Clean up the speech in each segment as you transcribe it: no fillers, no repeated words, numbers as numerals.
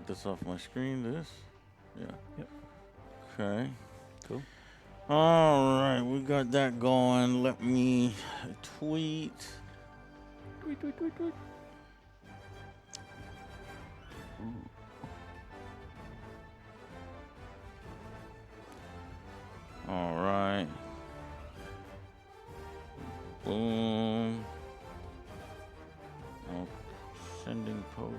get this off my screen. This? Yeah. Yep. Okay. Cool. All right, we got that going. Let me tweet. Tweet. All right. Boom. Oh, sending post.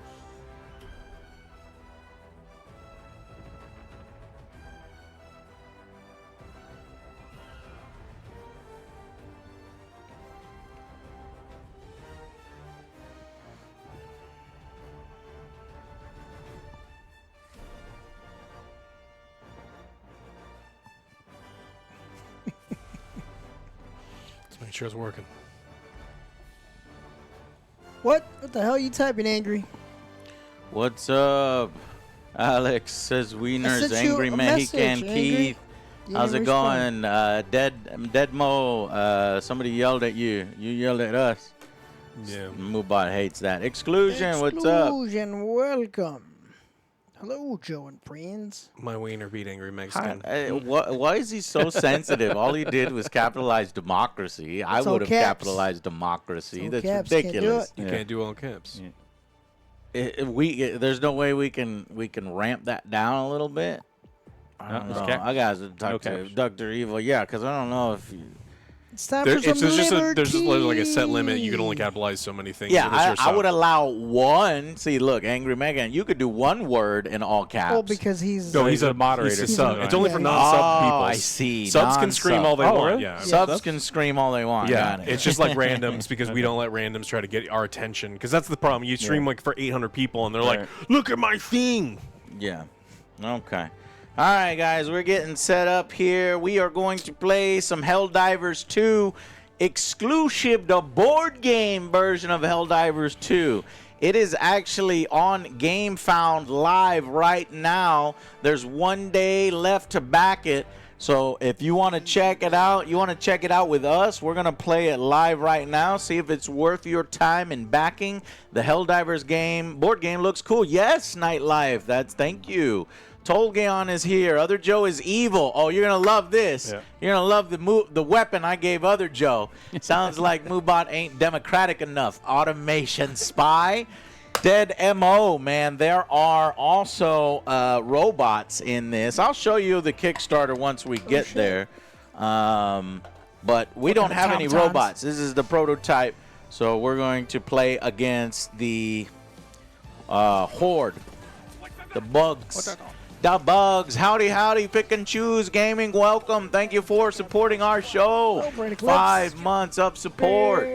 Let's make sure it's working. What? What the hell are you typing, Angry? What's up? Alex says Wiener's sent you Angry a Mexican message, Keith. You How's it didn't going? respond. Dead Mo. Somebody yelled at you. You yelled at us. Yeah. Moobot hates that. Exclusion, what's up? Exclusion, welcome. Hello, Joe and friends. My wiener beat Angry Mexican. Why is he so sensitive? All he did was capitalize democracy. I It's all would have caps. capitalized democracy. It's all That's caps, can't do ridiculous. it. You can't do all caps. There's no way we can ramp that down a little bit. I don't know. I got to talk to caps. Dr. Evil. Yeah, because I don't know if you. It's time There's for some just liberty. like a set limit. You can only capitalize so many things. Yeah, if it's your I would sub. allow one. See, look, Angry Megan, you could do one word in all caps. Well, because he's... No, he's a moderator. He's a He's sub. a- It's only for yeah, non-sub people. I see. Subs can scream all they Oh, want. really? Yeah. Subs can scream all they want. Yeah, Got it. it's just like randoms because we don't let randoms try to get our attention because that's the problem. You stream like for 800 people and they're like, "Look at my thing." Yeah. Okay. All right, guys, we're getting set up here. We are going to play some Helldivers 2 exclusive, the board game version of Helldivers 2. It is actually on GameFound live right now. There's 1 day left to back it. So if you want to check it out, you want to check it out with us, we're going to play it live right now. See if it's worth your time in backing. The Helldivers game, board game looks cool. Yes, Nightlife. Thank you. Tolgaon is here. Other Joe is evil. Oh, you're going to love this. Yeah. You're going to love the weapon I gave Other Joe. Sounds like Moobot ain't democratic enough. Automation spy. Dead MO, man. There are also robots in this. I'll show you the Kickstarter once we get there. But we don't have any robots. This is the prototype. So we're going to play against the Horde. The bugs. The bugs. Howdy, howdy. Pick and choose gaming. Welcome. Thank you for supporting our show. 5 months of support.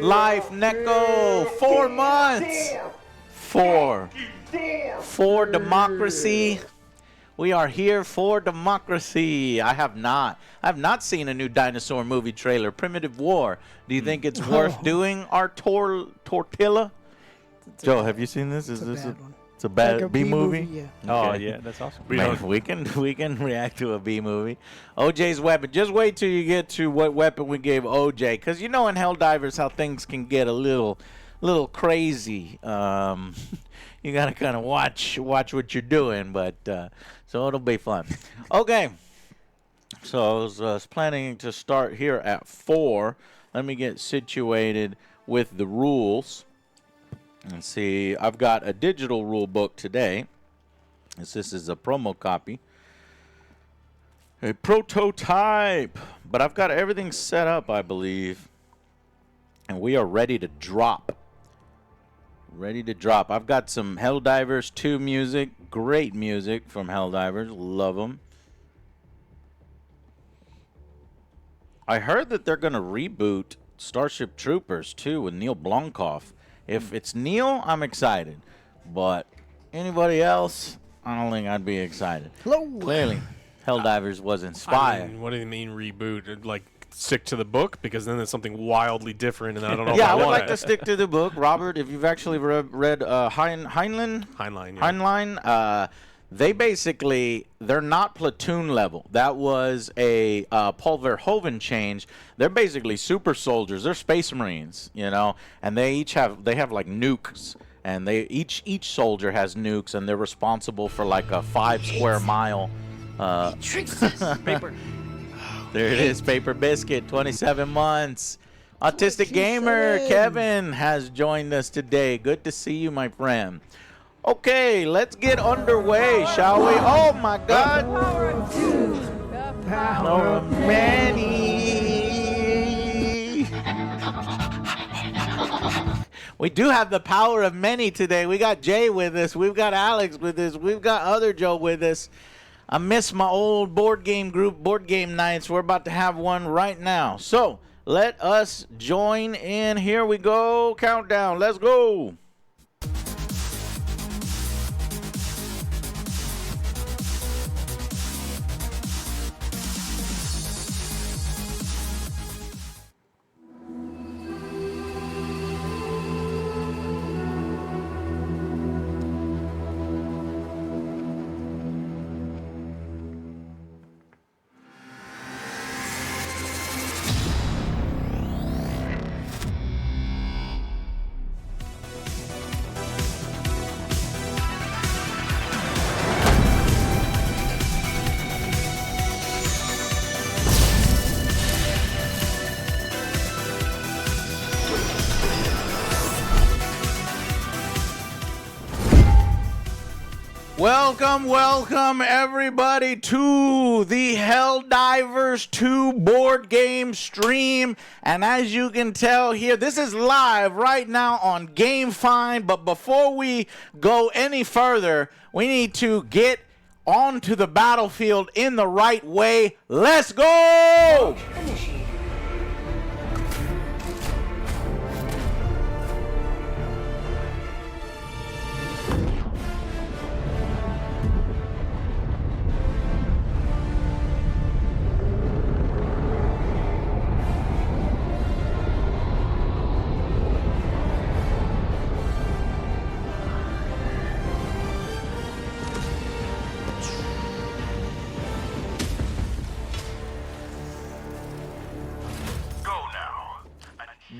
Life Neko. 4 months. For democracy. We are here for democracy. I have not seen a new dinosaur movie trailer. Primitive War. Do you think it's worth doing? Our tortilla. Joe, have you seen this? Is this a it's a bad Like a B movie? Yeah. Oh, Okay. yeah, that's awesome. We can react to a B movie. OJ's weapon. Just wait till you get to what weapon we gave OJ, because you know in Helldivers how things can get a little crazy. You gotta kind of watch what you're doing, but so it'll be fun. Okay. So I was planning to start here at 4. Let me get situated with the rules. Let's see, I've got a digital rule book today, as this is a promo copy. A prototype, but I've got everything set up, I believe. And we are ready to drop. I've got some Helldivers 2 music, great music from Helldivers, love them. I heard that they're going to reboot Starship Troopers 2 with Neil Blomkamp. If it's Neil, I'm excited. But anybody else, I don't think I'd be excited. Hello. Clearly, Helldivers was inspired. I mean, what do you mean reboot? Like stick to the book because then it's something wildly different, and I don't know. Yeah, if I would want like it. to stick to the book. Robert, if you've actually read Heinlein, Heinlein. they're not platoon level. That was a Paul Verhoeven change. They're basically super soldiers. They're space marines, you know, and they have like nukes, and they each soldier has nukes, and they're responsible for like a 5 square mile. Paper. There it is, Paper Biscuit, 27 months. Autistic Gamer 27. Kevin has joined us today. Good to see you, my friend. Okay, let's get underway, shall we? Oh my God! Power of many. We do have the power of many today. We got Jay with us. We've got Alex with us. We've got other Joe with us. I miss my old board game group, board game nights. We're about to have one right now. So let us join in. Here we go. Countdown. Let's go. Welcome everybody to the HELLDIVERS 2 board game stream. And as you can tell here, this is live right now on GameFind. But before we go any further, we need to get onto the battlefield in the right way. Let's go!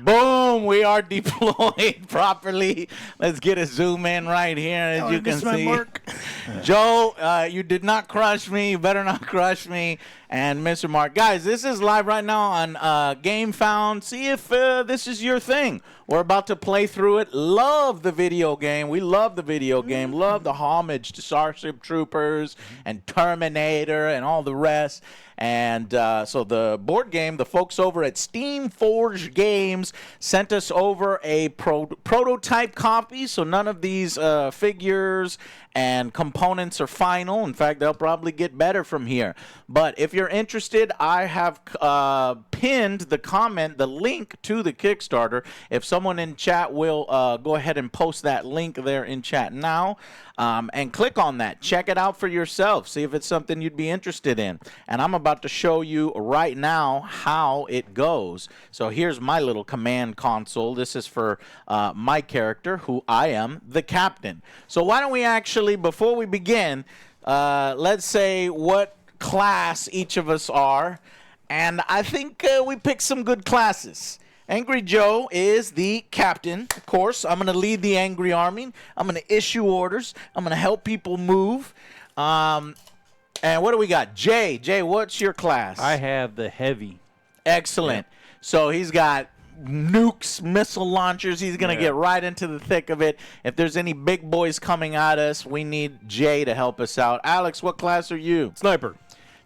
Boom, we are deployed properly. Let's get a zoom in right here, as you can see. Joe, you did not crush me. You better not crush me. And Mr. Mark. Guys, this is live right now on GameFound. See if this is your thing. We're about to play through it. Love the video game. We love the video game. Love the homage to Starship Troopers and Terminator and all the rest. And so the board game, the folks over at Steam Forge Games sent us over a prototype copy. So none of these figures and components are final. In fact, they'll probably get better from here. But if you're interested, I have pinned the comment, the link to the Kickstarter. If someone in chat will go ahead and post that link there in chat now, and click on that. Check it out for yourself. See if it's something you'd be interested in. And I'm about to show you right now how it goes. So here's my little command console. This is for my character, who I am, the captain. So why don't we actually, before we begin, let's say what class each of us are. And I think we picked some good classes. Angry Joe is the captain, of course. I'm going to lead the angry army. I'm going to issue orders. I'm going to help people move. And what do we got? Jay, what's your class? I have the heavy. Excellent. Yeah. So he's got nukes, missile launchers. He's going to get right into the thick of it. If there's any big boys coming at us, we need Jay to help us out. Alex, what class are you? Sniper.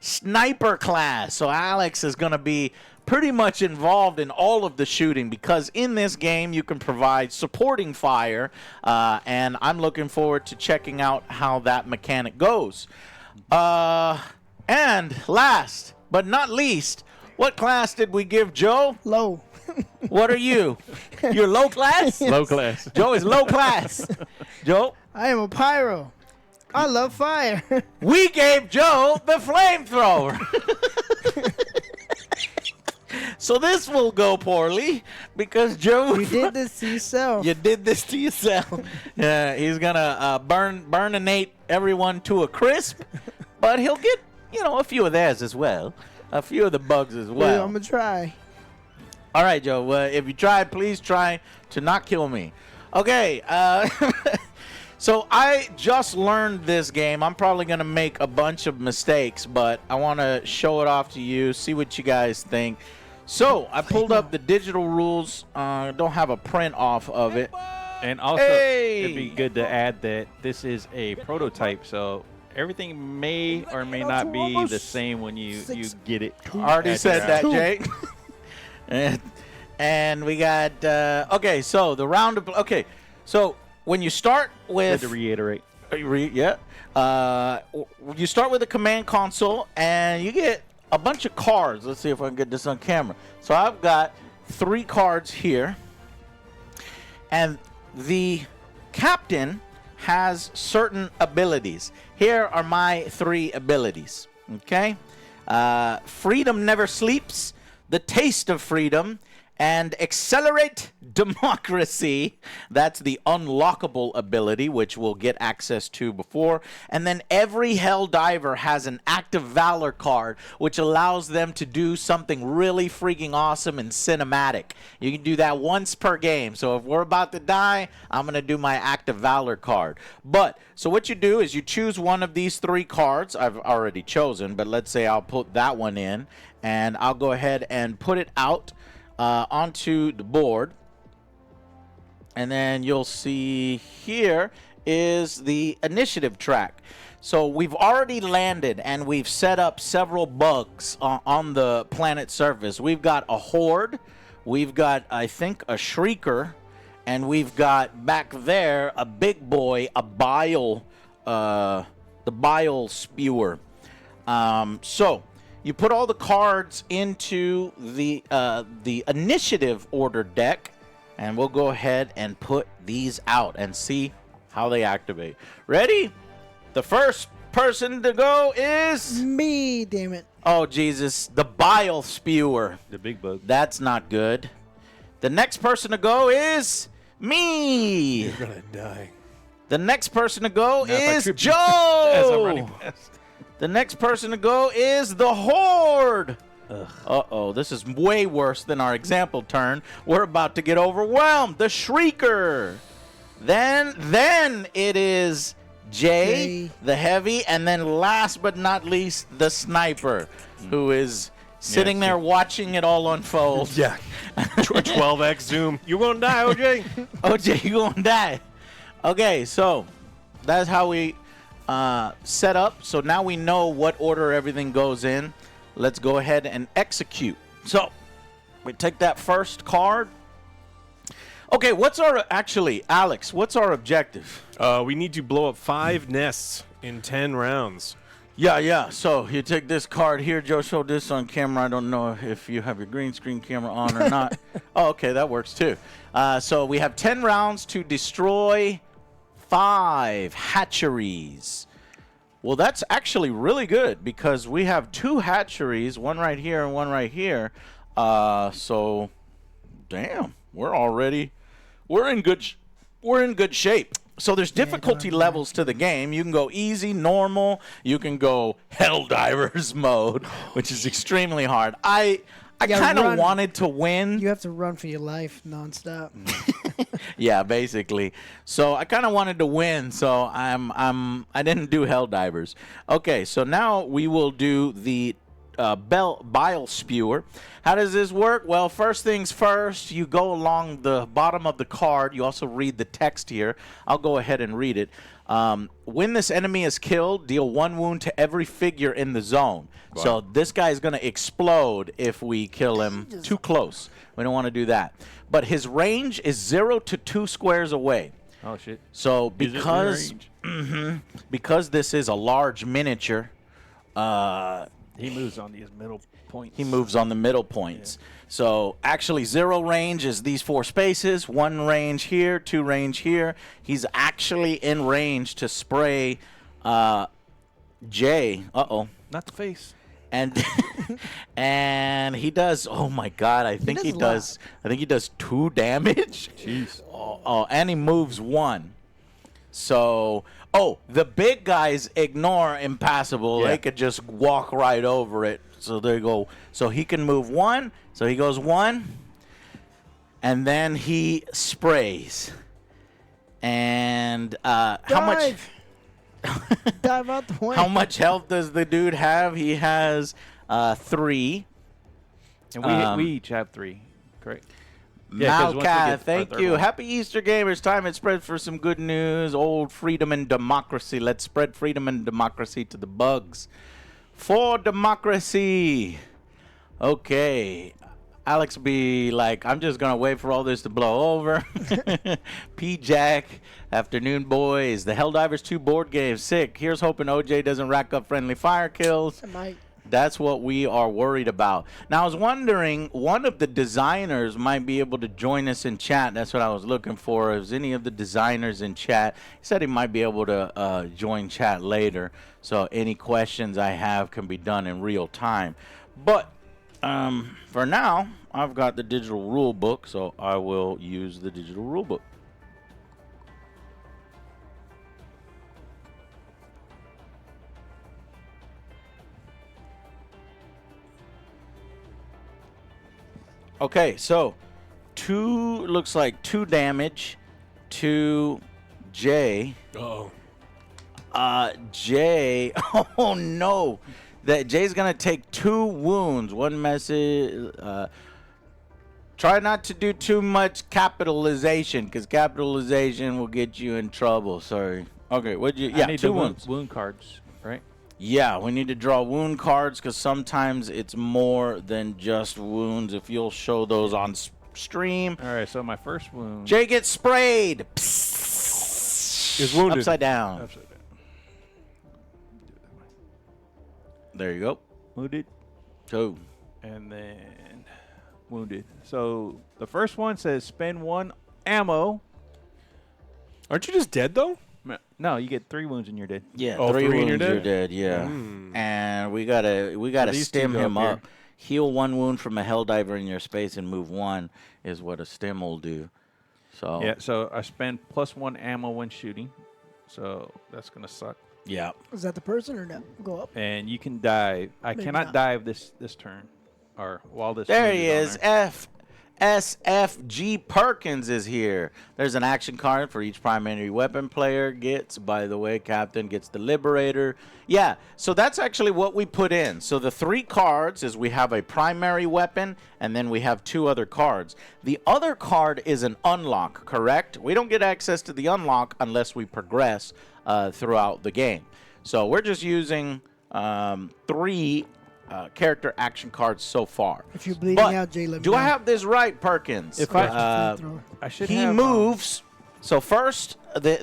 Sniper class. So Alex is going to be pretty much involved in all of the shooting, because in this game you can provide supporting fire, and I'm looking forward to checking out how that mechanic goes. And last but not least, what class did we give Joe? Low. What are you? You're low class? Low class. Joe is low class. Joe? I am a pyro. I love fire. We gave Joe the flamethrower. So this will go poorly because Joe... You did this to yourself. You did this to yourself. He's going to burninate everyone to a crisp, but he'll get, a few of theirs as well. A few of the bugs as well. I'm going to try. All right, Joe. If you try, please try to not kill me. Okay, so I just learned this game. I'm probably going to make a bunch of mistakes, but I want to show it off to you, see what you guys think. So I pulled up the digital rules. Don't have a print off of it. And also, Hey! it'd be good to add that this is a prototype, so everything may or may not be the same when you get it. Already at said your that, house. Jake. and we got, okay, so the round of, okay, so when you start Good with, to reiterate. you start with the command console and you get a bunch of cards. Let's see if I can get this on camera. So I've got 3 cards here, and the captain has certain abilities. Here are my 3 abilities, okay? Freedom never sleeps, the taste of freedom, and accelerate democracy. That's the unlockable ability, which we'll get access to before. And then every Helldiver has an active valor card, which allows them to do something really freaking awesome and cinematic. You can do that once per game. So if we're about to die, I'm going to do my active valor card. But, so what you do is you choose one of these 3 cards. I've already chosen, but let's say I'll put that one in, and I'll go ahead and put it out onto the board, and then you'll see here is the initiative track. So we've already landed and we've set up several bugs on the planet surface. We've got a horde, we've got, I think, a shrieker, and we've got back there a big boy, a bile, the bile spewer. So you put all the cards into the initiative order deck, and we'll go ahead and put these out and see how they activate. Ready? The first person to go is... Me, damn it. Oh, Jesus. The bile spewer. The big bug. That's not good. The next person to go is me. You're gonna die. The next person to go Now, if I is trip you Joe. as I'm running past. The next person to go is the Horde. Uh-oh, this is way worse than our example turn. We're about to get overwhelmed. The Shrieker. Then it is Jay, the Heavy, and then last but not least, the Sniper, who is sitting there watching it all unfold. Yeah. 12x zoom. You're gonna die, OJ. OJ, you gonna die. Okay, so that's how we set up. So now we know what order everything goes in. Let's go ahead and execute. So we take that first card. Okay, Alex, what's our objective? We need to blow up 5 nests in 10 rounds. Yeah. So you take this card here. Joe showed this on camera. I don't know if you have your green screen camera on or not. Oh, okay, that works too. So we have 10 rounds to destroy 5 hatcheries. Well, that's actually really good because we have 2 hatcheries, one right here and one right here. So, damn, we're in good shape. So there's difficulty levels to the game. You can go easy, normal. You can go Helldivers mode, which is extremely hard. I kind of wanted to win. You have to run for your life nonstop. Yeah, basically. So I kind of wanted to win, so I didn't do Helldivers. Okay, so now we will do the bile spewer. How does this work? Well, first things first, you go along the bottom of the card. You also read the text here. I'll go ahead and read it. When this enemy is killed, deal 1 wound to every figure in the zone. Wow. So this guy is going to explode if we kill him too close. We don't want to do that. But his range is 0 to 2 squares away. Oh, shit. So because this is a large miniature, he moves on these middle points. he moves on the middle points. Yeah. So actually 0 range is these 4 spaces, 1 range here, 2 range here. He's actually in range to spray Jay. Uh-oh. Not the face. And and he does, oh my god, I think he does 2 damage. Jeez. Oh, and he moves 1. So, the big guys ignore impassable. Yeah. They could just walk right over it. So there you go. So he can move 1. So he goes 1. And then he sprays. And how much? Dive out the way. How much health does the dude have? He has 3. And we each have 3, correct? Yeah, 'cause once we get Malkai, our thank third you. one. Happy Easter, gamers. Time and spread for some good news. Old freedom and democracy. Let's spread freedom and democracy to the bugs. For democracy. Okay. Alex be like, I'm just going to wait for all this to blow over. P-Jack, afternoon boys. The Helldivers 2 board game, sick. Here's hoping OJ doesn't rack up friendly fire kills. I might. That's what we are worried about. Now, I was wondering, one of the designers might be able to join us in chat. That's what I was looking for. Is any of the designers in chat? He said he might be able to join chat later. So any questions I have can be done in real time. But for now, I've got the digital rule book, so I will use the digital rule book. Okay, so looks like 2 damage to Jay. Uh-oh. Jay, oh no, that Jay's gonna take 2 wounds. One message. Try not to do too much capitalization, because capitalization will get you in trouble. Sorry. Okay, what'd you? I Yeah, need 2 the wounds. wound cards, right? Yeah, we need to draw wound cards because sometimes it's more than just wounds. If you'll show those on stream. All right, so my first wound. Jay gets sprayed. Is wounded. Upside down. Upside down. There you go. Wounded. 2. And then wounded. So the first one says spend 1 ammo. Aren't you just dead, though? No, you get 3 wounds and you're dead. Yeah, Oh, 3 3 and wounds, you're you're dead. Yeah, and we gotta these stim two go him up here. up. Heal 1 wound from a Helldiver in your space and move 1 is what a stim will do. So Yeah, so I spend +1 ammo when shooting. So that's going to suck. yeah. Is that the person or no? Go up. And you can dive. I Maybe cannot not. dive this turn. Or while this There wound he on is. there. SFG Perkins is here. There's an action card for each primary weapon player gets. By the way, Captain gets the Liberator. Yeah, so that's actually what we put in. So the 3 cards is we have a primary weapon, and then we have 2 other cards. The other card is an unlock, correct? We don't get access to the unlock unless we progress throughout the game. So we're just using 3 character action cards so far. If you're bleeding But out, Jay, let me do know. I have this right, Perkins? If Flamethrower. I should he have, moves. So first,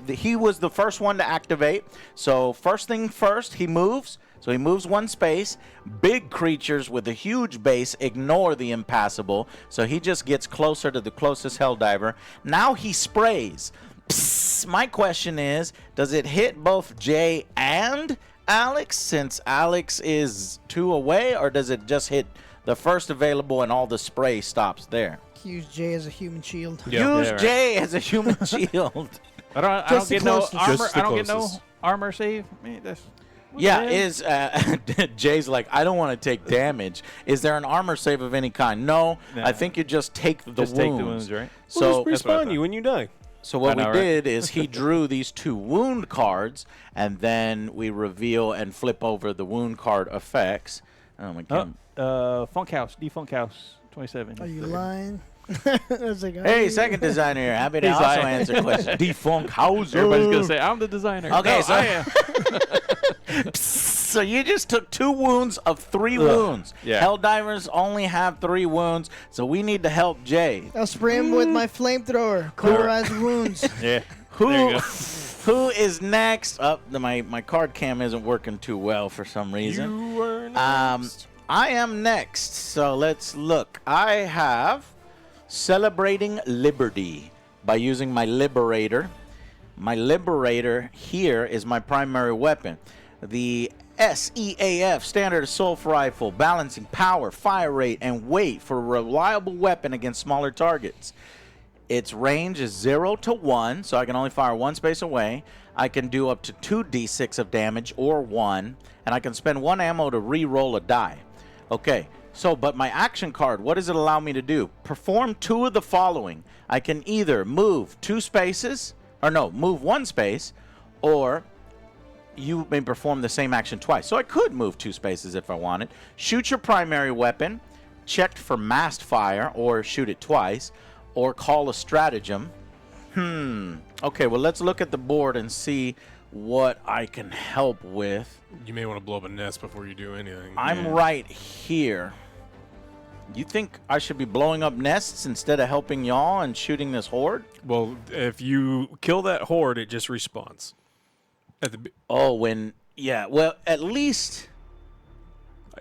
he was the first one to activate. So first thing first, he moves. So he moves 1 space. Big creatures with a huge base ignore the impassable. So he just gets closer to the closest Helldiver. Now he sprays. Psst. My question is, does it hit both Jay and Alex, since Alex is 2 away, or does it just hit the first available and all the spray stops there? Use Jay as a human shield. Yeah. Use Yeah, right. Jay as a human shield. I don't Just the get no closest. armor. Just the I don't get no closest. armor save. I mean, that's Yeah, man. is Jay's like, I don't want to take damage. Is there an armor save of any kind? No, No. I think you just take the Just wounds. take the wounds, right? So, We'll just that's what I respawn thought. you when you die. so what I know, we right? did is he drew these 2 wound cards, and then we reveal and flip over the wound card effects. Oh my god! Funk House, Defunk House, 27. Are you lying? That's like, Hey, second designer here. Happy to He's also like- answer questions. Defunk Hauser. Everybody's gonna say I'm the designer. Okay, No, so- I am. So you just took 2 wounds of 3 wounds. Yeah. Helldivers only have 3 wounds, so we need to help Jay. I'll spray him with my flamethrower. Cauterize wounds. Yeah. There Who you go. who is next? My card cam isn't working too well for some reason. You were next. I am next. So let's look. I have Celebrating Liberty by using my Liberator. My Liberator here is my primary weapon. The SEAF Standard Assault Rifle, balancing power, fire rate, and weight for a reliable weapon against smaller targets. Its range is 0 to 1, so I can only fire 1 space away. I can do up to 2d6 of damage or 1, and I can spend 1 ammo to re-roll a die. Okay, so but my action card, what does it allow me to do? Perform 2 of the following. I can either move 2 spaces, or no, move 1 space, or you may perform the same action twice. So I could move 2 spaces if I wanted. Shoot your primary weapon, check for massed fire, or shoot it twice, or call a stratagem. Okay, well, let's look at the board and see what I can help with. You may want to blow up a nest before you do anything. I'm right here. You think I should be blowing up nests instead of helping y'all and shooting this horde? Well, if you kill that horde, it just respawns. Yeah, well, at least...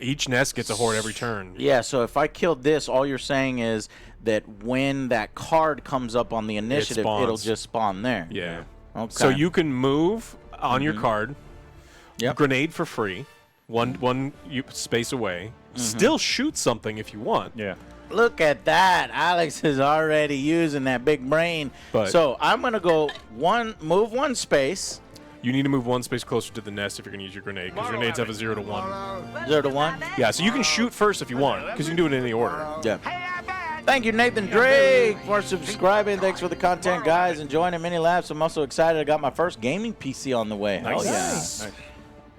Each nest gets a horde every turn. Yeah, so if I killed this, all you're saying is that when that card comes up on the initiative, it'll just spawn there. Yeah. Okay. So you can move on your card, grenade for free, one space away, still shoot something if you want. Yeah. Look at that. Alex is already using that big brain. But so I'm going to go move 1 space. You need to move 1 space closer to the nest if you're going to use your grenade, because grenades have a 0 to 1. 0 to 1? Yeah, so you can shoot first if you want, because you can do it in any order. Yeah. Thank you, Nathan Drake, for subscribing. Thanks for the content, guys. Enjoying the mini laughs. I'm also excited. I got my first gaming PC on the way. Nice. Hell yeah. Nice.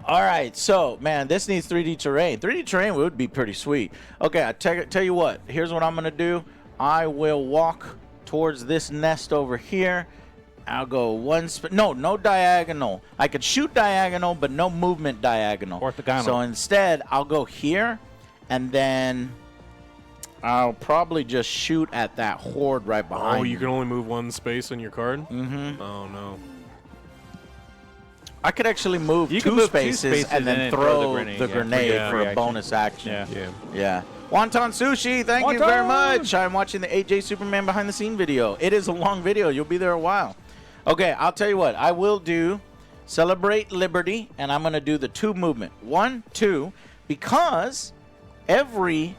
All right, so, man, this needs 3D terrain. 3D terrain would be pretty sweet. Okay, I tell you what. Here's what I'm going to do. I will walk towards this nest over here. I'll go no diagonal. I could shoot diagonal, but no movement diagonal. Orthogonal. So instead, I'll go here, and then I'll probably just shoot at that horde right behind me. You can only move 1 space on your card? Mm-hmm. Oh, no. I could actually move You 2 can move 2 spaces spaces and then throw the grenade for a bonus action. Yeah. Wonton Sushi, thank you very much. I'm watching the 8J Superman behind the scene video. It is a long video. You'll be there a while. Okay, I'll tell you what. I will do Celebrate Liberty, and I'm going to do the 2 movement. 1, 2, because every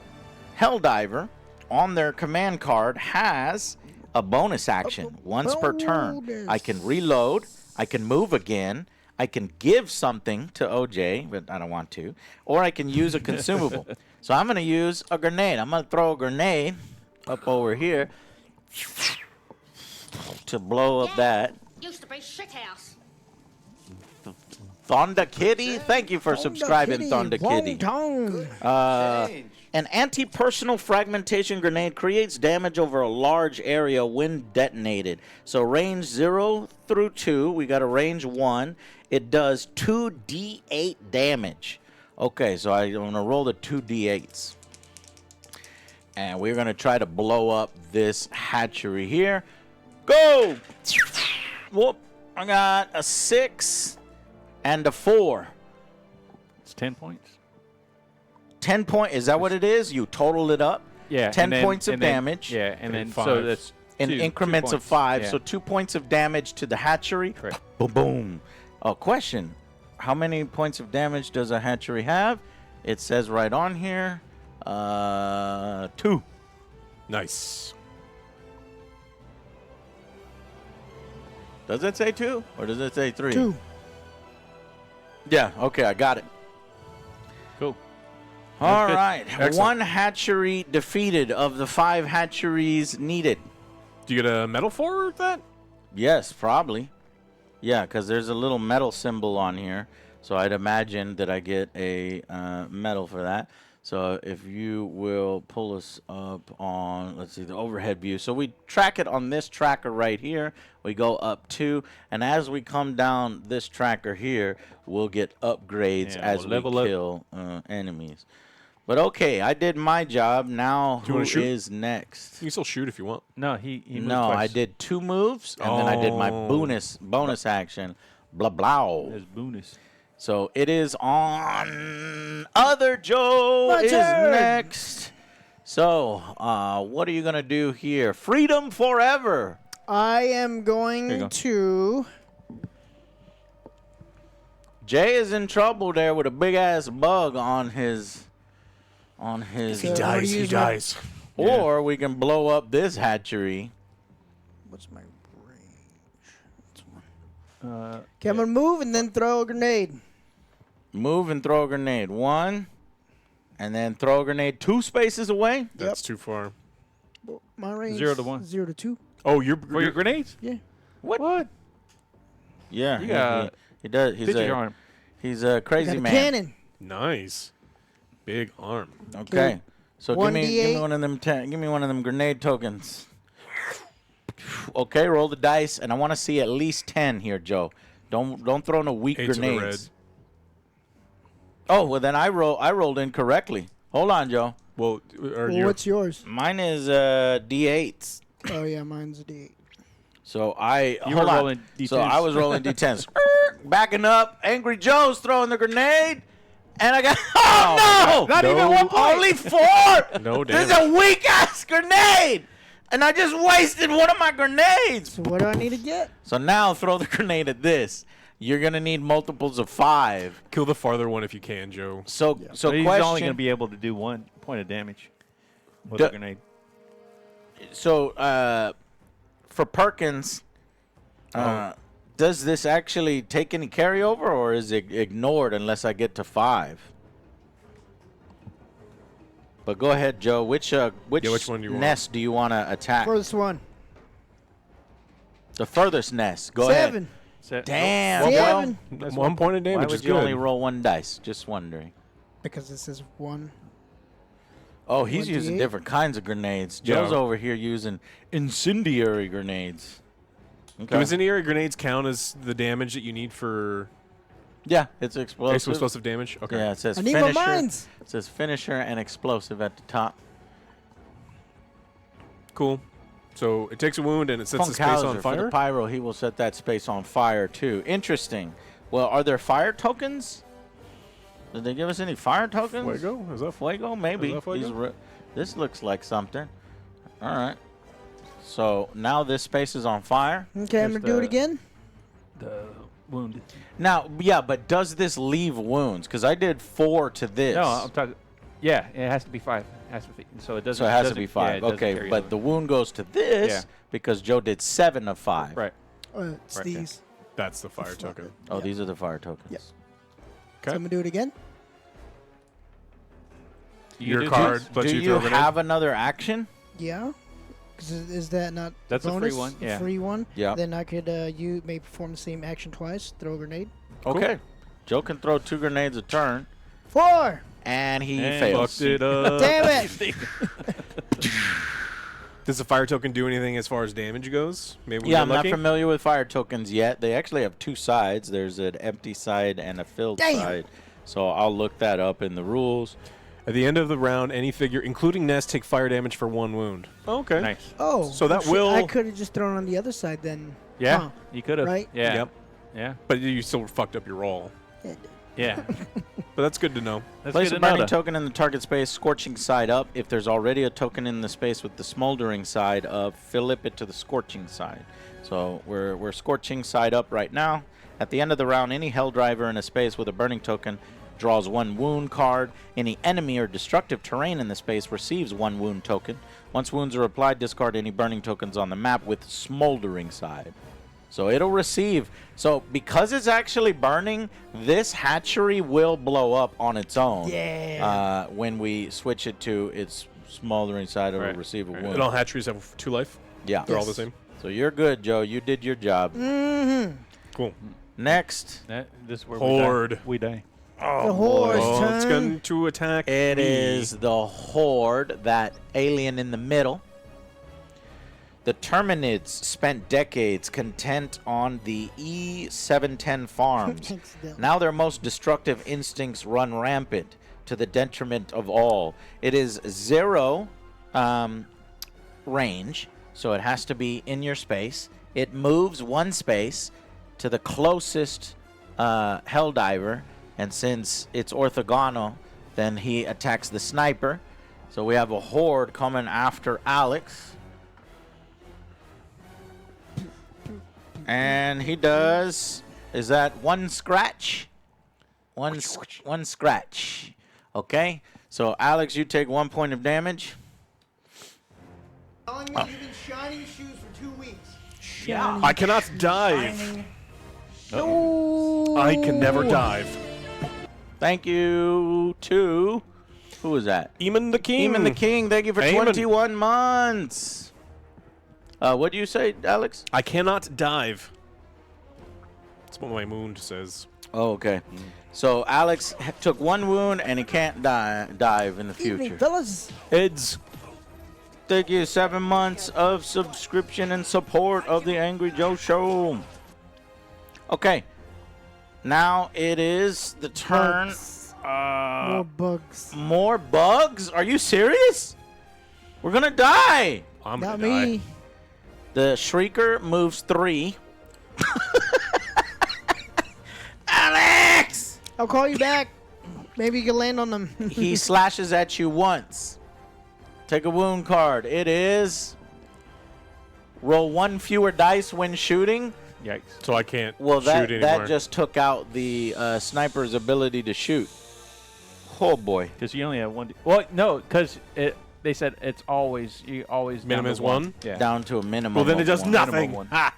Helldiver on their command card has a bonus action once per turn. I can reload. I can move again. I can give something to OJ, but I don't want to. Or I can use a consumable. So I'm going to use a grenade. I'm going to throw a grenade up over here to blow up that. Used to be shithouse. Thunder Kitty, thank you for subscribing, Thunder Kitty. An anti-personal fragmentation grenade creates damage over a large area when detonated. So range 0 through 2, we got a range 1. It does 2d8 damage. Okay, so I'm going to roll the 2d8s. And we're going to try to blow up this hatchery here. Go! Whoop. I got a 6 and a 4. It's 10 points. 10 point. Is that what it is? You total it up? Yeah. 10 points of damage. Yeah, and then 5. so that's in increments of 5. Yeah. So 2 points of damage to the hatchery. Correct. Boom, boom. Oh, question. How many points of damage does a hatchery have? It says right on here. 2. Nice. Does it say 2 or does it say 3? 2. Yeah, okay, I got it. Cool. All good. right. Excellent. 1 hatchery defeated of the 5 hatcheries needed. Do you get a medal for that? Yes, probably. Yeah, because there's a little metal symbol on here. So I'd imagine that I get a medal for that. So if you will pull us up on, let's see, the overhead view. So we track it on this tracker right here. We go up 2. And as we come down this tracker here, we'll get upgrades as we kill enemies. But okay, I did my job. Now who is next? You can still shoot if you want. No, he moved No, twice. I did 2 moves, and then I did my bonus action. Blah, blah. There's bonus. So it is on Other Joe My is turn. next. So what are you going to do here? Freedom forever. I am going go. to. Jay is in trouble there with a big-ass bug on his... If he dies, He dies. Or we can blow up this hatchery. What's my range? Okay, I'm going to move and then throw a grenade. Move and throw a grenade. 1. And then throw a grenade 2 spaces away. That's too far. My range 0 to 1. 0 to 2. Oh, you're For your grenades? Yeah. What? Yeah, You got he does. digital arm. He's a crazy Got a man. cannon. Nice. Big arm. Okay. So give me 1d8. one of them. Give me one of them grenade tokens. Okay, roll the dice, and I want to see at least 10 here, Joe. Don't throw no weak 8 to the red. grenades. Oh well, then I rolled incorrectly. Hold on, Joe. Well, Well, what's yours? Mine is D8s. Oh yeah, mine's a D8. So I You hold were on. rolling D10s. So I was rolling D10s. Backing up, Angry Joe's throwing the grenade, and I got no, Not even 1 point. only 4. No This damage. is a weak ass grenade, and I just wasted one of my grenades. So what do I need to get? So now throw the grenade at this. You're gonna need multiples of 5. Kill the farther one if you can, Joe. So So he's question. only going to be able to do 1 point of damage with Duh. a grenade. So for Perkins, does this actually take any carryover, or is it ignored unless I get to 5? But go ahead, Joe. Which one do you want? nest do you want to attack? First one. The furthest nest. Go ahead. 7. Damn. Seven. Joe. 1 point of Why damage would is you good. only roll 1 dice? Just wondering. Because this is 1. Oh, he's 1d8? using different kinds of grenades. Yeah. Joe's over here using incendiary grenades. Do Okay. incendiary grenades count as the damage that you need for Yeah, it's explosive. explosive damage? Okay. Yeah, it says I need my finisher. mines. It says finisher and explosive at the top. Cool. So it takes a wound and it sets the space Hauser, on for fire? the pyro, he will set that space on fire too. Interesting. Well, are there fire tokens? Did they give us any fire tokens? Fuego? Is that Fuego, maybe. Is that fuego? This looks like something. All right. So now this space is on fire. Okay, I'm Just, gonna do it again. The wound. Now, yeah, but does this leave wounds? Because I did 4 to this. No, I'm talking. Yeah, it has to be 5. It has to be, so it doesn't. So it has to doesn't- be 5. yeah, it doesn't Okay, carry but over. the wound goes to this Yeah. because Joe did 7 of 5. Right. It's Right, these. That's the fire token. Oh, Yeah. these are the fire tokens. Yeah. Okay. So I'm gonna do it again. Your do card this? lets Do you you throw a grenade. have another action? Yeah. 'Cause is that not That's a free bonus? one, yeah. Free one. Yeah. Then I could you may perform the same action twice. Throw a grenade. Okay. Joe can throw 2 grenades a turn, 4. and he And fails. Fucked it up. Damn it. Does the fire token do anything as far as damage goes? Maybe we Yeah, get I'm lucky? not familiar with fire tokens yet. They actually have 2 sides. There's an empty side and a filled Damn. side. So I'll look that up in the rules. At the end of the round, any figure, including Nest, take fire damage for 1 wound. Okay. Nice. Oh. So that shit, will- I could have just thrown on the other side then. Yeah, Huh. you could have. Right? Yeah. Yep. Yeah. But you still fucked up your roll. Yeah. Yeah. But that's good to know. That's Place good a to know, burning though. token in the target space, scorching side up. If there's already a token in the space with the smoldering side up, flip it to the scorching side. So we're scorching side up right now. At the end of the round, any hell driver in a space with a burning token draws 1 wound card. Any enemy or destructive terrain in the space receives 1 wound token. Once wounds are applied, discard any burning tokens on the map with smoldering side. So it'll receive. So because it's actually burning, this hatchery will blow up on its own. Yeah. When we switch it to its smoldering side, it'll Right. receive a Right. wound. And all hatcheries have 2 life. Yeah. They're all the Yes. same. So you're good, Joe. You did your job. Mm-hmm. Cool. Next, This is where Horde. we die. The horse Oh, it's turn. going to attack it me. is the Horde, that alien in the middle. The Terminids spent decades content on the E710 farms. Accidentally. Now their most destructive instincts run rampant to the detriment of all. It is 0 range, so it has to be in your space. It moves 1 space to the closest Helldiver, and since it's orthogonal, then he attacks the sniper. So we have a Horde coming after Alex. And he does, is that 1 scratch? One scratch. Okay, so Alex, you take 1 point of damage. Telling me you've been shining shoes for 2 weeks. Yeah. I cannot dive. I can never dive. Thank you to, who was that? Eamon the King. Eamon the King, thank you for Eamon. 21 months. What do you say, Alex? I cannot dive. That's what my wound says. Oh, okay. So Alex took 1 wound and he can't dive in the future. Evening, fellas. Heads. Thank you. 7 months of subscription and support of the Angry Joe Show. Okay. Now it is the turn. Bugs. More bugs. More bugs? Are you serious? We're going to die. I'm Not gonna me. die. The Shrieker moves 3. Alex! I'll call you back. Maybe you can land on them. He slashes at you once. Take a wound card. It is roll 1 fewer dice when shooting. Yikes. So I can't Well, shoot that anymore. just took out the sniper's ability to shoot. Oh boy. Because you only have 1. Well, no, because they said it's always down Minimum to is 1? Yeah. Down to a minimum. Well, then it of does 1. nothing. one. Ha!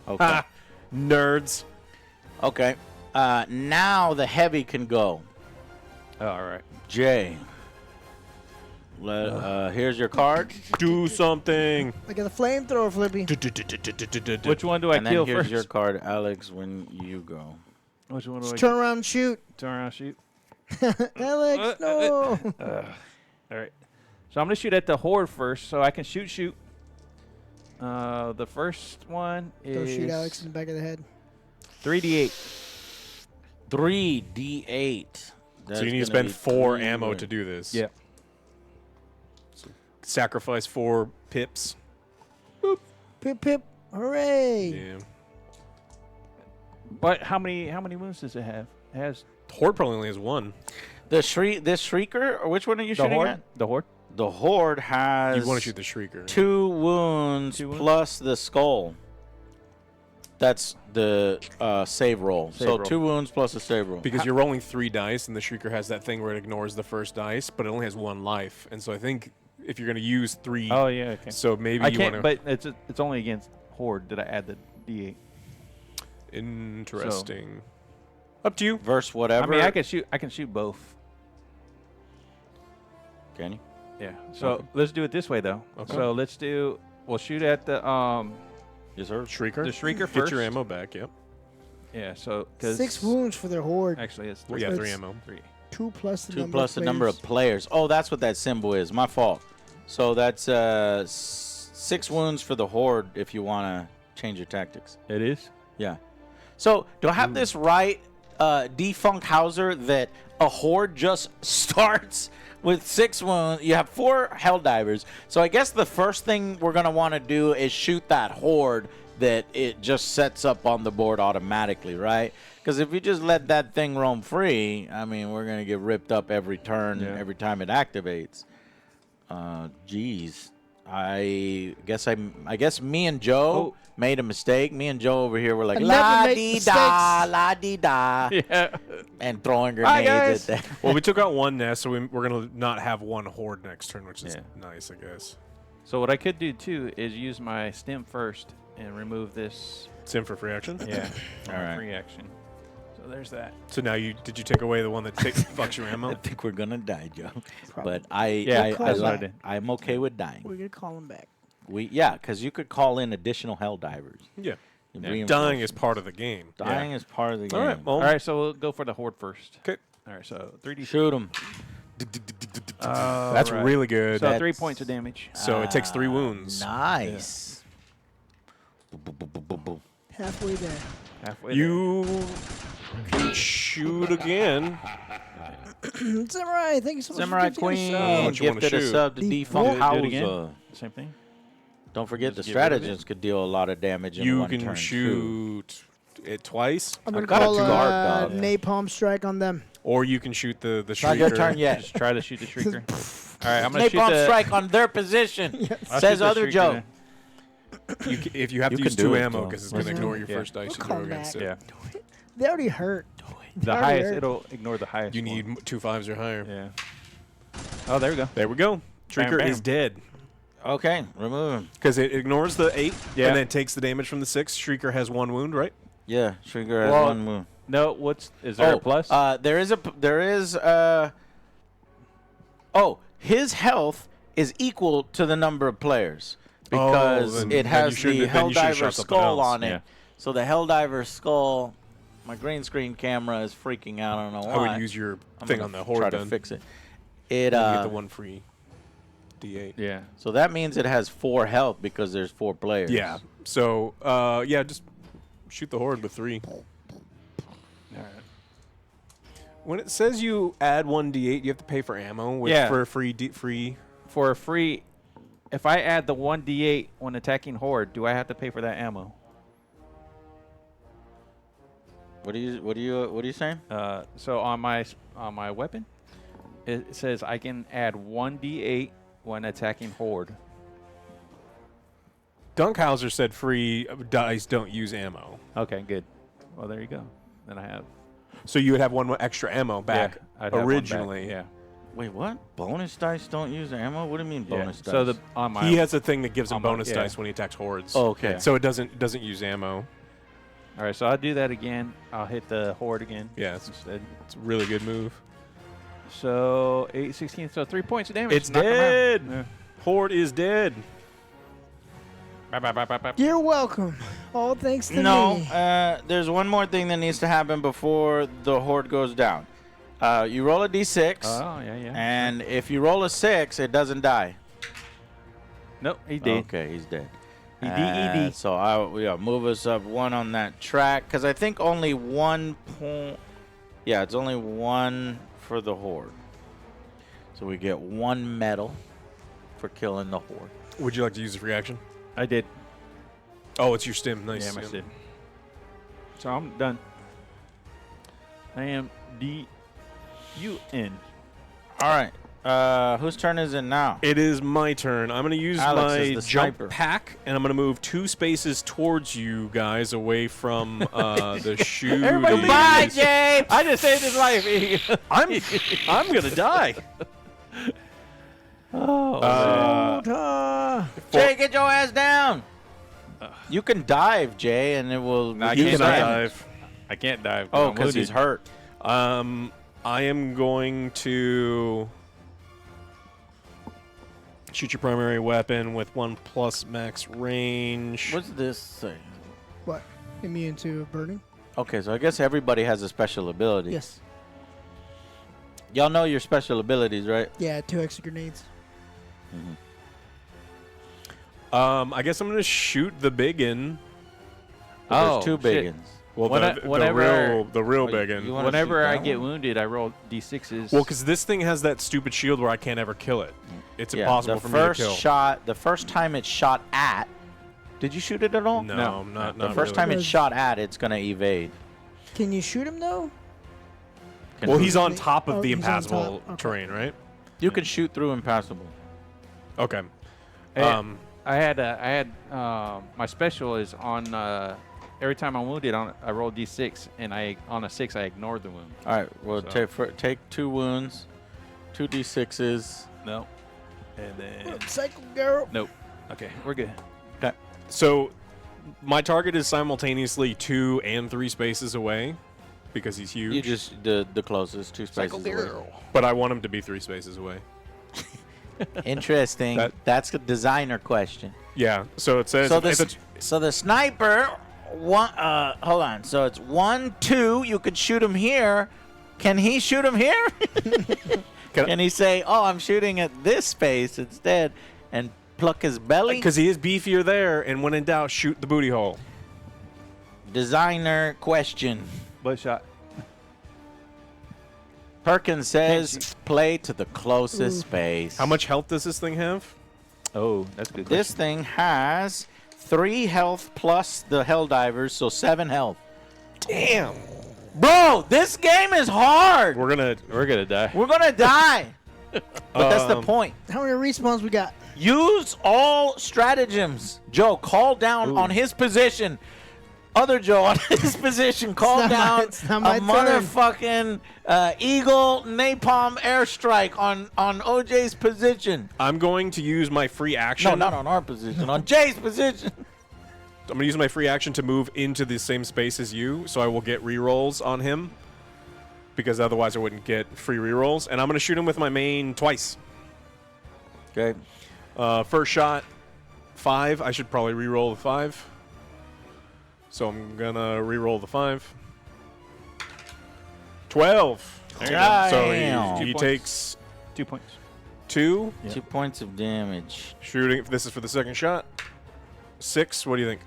Okay. Ha! Nerds. Okay. Now the heavy can go. Oh, all right. Jay. Here's your card. Do something. I got a flamethrower, Flippy. Which one do I And then kill here's first? your card, Alex, when you go. Which one do I Just turn around and shoot. turn around, shoot? Alex, no. All right. So I'm gonna shoot at the horde first, so I can shoot. The first one is Don't shoot Alex in the back of the head. 3d8. 3d8. So you need to spend 4 ammo to do this. Yeah. Sacrifice 4 pips. Pip, pip. Hooray. Yeah. But how many wounds does it have? It has Horde probably only has 1. This Shrieker, or which one are you the shooting horde. at? The horde. The Horde has You want to shoot the Shrieker. 2 wounds 2 wounds? plus the skull. That's the save roll. Save So roll. 2 wounds plus a save roll. Because you're rolling 3 dice, and the Shrieker has that thing where it ignores the first dice, but it only has 1 life. And so I think if you're going to use 3... Oh yeah. Okay. So maybe I you want can't. to... But it's only against horde. Did I add the d8? Interesting. Up to you. Verse whatever. I mean, I can shoot both. Can you? Yeah. So Okay. let's do it this way though. Okay. So we'll shoot at the Yes, sir. Shrieker. the Shrieker Get first. your ammo back, yep. Yeah. So because 6 wounds for their horde. Actually, it's Well, 3. yeah, 3 It's- ammo. 3. 2 plus the 2 number plus of the number of players. Oh, that's what that symbol is. My fault. So that's 6 wounds for the Horde if you want to change your tactics. It is. Yeah. So do I have this right, Defunct Hauser, that a Horde just starts with 6 wounds? You have 4 Helldivers. So I guess the first thing we're going to want to do is shoot that Horde that it just sets up on the board automatically, right? Because if you just let that thing roam free, I mean, we're going to get ripped up every turn, Yeah. every time it activates. Geez. I guess me and Joe made a mistake. Me and Joe over here were like, I never la make dee da, mistakes. la dee da, Yeah. and throwing Hi, grenades guys. at them. Well, we took out 1 nest, so we're going to not have 1 Horde next turn, which is Yeah. nice, I guess. So what I could do too is use my stem first and remove this. Sim for free action. Yeah. All right. Free action. So there's that. So now did you take away the one that fucks your I ammo? think we're gonna die, Joe. Probably. But I, Yeah, I, that's what I I, did. I'm okay with dying. We're going to call him back. Because you could call in additional Helldivers. Yeah. Reinforce- Dying is part of the game. dying is part of the game. All right, well, All right. So we'll go for the horde first. okay. All right. So 3d. Shoot them. That's really good. So That's- 3 points of damage. So it takes 3 wounds. Nice. Boom, boom, boom, boom, boom. Halfway there. Halfway. You can shoot again. Samurai, thank you so much Samurai for gifting us Queen How much you wanna gifted a shoot? sub to The Defunct Volt. Do it again? Hauser. Same thing. Don't forget the Just get rid of it. strategists could deal a lot of damage in You one can turn, too. shoot it twice, I'm going to got a call guard a dog. napalm strike on them. or you can shoot the It's not your Shrieker. turn yet. Just try to shoot the shrieker. All right. I'm gonna shoot Napalm the strike on their position. I'll Says shoot the other shrieker Joe. then. If you have You to can use do 2 it, ammo though. because it's going to Listen. ignore your Yeah. first dice you We'll throw come against back. it. Yeah. They already hurt. The They already highest. hurt. It'll ignore the highest. You one. need 2 5s or higher. Yeah. Oh, there we go. There we go. Shrieker bam. is dead Okay, remove him. because it ignores the 8 Yeah. and then takes the damage from the 6. Shrieker has 1 wound, right? Yeah, Shrieker has Well, 1 move. No. Is there a plus? His health is equal to the number of players because then- it then has you shouldn't the have- then you should've Helldiver shot something skull else. on it. Yeah. So the Helldiver skull My green screen camera is freaking out. I don't know I why. would use your I'm thing gonna on the horde try then. to fix it. You get the one free D8. Yeah. So that means it has 4 health because there's 4 players. Yeah. So, yeah, just shoot the horde with 3. All right. When it says you add 1 D8, you have to pay for ammo for a free For a free, if I add the 1d8 when attacking horde, do I have to pay for that ammo? What are you saying? So on my weapon, it says I can add 1d8 when attacking horde. Dunkhauser said free dice don't use ammo. Okay, good. Well, there you go. Then I have. So you would have 1 extra ammo back I'd have one back, originally. Yeah. Wait, what? Bonus dice don't use ammo? What do you mean bonus dice? So on my He has a thing that gives him on my- bonus yeah. dice when he attacks hordes. Oh, okay. So it doesn't use ammo. All right, so I'll do that again. I'll hit the horde again. Yeah, it's Instead. a really good move. So 8, 16, so 3 points of damage. It's Knock 'em out. dead. Yeah. Horde is dead. Bap, bap, bap, bap, bap. You're welcome. All thanks to No, me. there's one more thing that needs to happen before the horde goes down. You roll a d6, Oh, yeah. and if you roll a 6, it doesn't die. Nope, he did. Okay, he's dead. He did. So move us up 1 on that track, because I think only 1 point. Yeah, it's only 1 for the horde. So we get 1 medal for killing the horde. Would you like to use a free action? I did. Oh, it's your stim. Nice. Yeah, my stim. So I'm done. I am D-U-N. All right. Whose turn is it now? It is my turn. I'm going to use Alex my is the jump sniper. pack, and I'm going to move 2 spaces towards you guys away from the shoe. Everybody Goodbye, James. I just saved his life. I'm going to die. Jay, get your ass down. You can dive, Jay, and it will. No, I reduce can't damage. dive. I can't dive. Oh, I'm because he's wounded. hurt. I am going to shoot your primary weapon with 1+ max range. What's this say? What? Immune to burning? Okay, so I guess everybody has a special ability. Yes. Y'all know your special abilities, right? Yeah, 2 extra grenades. I guess I'm going to shoot the biggin. There's 2 shit. big ones. Well, Whenever- the real Oh, biggin. you wanna Whenever shoot I that get one? wounded, I roll D6s. Well, because this thing has that stupid shield where I can't ever kill it. It's impossible the for me to first kill. shot, the first time it's shot at. Did you shoot it at all? No, No. not The not first really. time it's shot at, it's gonna evade. Can you shoot him, though? Well, he's on Wait, top of the he's on impassable top? Okay. terrain, right? You can shoot through impassable. Okay. I had my special is on. Every time I'm wounded, I roll D6, and on a 6 I ignore the wound. All right. Well, So- take 2 wounds, 2 d6s. No. And then Psycho girl. nope. Okay, we're good. Okay. So my target is simultaneously 2 and 3 spaces away because he's huge. You just the closest 2 spaces away. But I want him to be 3 spaces away. Interesting. That's a designer question. Yeah. So it says So the sniper. Hold on. So it's 1, 2. You could shoot him here. Can he shoot him here? Can he say, "Oh, I'm shooting at this space instead," and pluck his belly? because he is beefier there, and when in doubt, shoot the booty hole. Designer question. Butt shot. Perkins says, "Play to the closest space." How much health does this thing have? Oh, that's a good. This thing has 3 health plus the Helldivers, so 7 health. Damn. Bro, this game is hard. We're gonna. We're gonna die. We're gonna die. But that's the point. How many respawns we got? Use all stratagems. Joe, call down on his position. Other Joe on his position, call It's not down my- it's not a my turn. motherfucking Eagle Napalm airstrike on OJ's position. I'm going to use my free action. No, not on our position, on Jay's position. I'm going to use my free action to move into the same space as you, so I will get rerolls on him. Because otherwise I wouldn't get free rerolls. And I'm going to shoot him with my main twice. Okay. First shot, 5. I should probably reroll the 5. So I'm going to reroll the 5. 12. There you go. So Damn. he 2 points. takes 2 points. 2. 2 points of damage. Shooting. This is for the second shot. 6. What do you think?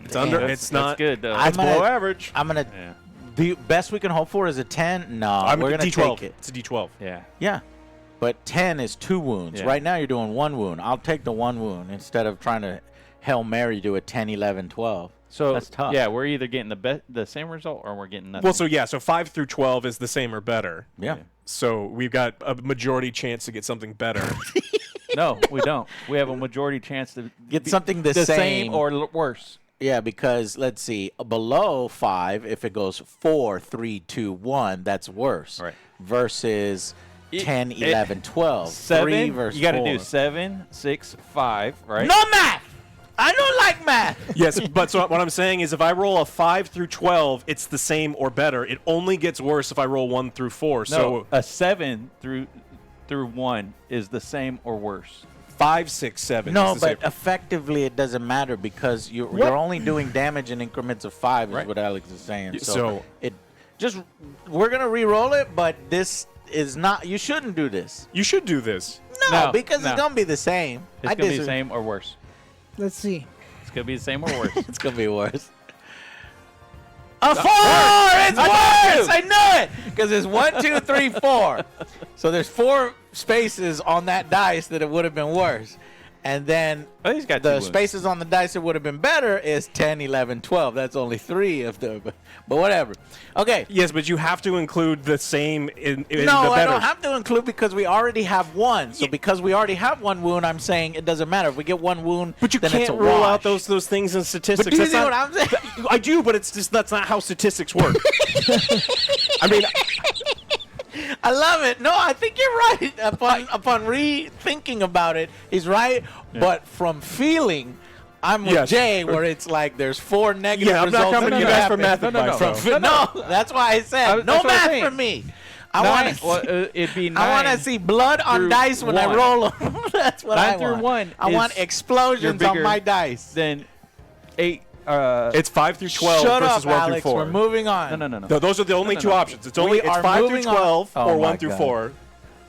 It's under. That's- It's not. That's good, though. I'm It's gonna- below average. I'm gonna. Yeah. The best we can hope for is a 10. No, we're gonna D12. take it. It's a D12. Yeah. Yeah, but 10 is 2 wounds. Yeah. Right now you're doing 1 wound. I'll take the 1 wound instead of trying to Hail Mary do a 10, 11, 12. So That's tough. Yeah, we're either getting the same result or we're getting nothing. Well, so 5 through 12 is the same or better. Yeah. So we've got a majority chance to get something better. no, we don't. We have a majority chance to Get be something the same same. or worse. Yeah, because let's see, below 5, if it goes 4, 3, 2, 1, that's worse. Right. Versus It- 10, it- 11, 12. 3 7. versus You got to 4. do 7, 6, 5. Right. No math! I don't like math! Yes, but so what I'm saying is if I roll a 5 through 12, it's the same or better. It only gets worse if I roll 1 through 4. No, So a 7 through 1 is the same or worse. 5, 6, 7. No, is the but same. effectively it doesn't matter because you're only doing damage in increments of 5 is Right. what Alex is saying. So- it just we're gonna re-roll it, but this is not. You shouldn't do this. You should do this. No, because no. it's gonna be the same. It's going to be the same or worse. Let's see. It's going to be the same or worse. It's gonna be worse. A 4! It's worse! I knew it! Because it's 1, 2, 3, 4. So there's 4 spaces on that dice that it would have been worse. And then Oh, he's got 2 the wounds. spaces on the dice that would have been better is 10, 11, 12. That's only 3 of them. But whatever. Okay. Yes, but you have to include the same in the No, I better. don't have to include because we already have 1. So because we already have 1 wound, I'm saying it doesn't matter. If we get 1 wound, But you then it's a can't rule out wash. those things in statistics. But do you That's see not- what I'm saying? I do, but it's just that's not how statistics work. I mean, I love it. No, I think you're right. Upon rethinking about it, he's right. But from feeling, I'm with Yes. Jay, where it's like there's 4 negative Yeah, I'm not results. coming that to you could guys for happen. math advice, From, though. no, that's why I said no That's what I'm math saying. for me. I 9, want to. well, it'd be 9. I want to see blood on through dice when I 1. roll them. That's what 9 I through want. 1 I want is explosions your on bigger- my dice. Then 8. it's 5 through 12 Shut versus up, 1 Alex. through 4. We're moving on. No. No, those are the only no, two no. options. It's only We it's are 5 through moving on. 12 Oh or my 1 through God. 4.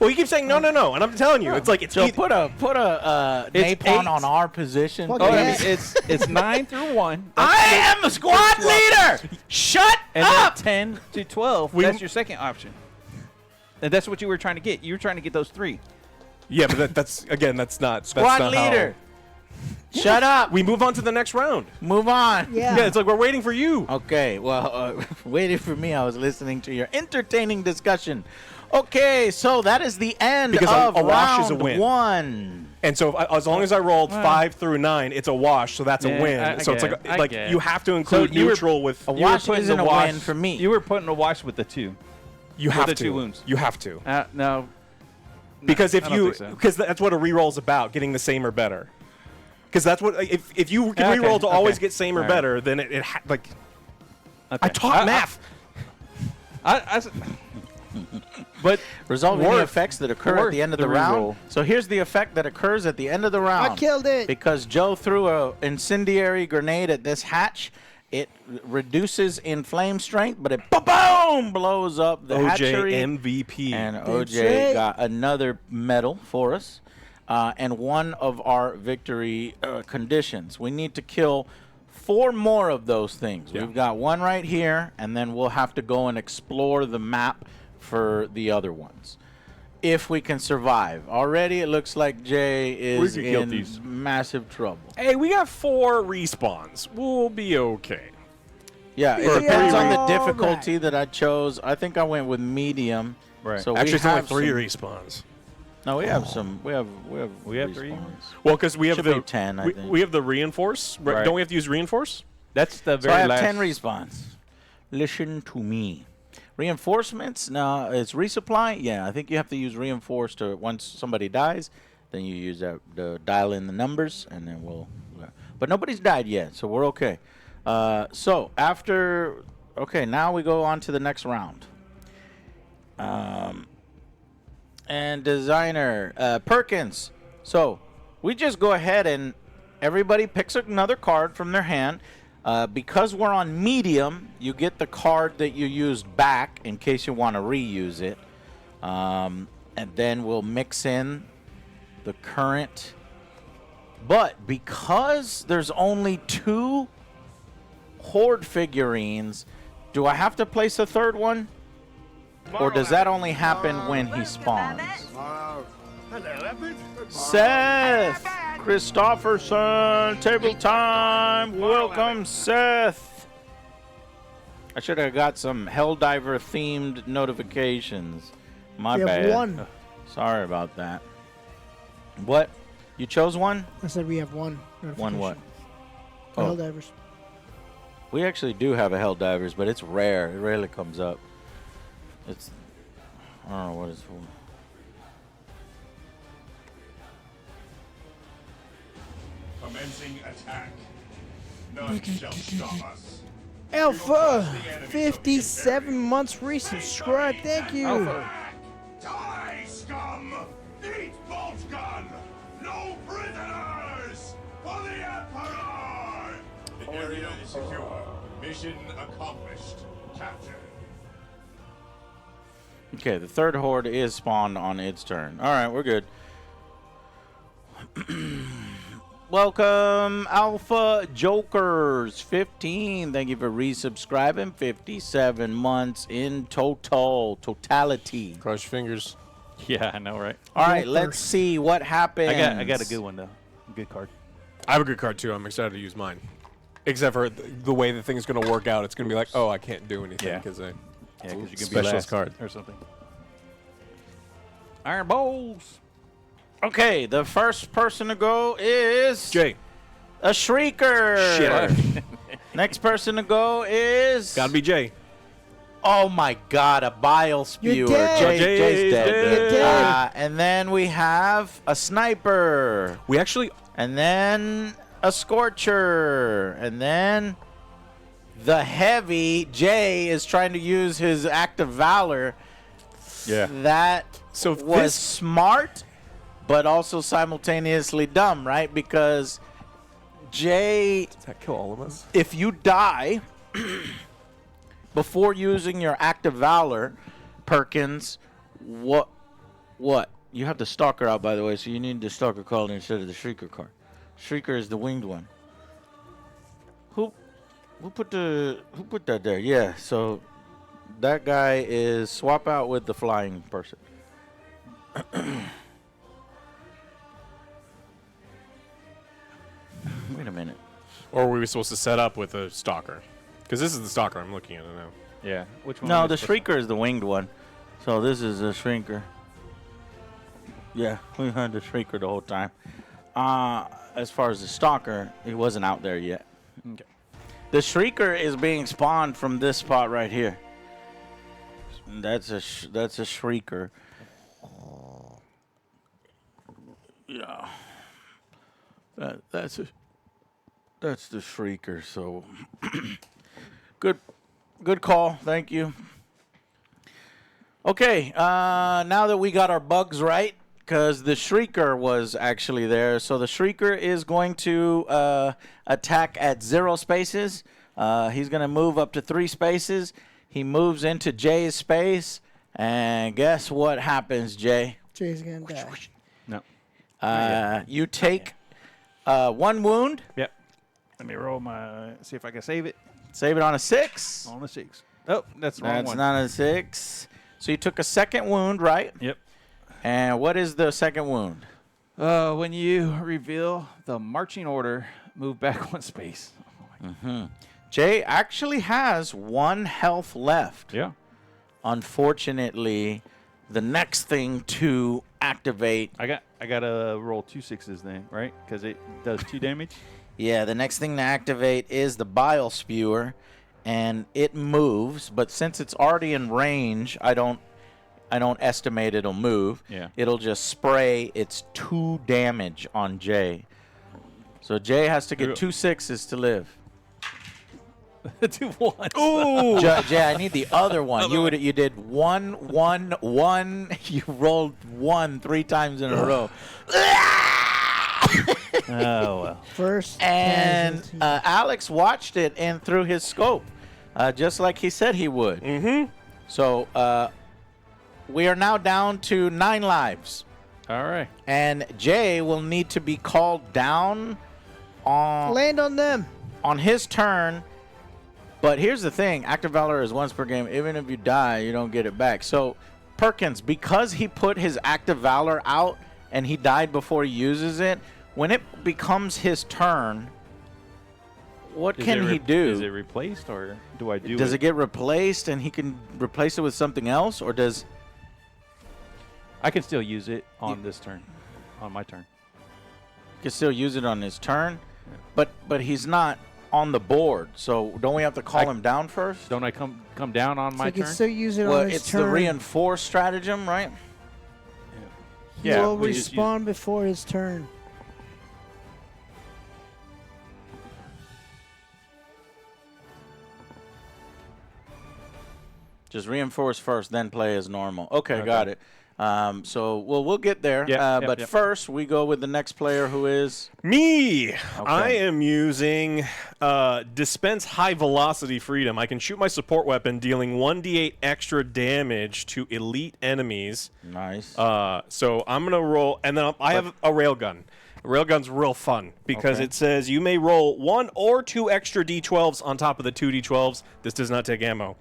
Well, you keep saying no, and I'm telling you, it's like it's Joe, either- put a It's napon 8. on our position. Fuck Oh, yeah. I mean, it's 9 through 1. I am a squad leader. Shut And up. then 10 to 12. That's your second option. And that's what you were trying to get. You were trying to get those 3. Yeah, but that's again, that's not Squad that's not leader. Shut up. How we move on to the next round. Move on. Yeah. Yeah, it's like we're waiting for you. Okay. Well, waiting for me. I was listening to your entertaining discussion. Okay, so that is the end Because of a wash round is a win. 1. And so as long as I rolled 5 through 9, it's a wash, so that's Yeah, a win. I So it's get it. I like get it. you have to include you were- neutral with A wash isn't a win for me. You were putting a wash with the 2. you have the to. 2 wounds. You have to. No. Because if I don't you think so. because that's what a reroll's about, getting the same or better. Because that's what if you can Okay, reroll to always okay. get same or All right. better, then like Okay. I taught math. But Resolving the Worth. effects that occur at Worth the end of the the round. reroll. So here's the effect that occurs at the end of the round. I killed it. Because Joe threw a incendiary grenade at this hatch. It reduces in flame strength, but it boom blows up the hatchery. OJ MVP. And That's OJ right. got another medal for us, and one of our victory conditions. We need to kill 4 more of those things. Yeah. We've got 1 right here, and then we'll have to go and explore the map for the other ones. If we can survive. Already it looks like Jay is We could kill in these. massive trouble. Hey, we got 4 respawns. We'll be okay. Yeah, it Or depends on the all difficulty that I chose. I think I went with medium. Right. So Actually, we it's only have 3 some- respawns. No, we have some. We have 3? respawns. Well, because we have Should the be 10, I think. we have the reinforce. Right. Don't we have to use reinforce? that's the So very I have last. 10 respawns. Listen to me. Reinforcements? No, it's resupply. Yeah, I think you have to use reinforce to once somebody dies, then you use that to dial in the numbers, and then we'll. But nobody's died yet, so we're okay. So after, okay, now we go on to the next round. And designer Perkins. So we just go ahead and everybody picks another card from their hand. Because we're on medium, you get the card that you used back in case you want to reuse it. And then we'll mix in the current. But because there's only 2 Horde figurines, do I have to place a third one? Or does that only happen when he spawns? Seth Christopherson, Tabletime, welcome Seth. I should have got some Helldiver themed notifications. My We bad. have 1. Sorry about that. What? You chose one? I said we have 1. One what? For Oh. Helldivers. We actually do have a Helldivers, but it's rare. It rarely comes up. It's, I don't know what it's for. Commencing attack. None shall stop us. Alpha, 57 months resubscribed. Thank you. Die, scum! Eat bolt gun! No prisoners! For the Emperor! The area is secure. Mission accomplished. Capture. Okay, the third horde is spawned on its turn. All right, we're good. Welcome, Alpha Jokers 15. Thank you for resubscribing. 57 months in totality. Cross your fingers. Yeah, I know, right? All right, let's see what happens. I got a good one though. Good card. I have a good card too. I'm excited to use mine. Except for the way the thing's going to work out. It's going to be like, oh, I can't do anything Yeah. because Yeah, because you can be specialist last card. or something. Iron Bowls. Okay, the first person to go is Jay. a Shrieker. Shit. Next person to go is Gotta be Jay. oh my God, a bile spewer. dead. Jay's dead. You're dead. And then we have a sniper, We actually and then a scorcher, and then the heavy. Jay is trying to use his act of valor. Yeah. That So was this- smart, but also simultaneously dumb, right? Because Jay, Does that kill all of us? if you die before using your act of valor, Perkins, what? You have the stalker out, by the way, so you need the stalker card instead of the shrieker card. Shrieker is the winged one. Who put that there? Yeah, so that guy is swap out with the flying person. Wait a minute. Or were we supposed to set up with a stalker? Because this is the stalker I'm looking at now. Yeah. Which one? No, is the this shrieker is the winged one. So this is a shrieker. Yeah, we had the shrieker the whole time. As far as the stalker, he wasn't out there yet. Okay. The shrieker is being spawned from this spot right here. That's a shrieker. Yeah. That's the shrieker. So good call. Thank you. Okay, now that we got our bugs right, because the Shrieker was actually there. So the Shrieker is going to attack at 0 spaces. He's going to move up to 3 spaces. He moves into Jay's space. And guess what happens, Jay? Jay's gonna die. No. You take 1 wound. Yep. Let me roll my. See if I can save it Save it on a 6. on the 6. Oh, that's the wrong That's one. not a 6. So you took a 2nd wound, right? Yep. And what is the 2nd wound? When you reveal the marching order, move back 1 space. Jay actually has 1 health left. Yeah. Unfortunately, the next thing to activate, I got to roll 2 6s then, right? Because it does 2 damage. the next thing to activate is the bile spewer, and it moves. But since it's already in range, I don't estimate it'll move. Yeah. It'll just spray its 2 damage on Jay. So Jay has to get 2 6s to live. 2 1s. Ooh! Jay, I need the other one. You did 1 1 1. You rolled 1 3 times in a row. Oh, well. First And casualty. Alex watched it and threw his scope, just like he said he would. Mm-hmm. So we are now down to 9 lives. All right. And Jay will need to be called down Land on them. on his turn. But here's the thing. Active Valor is once per game. Even if you die, you don't get it back. So, Perkins, because he put his Active Valor out and he died before he uses it, when it becomes his turn, what can he do? Is it replaced or do I do Does it get replaced and he can replace it with something else? Or does... I can still use it on this turn, on my turn. He can still use it on his turn? But he's not on the board, so don't we have to call him down first? Don't I come down on So my you can turn? still use it Well, on his it's turn. the reinforced stratagem, right? He Yeah, will we just respawn before his turn. Just reinforce first, then play as normal. Okay, Okay. got it. So we'll get there. But first, we go with the next player, who is... Me! I am using Dispense High Velocity Freedom. I can shoot my support weapon, dealing 1d8 extra damage to elite enemies. Nice. So I'm going to roll, and then I have a railgun. A railgun's real fun because Okay. it says you may roll 1 or 2 extra d12s on top of the 2 d12s. This does not take ammo.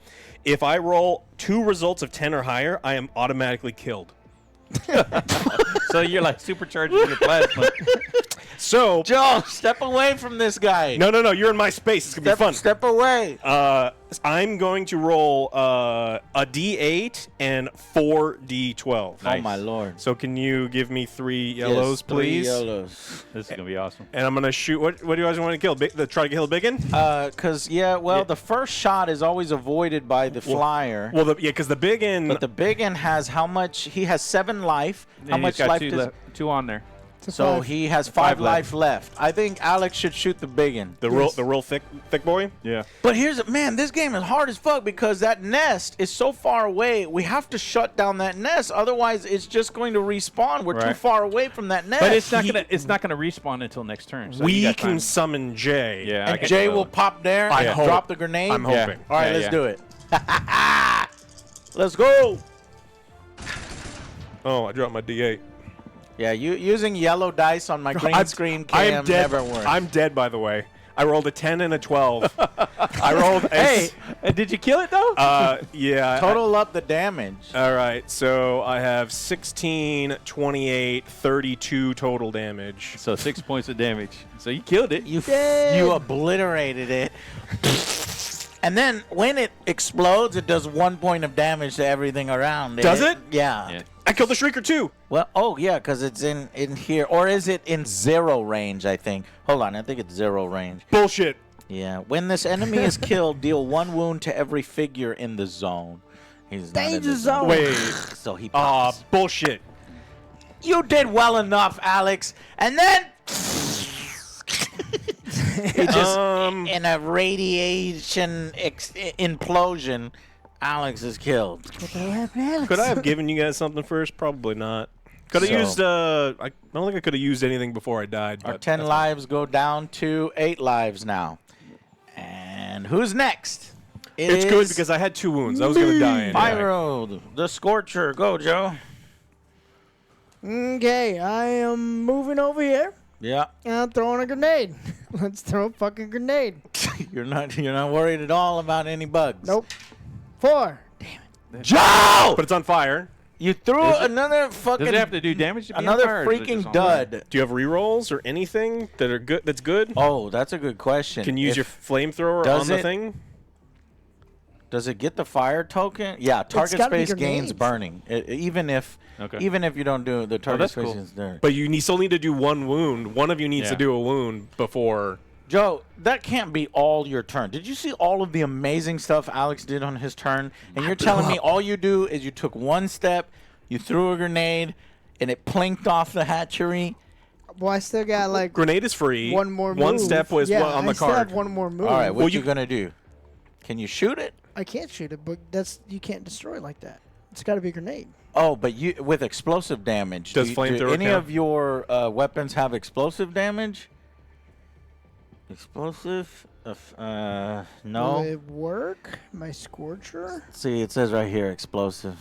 If I roll 2 results of 10 or higher, I am automatically killed. So you're like supercharging your plasma. So, Joe, step away from this guy. no, you're in my space. It's going to be fun. Step away. I'm going to roll a d8 and 4 d12. Oh, my Lord. So can you give me 3 yellows, Yes, 3 please? yellows. This is gonna be awesome. And I'm going to shoot. What do you guys want to kill? Try to kill the biggin? Because, the first shot is always avoided by the flyer. Well, because the biggin. But the biggin has how much? He has 7 life. How And much he's got life 2 does... left, 2 on there. So Five. he has 5 5 left. life left. I think Alex should shoot the biggin. the real thick boy. Yeah. But man, this game is hard as fuck because that nest is so far away. We have to shut down that nest, otherwise it's just going to respawn. We're too Right. far away from that nest. But it's not gonna respawn until next turn. So you We got can time. summon Jay. Yeah. I and can Jay do will it. pop there I and hope. drop the grenade. I'm Yeah. hoping. All right, Yeah, let's yeah. do it. Let's go. Oh, I dropped my d8. Yeah, using yellow dice on my green screen cam never works. I'm dead, by the way. I rolled a 10 and a 12. I rolled a... Hey, did you kill it though? Yeah. Total up the damage. All right, so I have 16, 28, 32 total damage. So 6 points of damage. So you killed it. You obliterated it. And then when it explodes, it does 1 point of damage to everything around it. Does it? Yeah. Yeah. I killed the Shrieker too. Well, yeah, because it's in here. Or is it in 0 range, I think? Hold on, I think it's 0 range. Bullshit. Yeah. When this enemy is killed, deal 1 wound to every figure in the zone. He's not in Danger the zone. Wait. So he pops. Bullshit. You did well enough, Alex. And then... It just, in a radiation implosion, Alex is killed. What the hell happened to Alex? Could I have given you guys something first? Probably not. Could have So- used, I don't think I could have used anything before I died. Our But 10 that's lives go down to 8 lives now. And who's next? It's good because I had 2 wounds. I was going to die anyway. Pyro, the Scorcher. Go, Joe. Okay, I am moving over here Yeah. and I'm throwing a grenade. Let's throw a fucking grenade. You're not worried at all about any bugs. Nope. 4. Joe! But it's on fire. You threw another fucking Does it have to do damage to be on another fire, or is it just freaking on fire? dud. Do you have rerolls or anything that are good? That's good. Oh, that's a good question. Can you use your flamethrower does on the it- thing? Does it get the fire token? Yeah, target gotta be space gains grenades. burning. Even if Okay. you don't do it, the target that's space cool. is there. But you still need to do 1 wound. One of you needs to Yeah. do a wound before. Joe, that can't be all your turn. Did you see all of the amazing stuff Alex did on his turn? And you're telling me all you do is you took 1 step, you threw a grenade, and it plinked off the hatchery? Well, I still got like Grenade is free. one more move. One step was yeah, on the I still card. have one more move. All right, Well, what you gonna do? Can you shoot it? I can't shoot it, but you can't destroy like that. It's got to be a grenade. Oh, but you with explosive damage. Does do flamethrower any count? of your weapons have explosive damage? Explosive? Will No. it work? My Scorcher? See, it says right here, explosive.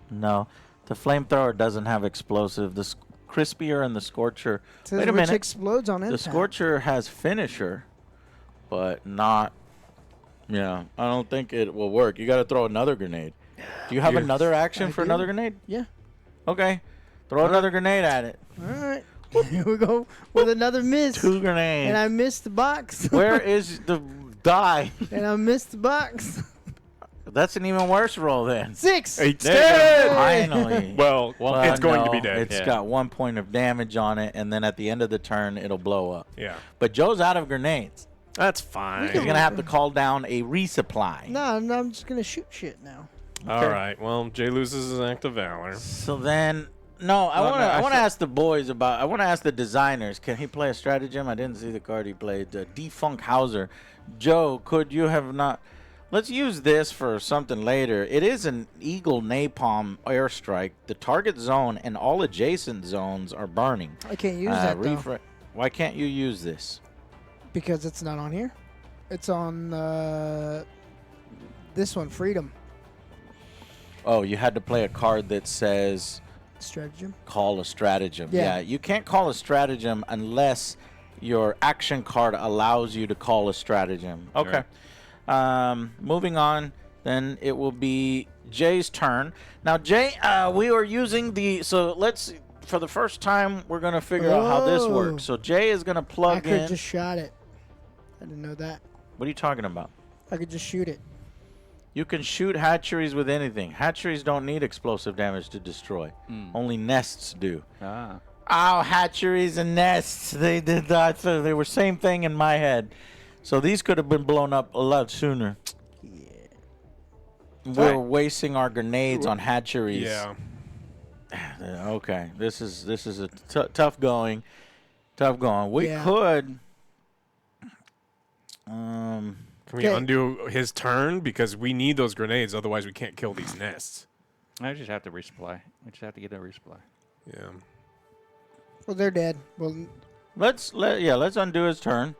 No. The flamethrower doesn't have explosive. The Crispier and the Scorcher. It says Wait a which minute. explodes on The impact. Scorcher has finisher, but not. Yeah, I don't think it will work. You got to throw another grenade. Do you have another action I for do. another grenade? Yeah. Okay. Throw another grenade at it. All right. Here we go with another miss. 2 grenades. And I missed the box. Where is the die? And I missed the box. That's an even worse roll then. 6. It's There you dead. go. Finally. Well, it's going to be no, dead. It's got 1 point of damage on it, and then at the end of the turn, it'll blow up. Yeah. But Joe's out of grenades. That's fine. He's going to have to call down a resupply. No, I'm just going to shoot shit now. All right. Well, Jay loses his act of valor. So then, no, I want to ask the boys about. I want to ask the designers. Can he play a stratagem? I didn't see the card he played. Defunk Hauser. Joe, could you have not? Let's use this for something later. It is an Eagle Napalm airstrike. The target zone and all adjacent zones are burning. I can't use that, though. Why can't you use this? Because it's not on here. It's on this one, Freedom. Oh, you had to play a card that says Stratagem. call a stratagem. Yeah. You can't call a stratagem unless your action card allows you to call a stratagem. Okay. Moving on, then it will be Jay's turn. Now, Jay, we are using so let's, for the first time, we're going to figure out how this works. So Jay is going to I plug could in. just shot it. I didn't know that. What are you talking about? I could just shoot it. You can shoot hatcheries with anything. Hatcheries don't need explosive damage to destroy. Only nests do. Ah. Oh, hatcheries and nests. They did that. They were same thing in my head. So these could have been blown up a lot sooner. We're wasting our grenades on hatcheries. Yeah. Okay. This is a tough going. Tough going. We Yeah. could. Can we undo his turn? Because we need those grenades. Otherwise, we can't kill these nests. I just have to resupply. We just have to get a resupply. Yeah. Well, they're dead. Well, Let's undo his turn.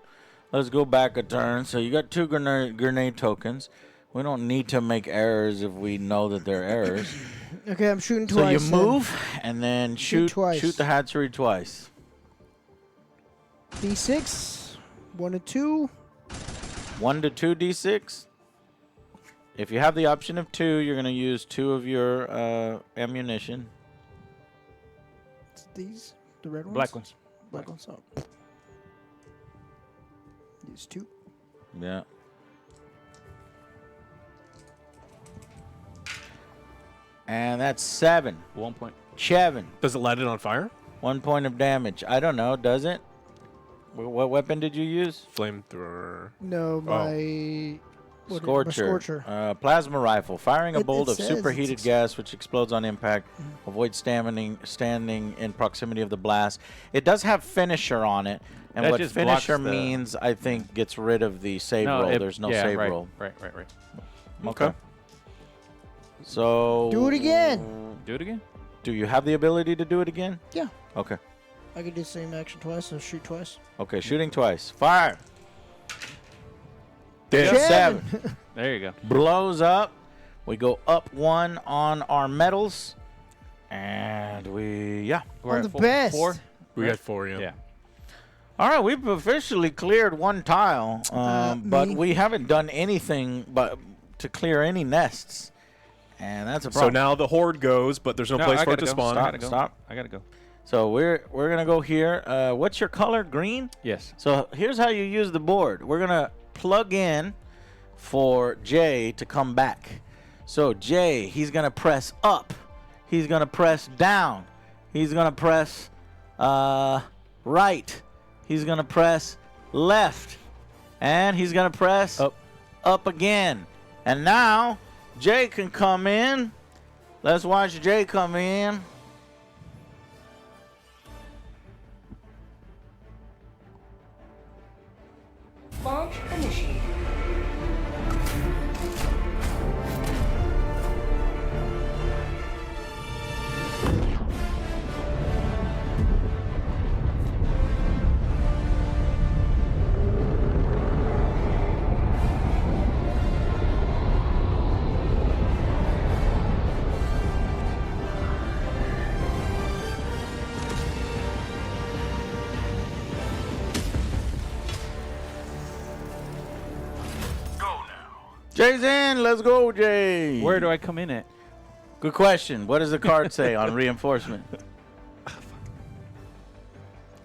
Let's go back a turn. So you got 2 grenade tokens. We don't need to make errors if we know that they're errors. okay, I'm shooting So twice. you then. move and then shoot twice. the hatchery twice. D6. 1 to 2. 1 to 2 d6. If you have the option of 2, you're going to use 2 of your ammunition. It's these, the red ones. Black ones. Black ones. Oh. Use 2. Yeah. And that's 7. 1 point. 7. Does it light it on fire? 1 point of damage. I don't know. Does it? What weapon did you use? Flamethrower. No, my my Scorcher. Scorcher. Plasma rifle. Firing a It bolt of says superheated it's gas which explodes on impact. Avoid standing in proximity of the blast. It does have finisher on it. And That what just finisher blocks the- means, I think, gets rid of the save roll. There's no save right, roll. Right. Okay. So... Do it again. Do it again. Do you have the ability to do it again? Yeah. Okay. I could do the same action twice, so shoot twice. Okay, shooting twice. Fire. Dead. 7. There you go. Blows up. We go up 1 on our medals. And We're I'm at the four- best. 4. We got 4, yeah. Yeah. All right, we've officially cleared 1 tile, but me. we haven't done anything but to clear any nests. And that's a So problem. now the horde goes, but there's no place I for it to gotta go. spawn. I gotta go. Stop. I gotta go. So we're gonna go here. What's your color? Green? Yes. So here's how you use the board. We're gonna plug in for Jay to come back. So Jay, he's gonna press up. He's gonna press down. He's gonna press right. He's gonna press left. And he's gonna press up again. And now Jay can come in. Let's watch Jay come in. Launch initiated. Jay's in. Let's go, Jay. Where do I come in at? Good question. What does the card say on reinforcement?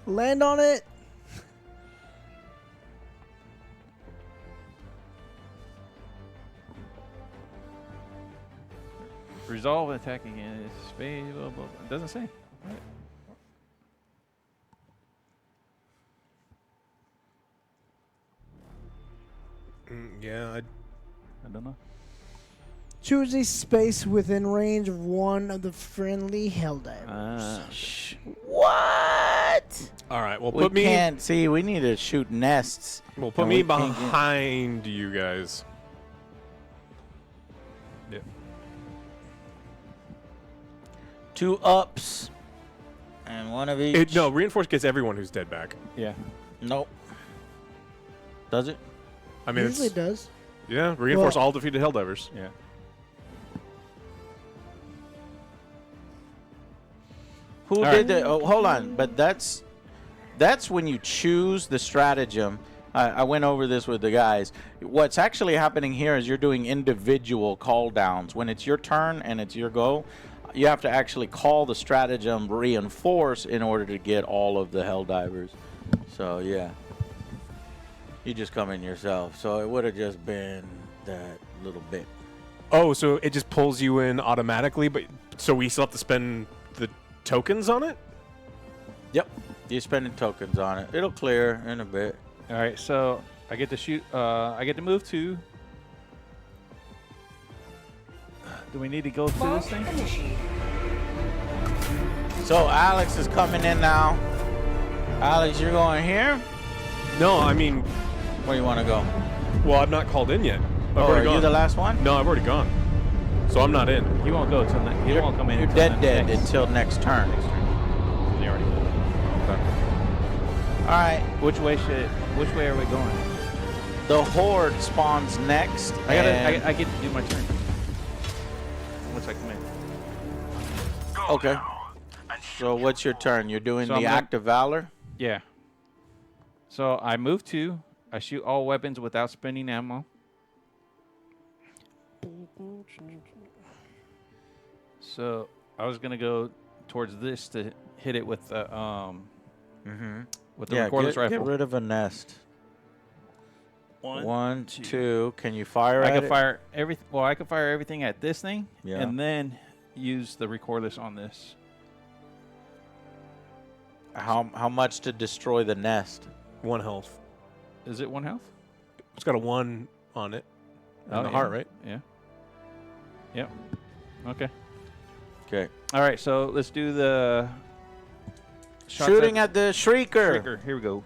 Land on it. Resolve attack against space. Blah, blah, blah. It doesn't say. Right. Yeah, I don't know. Choose a space within range of one of the friendly Helldivers. What? all right. Well, We put me. can't see. We need to shoot nests. Well, put and me we can't get- behind you guys. Yeah. 2 ups. And 1 of each. No, reinforce gets everyone who's dead back. Yeah. Nope. Does it? I mean, Usually it's, does. yeah, reinforce Well- all defeated Helldivers. Yeah. Who All did right. the? Oh, hold on. But that's when you choose the stratagem. I went over this with the guys. What's actually happening here is you're doing individual call downs. When it's your turn and it's your go, you have to actually call the stratagem reinforce in order to get all of the Helldivers. So yeah, you just come in yourself. So it would have just been that little bit. Oh, so it just pulls you in automatically, but so we still have to spend the tokens on it? Yep, you're spending tokens on it. It'll clear in a bit. All right. So I get to shoot. I get to move 2. Do we need to go through this Launch thing? initiated. So Alex is coming in now. Alex, you're going here? No, I mean, Where you want to go? well, I'm not called in yet. I've Oh, are already you gone. the last one? No, I've already gone. So I'm not in. He won't go till next. He won't come in. You're until dead next- until next turn. Next turn. He already did. All right. Which way are we going? The horde spawns next. and- I get to do my turn. Once I come in. Okay. So what's your turn? You're doing So the I'm gonna- Act of Valor? Yeah. So I move 2. I shoot all weapons without spending ammo. So I was gonna go towards this to hit it with the with the Yeah, recordless get rifle. rid of a nest. One, 1, 2. Can you fire I at can it? fire everything. Well, I can fire everything at this thing, Yeah. and then use the recordless on this. How much to destroy the nest? 1 health. Is it 1 health? It's got a 1 on it. On the yeah. heart, right? Yeah. Yep. Okay. Okay. All right. So let's do the shots Shooting at the Shrieker. Shrieker. Here we go.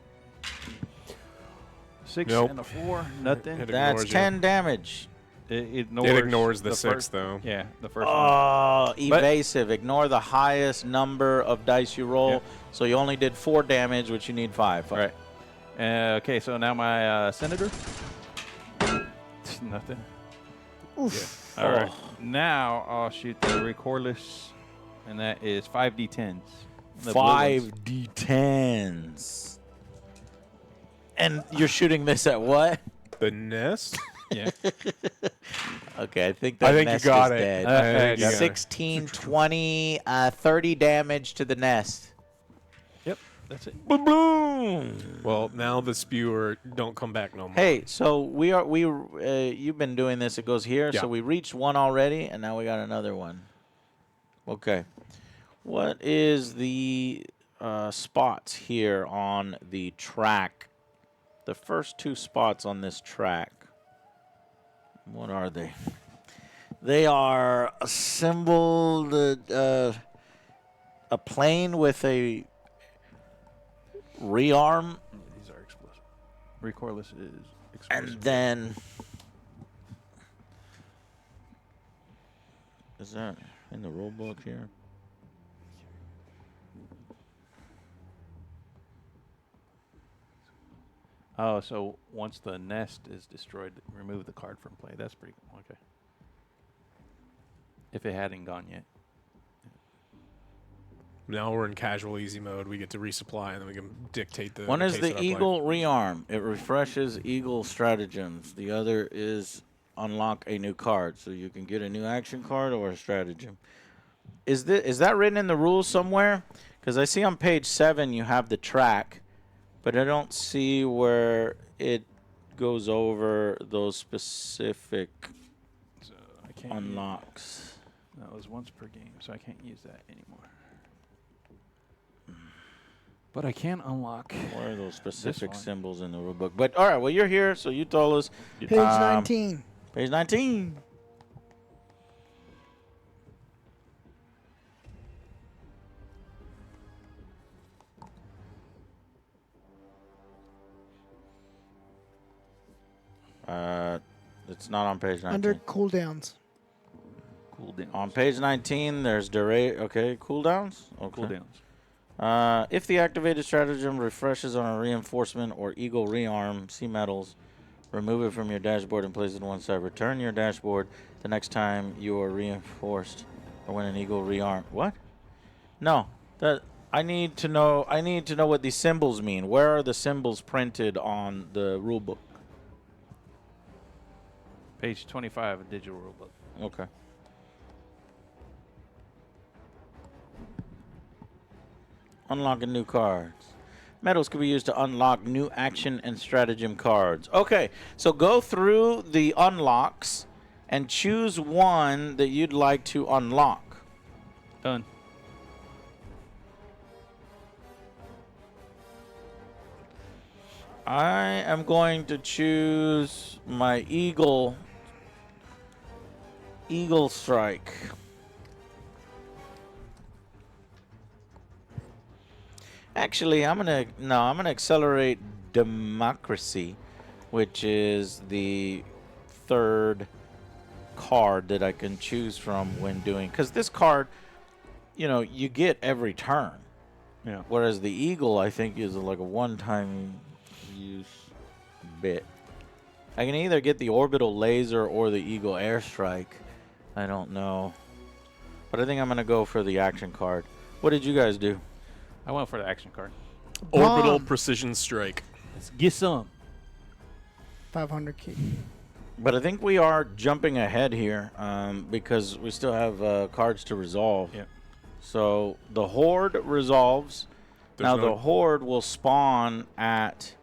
6 Nope. and a 4. Nothing. It That's ignores you. 10 damage. It ignores. It ignores the 6, first, though. Yeah, the first one. Oh, evasive. Ignore the highest number of dice you roll. Yep. So you only did 4 damage, which you need 5. All right. Okay, so now my senator. Nothing. Oof. All right. Now I'll shoot the recordless, and that is 5d10s. The blue ones. 5d10s. And you're shooting this at what? The nest? Yeah. Okay, I think that I think nest you got is it. dead. I think you got it. 16, 20, 30 damage to the nest. Yep. That's it. Boom! Well, now the spewer don't come back no more. Hey, so you've been doing this. It goes here. Yeah. So we reached 1 already, and now we got another one. Okay. What is the spots here on the track? The first 2 spots on this track. What are they? They are assembled a plane with a rearm, These are explosive. Recordless is and explosive. then is that in the rule book here? Oh, so once the nest is destroyed, remove the card from play. That's pretty cool. Okay. If it hadn't gone yet. Now we're in casual easy mode. We get to resupply, and then we can dictate the. One is pace the of our play. Eagle rearm. It refreshes Eagle stratagems. The other is unlock a new card. So you can get a new action card or a stratagem. Is that written in the rules somewhere? Because I see on page 7 you have the track, but I don't see where it goes over those specific So I can't unlocks. That was once per game, so I can't use that anymore. But I can unlock. Where are those specific one. symbols in the rule book? But all right, well you're here, so you told us. Page 19. Page 19. It's not on page 19. Under cooldowns. Cooldowns. On page 19, there's okay, cooldowns. Okay. Cooldowns. If the activated stratagem refreshes on a reinforcement or eagle rearm, see medals, remove it from your dashboard and place it to one side. Return your dashboard the next time you are reinforced or when an eagle rearm. What? No, that I need to know. I need to know what these symbols mean. Where are the symbols printed on the rule book? Page 25 of digital rulebook. Okay. Unlocking new cards. Medals can be used to unlock new action and stratagem cards. Okay, so go through the unlocks and choose one that you'd like to unlock. Done. I am going to choose my Eagle Strike. Actually, I'm gonna accelerate Democracy, which is the third card that I can choose from when doing, because this card, you know, you get every turn. Yeah. Whereas the Eagle, I think, is like a one-time use bit. I can either get the Orbital Laser or the Eagle Airstrike. I don't know. But I think I'm going to go for the action card. What did you guys do? I went for the action card. Orbital Bomb. Precision Strike. Let's get some. 500 key. But I think we are jumping ahead here because we still have cards to resolve. Yeah. So the Horde resolves. There's Now no- the Horde will spawn at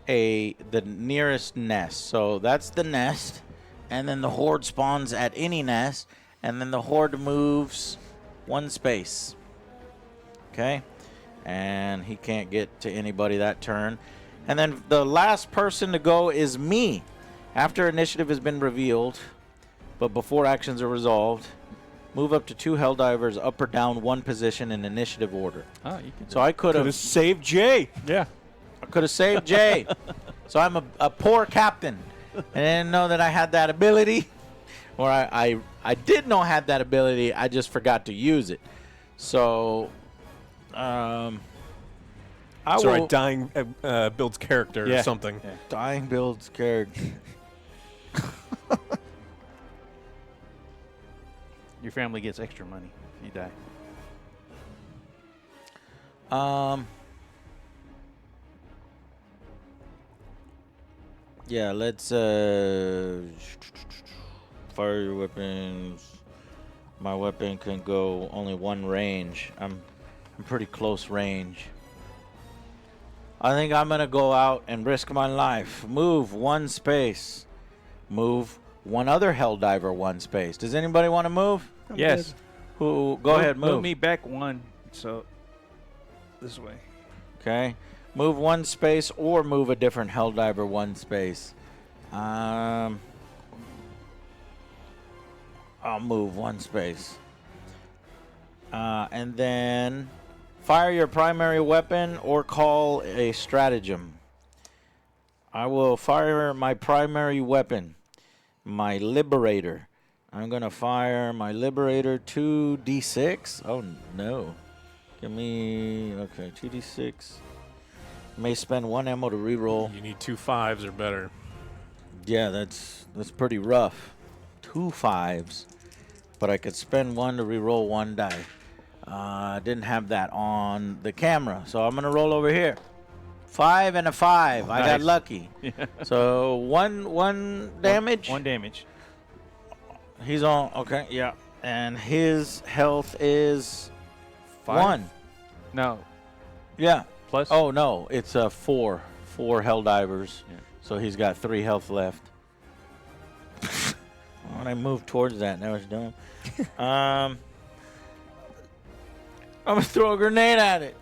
the nearest nest. So that's the nest. And then the Horde spawns at any nest. And then the Horde moves one space. Okay? And he can't get to anybody that turn. And then the last person to go is me. After initiative has been revealed, but before actions are resolved, move up to 2 Helldivers up or down one position in initiative order. Oh, you can. So I could have saved Jay. Yeah. I could have saved Jay. So I'm a poor captain. And I didn't know that I had that ability. Or I did know I had that ability. I just forgot to use it. So I That's will right, dying builds character Yeah. or something. Yeah. dying builds character. Your family gets extra money if you die. Yeah, let's fire your weapons. My weapon can go only one range. I'm pretty close range. I think I'm gonna go out and risk my life. Move one space. Move one other Helldiver one space. Does anybody want to move? I'm Yes. good. Who? Go ahead, move. me back one. So this way. Okay. Move one space or move a different Helldiver one space. I'll move one space. And then fire your primary weapon or call a stratagem. I will fire my primary weapon, my Liberator. I'm going to fire my Liberator 2d6. Oh, no. Give me, okay, 2d6. May spend 1 ammo to reroll. You need 2 5s or better. Yeah, that's pretty rough. 2 5s. But I could spend 1 to reroll 1 die. Didn't have that on the camera, so I'm going to roll over here. 5 and a 5. I got Nice. lucky. So one damage. One damage. He's on. Okay, yeah. And his health is 5? 1. No. Yeah. Plus? Oh no, it's 4. 4 Helldivers. Yeah. So he's got 3 health left. When I moved towards that, that was dumb. I'm gonna throw a grenade at it.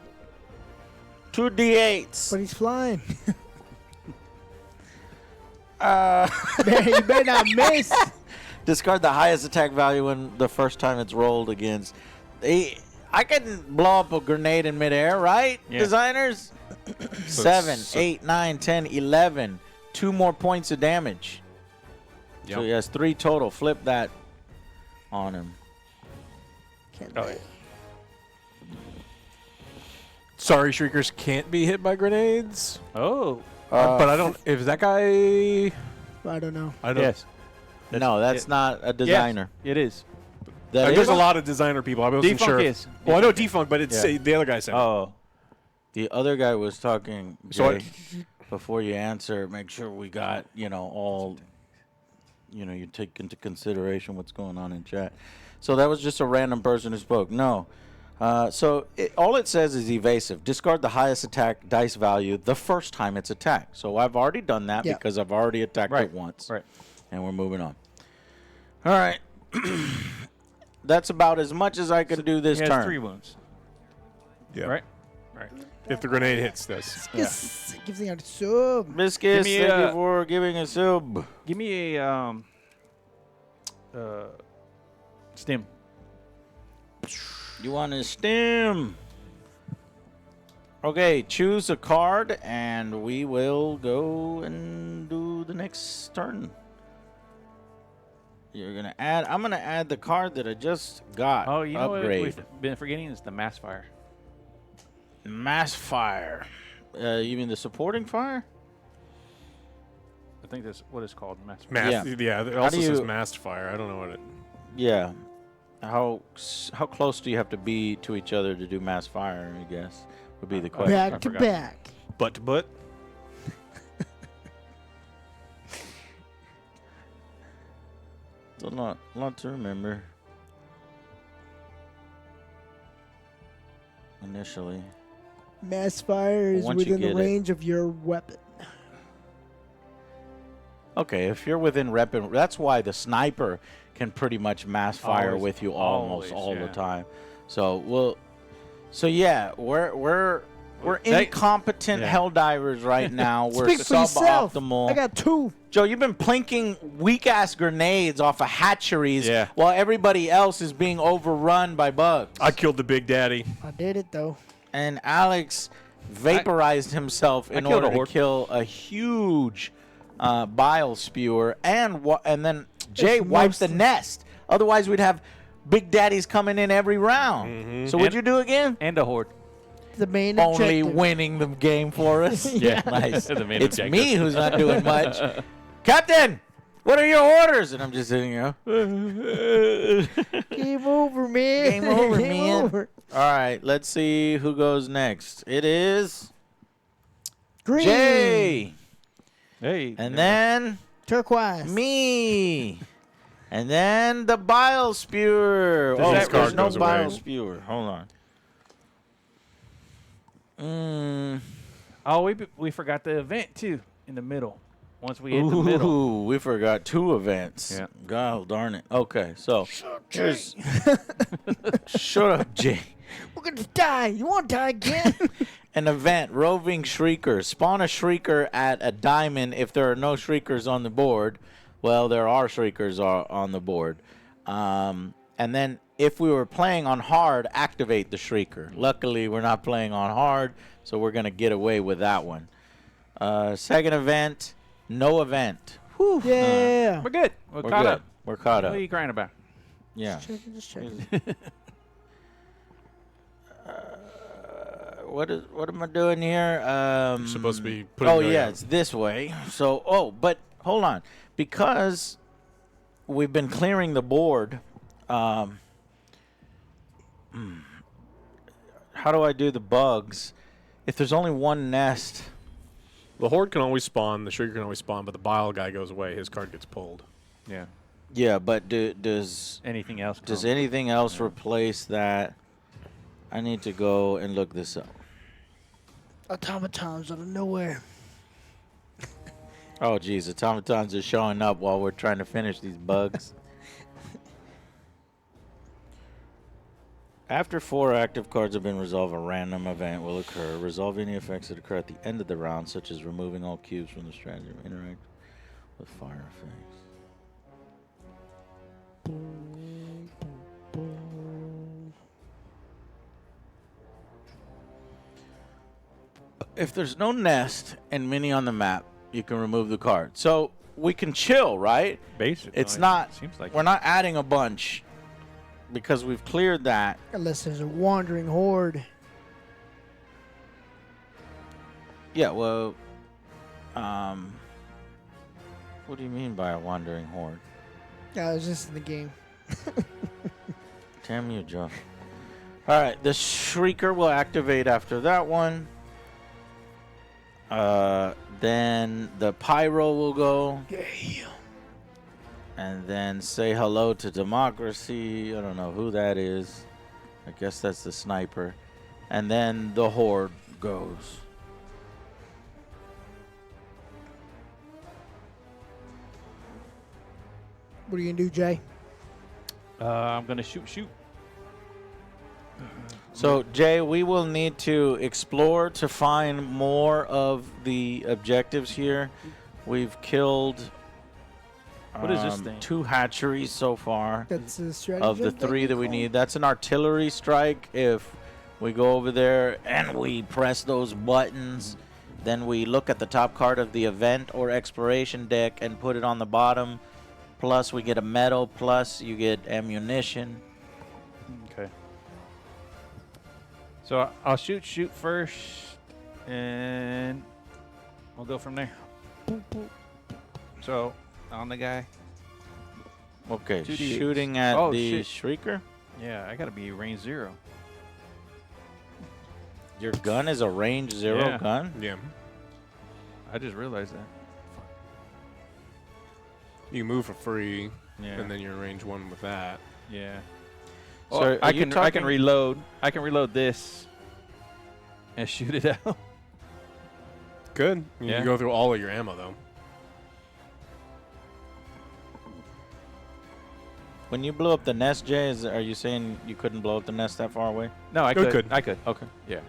2 d8s. But he's flying. Uh, You better not miss. discard the highest attack value when the first time it's rolled against. I can blow up a grenade in midair, right, Yeah. designers? 7, 8, 9, 10, 11. 2 more points of damage. So he has 3 total. Flip that on him. Can't Oh, wait. Sorry, Shriekers can't be hit by grenades. Oh. But I don't. If that guy, I don't know. I don't. Yes. No, that's not a designer. Yes, it is. That There's is? a lot of designer people. I wasn't Defunct sure. is. Well, I know Defunct, but it's the other guy said. it. Oh. The other guy was talking, So Jay, before you answer, make sure we got, all, you take into consideration what's going on in chat. So that was just a random person who spoke. No. All it says is evasive. Discard the highest attack dice value the first time it's attacked. So I've already done that Yeah. because I've already attacked Right. it once. Right. And we're moving on. All right. That's about as much as I can do this He has turn. 3 wounds. Yeah. Right? Right. If the grenade hits this. Yes. Give me a sub. Biscuits, Give me thank you a- for giving a sub. Give me a stim. You want a stem? Okay, choose a card, and we will go and do the next turn. You're gonna add. I'm gonna add the card that I just got. Oh, you know upgrade. what we've been forgetting is the mass fire. Mass fire. You mean the supporting fire? I think that's what it's called, mass fire. Mass, Yeah. yeah. It How also do says you- massed fire. I don't know what it. Yeah. How close do you have to be to each other to do mass fire? I guess would be the question. I Back to forgot. back. Butt to butt. It's a lot to remember. Initially. Mass fire is Once you within the get it. range of your weapon. Okay, if you're within weapon, that's why the sniper can pretty much mass fire Always, with you almost all always, the yeah. time. So we're They- incompetent yeah. Helldivers right now. We're Speak for yourself. suboptimal. I got 2. Joe, you've been plinking weak-ass grenades off of hatcheries Yeah. while everybody else is being overrun by bugs. I killed the big daddy. I did it though. And Alex vaporized himself in killed order a to horde. kill a huge bile spewer, and then Jay It's wiped the mostly- nest. Otherwise, we'd have big daddies coming in every round. So what'd And- you do again? And a horde. The main Only objective. winning the game for us. Yeah. Nice. The main It's objective. me who's not doing much. Captain, what are your orders? And I'm just sitting here. Game over, man. Game over, man. over. All right, let's see who goes next. It is Green. Jay. Hey. And then Turquoise. me. And then the bile spewer. Does Oh, that there's card no goes bile away. spewer. Hold on. Oh, we forgot the event too in the middle. Once we hit the middle. Ooh, we forgot 2 events. Yeah. God darn it. Okay, so here's. Shut up, Jay. We're gonna die. You want to die again? An event, roving shriekers. Spawn a shrieker at a diamond if there are no shriekers on the board. Well, there are shriekers on the board. And then if we were playing on hard, activate the shrieker. Luckily, we're not playing on hard, so we're going to get away with that one. Second event, no event. Whew. yeah. We're good. We're, We're caught good. up. We're caught What up. are you crying about? Yeah. Just checking. What am I doing here? You're supposed to be putting. Oh the- yeah, it's this way. So but hold on, because we've been clearing the board. How do I do the bugs? If there's only one nest, The Horde can always spawn, the Shrieker can always spawn, but the Bile guy goes away. His card gets pulled. Yeah. Yeah, but does Anything else? does count? anything else replace that? I need to go and look this up. Automatons out of nowhere. Oh, geez, automatons are showing up while we're trying to finish these bugs. After 4 active cards have been resolved, a random event will occur. Resolve any effects that occur at the end of the round, such as removing all cubes from the strategy. Interact with fire effects. If there's no nest and mini on the map, you can remove the card. So we can chill, right? Basically. It's not. Seems like We're not adding a bunch because we've cleared that. Unless there's a wandering horde. Yeah. Well. What do you mean by a wandering horde? Yeah, it was just in the game. Damn you, Joe. All right, the Shrieker will activate after that one. Then the Pyro will go. Yeah. And then say hello to democracy. I don't know who that is. I guess that's the sniper. And then the Horde goes. What are you gonna do, Jay? I'm gonna shoot. So, Jay, we will need to explore to find more of the objectives here. We've killed What is this thing? 2 hatcheries so far That's the strategy. of the 3 that we need. That's an artillery strike. If we go over there and we press those buttons, then we look at the top card of the event or exploration deck and put it on the bottom. Plus, we get a medal. Plus, you get ammunition. Okay. So I'll shoot first, and we'll go from there. So on the guy. Okay, 2d8s. shooting at Oh, the shit. Shrieker. Yeah, I gotta be range 0. Your gun is a range 0 Yeah. gun? Yeah. I just realized that. You move for free, Yeah. and then you're range 1 with that. Yeah. So Well, are I you can talking- reload. I can reload this and shoot it out. Good. You Yeah. go through all of your ammo, though. When you blew up the nest, Jay, are you saying you couldn't blow up the nest that far away? No, I You could. could. I could. Okay. Yeah.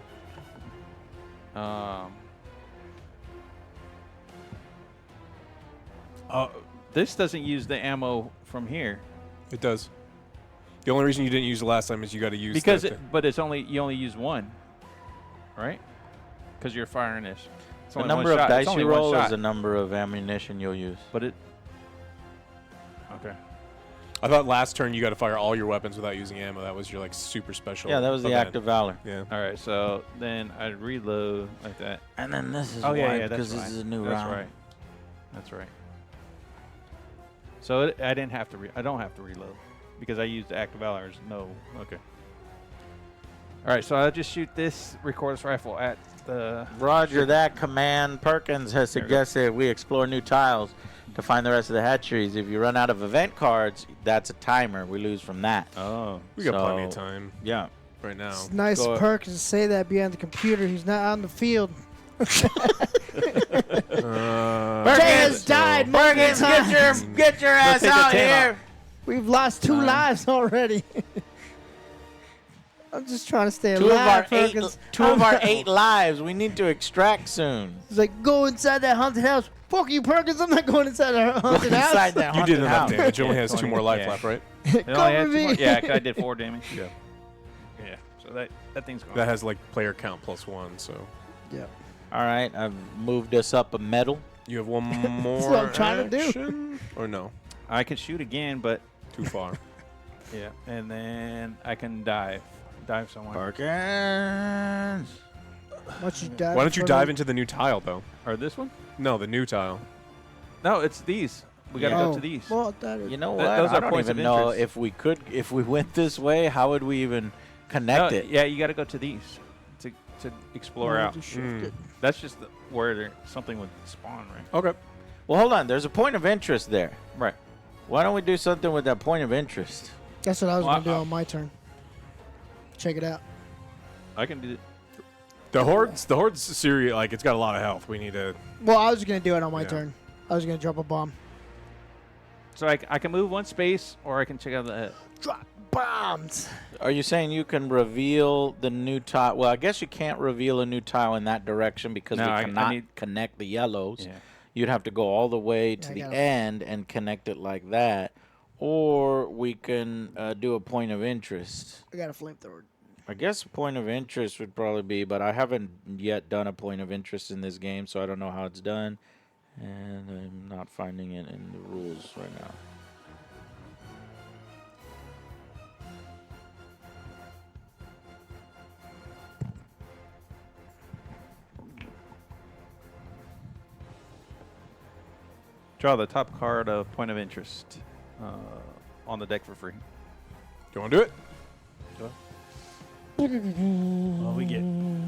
This doesn't use the ammo from here It does. The only reason you didn't use it last time is you got to use because the, but it's only you only use one, right? Because you're firing this. It's The only number one of shot. dice It's only you one roll is shot. the number of ammunition you'll use. But it. Okay. I thought last turn you got to fire all your weapons without using ammo. That was your like super special. Yeah, that was the event. act of valor. Yeah. All right. So then I reload like that. And then this is Oh yeah, why, yeah. That's because right. this is a new That's round. right. That's right. So I didn't have to. I don't have to reload because I used active valors. No. Okay. All right. So I'll just shoot this recorder's rifle at the. Roger that. Command Perkins has There we go. suggested we explore new tiles to find the rest of the hatcheries. If you run out of event cards, that's a timer. We lose from that. Oh. We got plenty of So- time Yeah. right now. It's nice Go- Perkins to say that behind the computer. He's not on the field. Jay has died multiple Perkins, times. get your ass take the out tail here. We've lost 2 lives already. I'm just trying to stay Two of alive, our eight, Perkins. two of our 8 lives. We need to extract soon. He's like, go inside that haunted house. Fuck you, Perkins. I'm not going inside that haunted house. Inside that You haunted did enough house. damage. It only has 2 more life Yeah. left, right? It only Cover had 2 me. more. Yeah, 'cause I did 4 damage. Yeah. Yeah. So that thing's gone. That has like player count +1, so Yeah. All right, I've moved us up a medal. you have 1 more. what I'm trying to do. action? Or no? I can shoot again, but Too far. yeah, and then I can dive somewhere. Perkins. Why don't you dive, Why don't you dive into the new tile though? Or this one? No, the new tile. No, it's these. We gotta go to these. Well, that is. You know Th- what? those I are don't points of even know interest. if we went this way. How would we even connect No, it? yeah, you gotta go to these to explore Or out. just shift it. That's just where something would spawn, right? Okay. Well, hold on. There's a point of interest there. Right. Why don't we do something with that point of interest? That's what I was Well, going to do on my turn. Check it out. I can do it. The horde's serious. Like it's got a lot of health. We need to. Well, I was going to do it on my Yeah. turn. I was going to drop a bomb. So I can move one space, or I can check out the. Drop bombs. Are you saying you can reveal the new tile? Well, I guess you can't reveal a new tile in that direction because No, we I cannot need- connect the yellows. Yeah. You'd have to go all the way to I the gotta- end and connect it like that. Or we can do a point of interest. I got a flamethrower. I guess a point of interest would probably be, but I haven't yet done a point of interest in this game, so I don't know how it's done. And I'm not finding it in the rules right now. Draw the top card of point of interest on the deck for free. You want to do it? What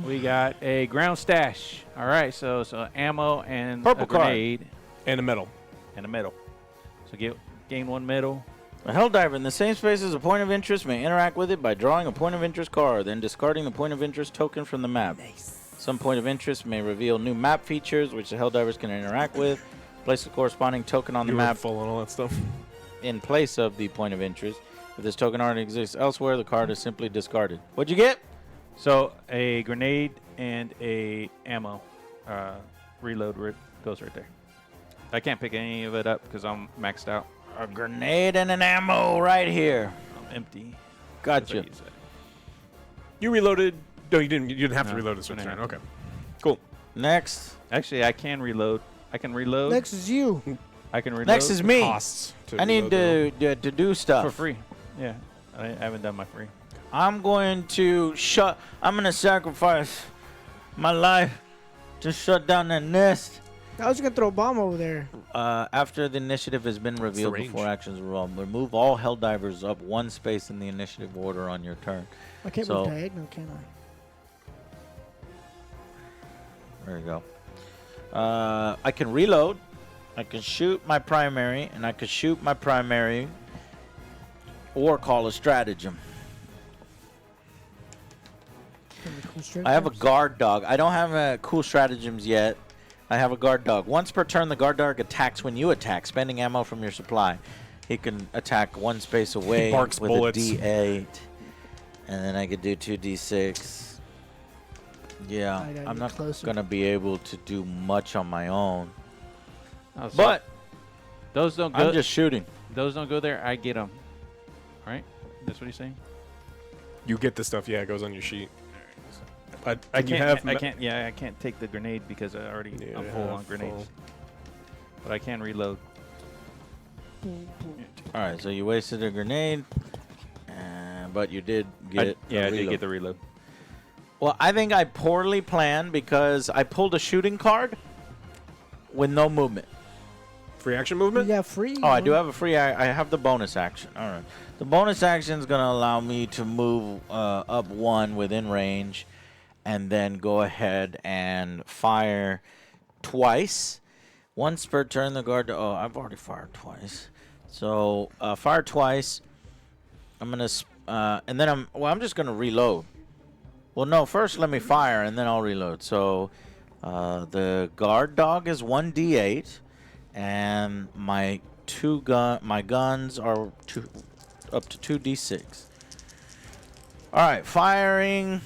we got a ground stash. All right, so ammo and Purple a card. grenade And a medal. and a medal. So gain one medal. A Helldiver in the same space as a point of interest may interact with it by drawing a point of interest card, then discarding the point of interest token from the map. Some point of interest may reveal new map features which the Helldivers can interact with. Place the corresponding token on the You were map full and all that stuff. in place of the point of interest. If this token already exists elsewhere, the card is simply discarded. What'd you get? So a grenade and a ammo reload goes right there. I can't pick any of it up because I'm maxed out. A grenade and an ammo right here. I'm empty. Gotcha. You reloaded. No, you didn't. You didn't have to No, reload this I turn. didn't. Okay. Cool. Next. Actually, I can reload. I can reload. Next is you. I can reload. Next is me. Costs. I need reload, to do stuff. for free. Yeah, I haven't done my free. I'm going to I'm going to sacrifice my life to shut down that nest. I was going to throw a bomb over there. After the initiative has been revealed range? before actions are rolled, remove all Helldivers up one space in the initiative order on your turn. I can't So- move diagonal, can I? There you go. I can reload. I can shoot my primary, and I can shoot my primary or call a stratagem. I have a guard dog. I don't have cool stratagems yet. I have a guard dog. Once per turn, the guard dog attacks when you attack, spending ammo from your supply. He can attack one space away barks with bullets. a D8, and then I could do 2D6. Yeah, I gotta I'm get not closer. gonna be able to do much on my own, Oh, so but those don't go. I'm just shooting. Those don't go there. I get them. Right? That's what he's saying. You get the stuff. Yeah, it goes on your sheet. But I can you can't. have I can't. Yeah, I can't take the grenade because Yeah, I'm full yeah, on grenades. full. But I can reload. All right, so you wasted a grenade, but you did get. Yeah, a I did reload. get the reload. Well, I think I poorly planned because I pulled a shooting card with no movement. Free action You movement? got free. Oh, I do have a free. I have the bonus action. All right, the bonus action is gonna allow me to move up one within range, and then go ahead and fire twice. Once per turn, the guard. Oh, I've already fired twice. So fire twice. I'm gonna and then I'm just gonna reload. Well, no, first let me fire and then I'll reload. So the guard dog is 1d8, and my guns are up to 2d6. All right, firing.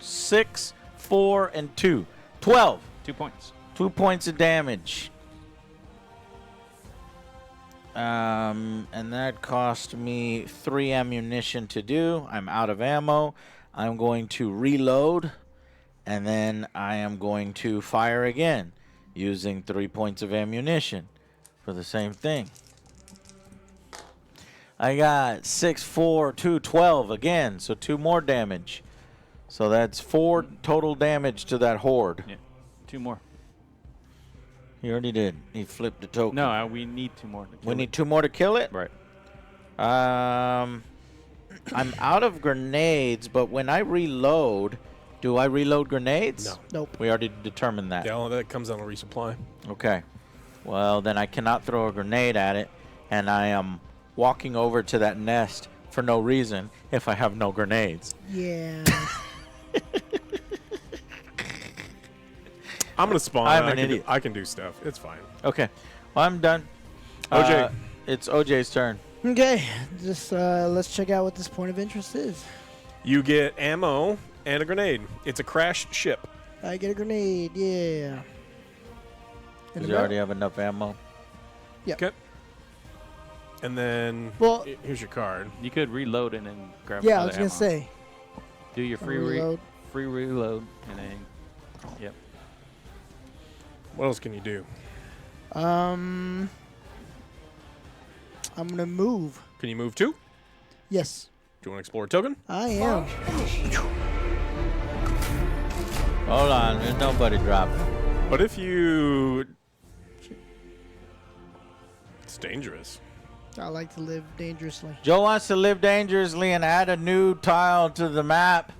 6, 4, and 2. 12. 2 points. 2 points of damage. And that cost me 3 ammunition to do. I'm out of ammo. I'm going to reload, and then I am going to fire again using 3 points of ammunition for the same thing. I got 6, 4, 2, 12 again, so 2 more damage. So that's 4 total damage to that horde. Yeah. 2 more. He already did. He flipped the token. No, we need 2 more. To We kill need 2 more to kill it? Right. I'm out of grenades, but when I reload, do I reload grenades? No. Nope. We already determined that. Yeah, well, that comes on a resupply. Okay. Well, then I cannot throw a grenade at it, and I am walking over to that nest for no reason if I have no grenades. Yeah. I'm gonna spawn. I'm an I can idiot. I can do stuff. It's fine. Okay. Well, I'm done. OJ. It's OJ's turn. Okay. Just let's check out what this point of interest is. You get ammo and a grenade. It's a crashed ship. I get a grenade. Yeah. Does you already have enough ammo? Okay. And then Well- here's your card. You could reload and then grab. Yeah, I another was gonna ammo. say. Do your free Reload. reload, and then. Yep. What else can you do? I'm gonna move. Can you move too? Yes, Do you want to explore a token? I am. Launch initiated. Hold on. There's nobody dropping. What if you? It's dangerous. I like to live dangerously. Joe wants to live dangerously and add a new tile to the map.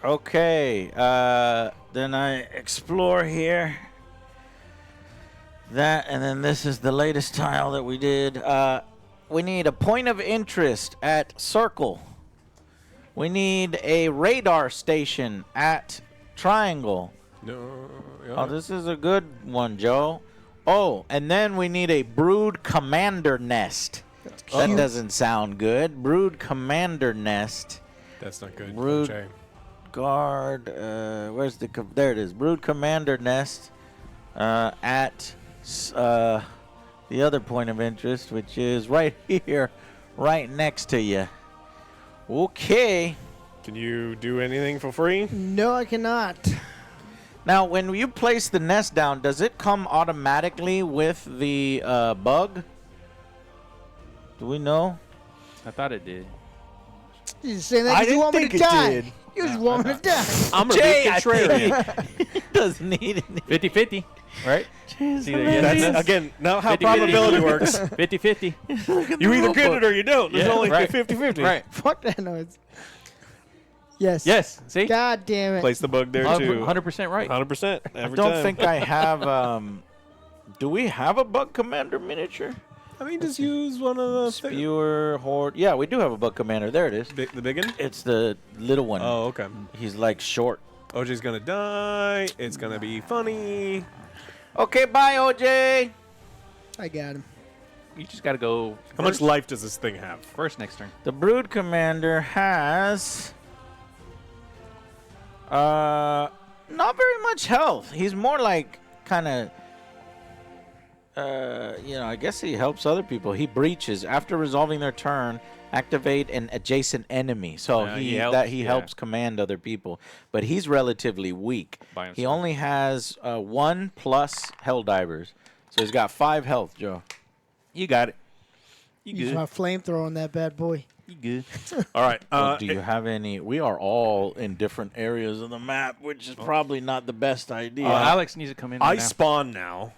Okay, then I explore here. That, and then this is the latest tile that we did. We need a point of interest at Circle. We need a radar station at Triangle. No. Oh, this is a good one, Joe. Oh, and then we need a Brood Commander Nest. That cute. doesn't sound good. Brood Commander Nest. That's not good. Rude. OJ. Guard. Where's the? There it is. Brood Commander Nest. At the other point of interest, which is right here, right next to you. Okay. Can you do anything for free? No, I cannot. Now, when you place the nest down, does it come automatically with the bug? Do we know? I thought it did. You just saying that I 'cause you didn't want me think to it die. did. You just want me to die. I'm gonna Jay, be I contrarian. think doesn't need any. 50-50, right? It's either yes or That's no. again not how 50-50. probability works. 50-50. You either get it or you don't. There's Yeah, only right. 50-50. Right. Fuck that noise. Yes. Yes. See? God damn it. Place the bug there too. 100% right. 100% I every don't time. think I have. Do we have a Bug Commander miniature? I mean, just use one of the Spewer Horde. Yeah, we do have a Bug Commander. There it is. the big one. It's the little one. Oh, okay. He's like short. OJ's gonna die. It's gonna be funny. Okay, bye, OJ. I got him. You just got to go How much life does this thing have? first next turn. The Brood Commander has not very much health. He's more like kind of I guess he helps other people. He breaches after resolving their turn. Activate an adjacent enemy, so he he helps, helps command other people. But he's relatively weak. By He himself. only has 1 plus Helldivers, so he's got 5 health. Joe, you got it. You Use good? my flamethrower on that bad boy. You good? All right. Do you have any? We are all in different areas of the map, which is probably not the best idea. Alex needs to come in. I right now. spawn now.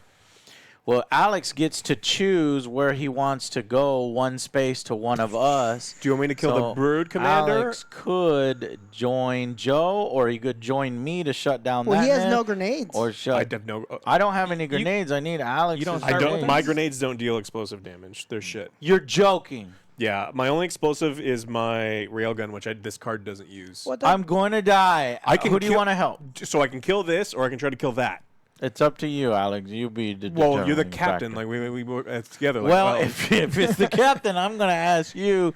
Well, Alex gets to choose where he wants to go, one space to one of us. Do you want me to kill So the Brood Commander? Alex could join Joe, or he could join me to shut down Well, that he has net, no grenades. Or I shut. have no. I don't have any grenades. I need Alex. you don't to I start start don't. with. My grenades don't deal explosive damage. They're shit. You're joking. Yeah, my only explosive is my railgun, which this card doesn't use. What the? I'm going to die. I can Who do you kill- want to help? So I can kill this, or I can try to kill that. It's up to you, Alex. You be the. Well, you're the determining captain. factor. Like we work together. Like, Well, if it's the captain, I'm going to ask you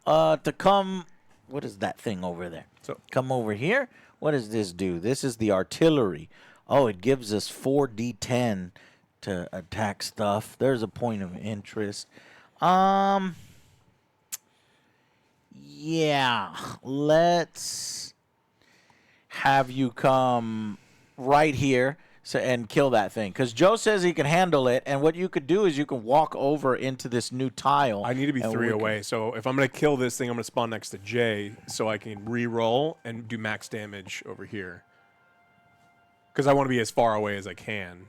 to come. What is that thing over there? So- Come over here. What does this do? This is the artillery. Oh, it gives us 4d10 to attack stuff. There's a point of interest. Yeah. Let's have you come right here. So, and kill that thing, because Joe says he can handle it. And what you could do is you can walk over into this new tile. I need to be and 3 we can- away. So if I'm gonna kill this thing, I'm gonna spawn next to Jay, so I can re-roll and do max damage over here. Because I want to be as far away as I can.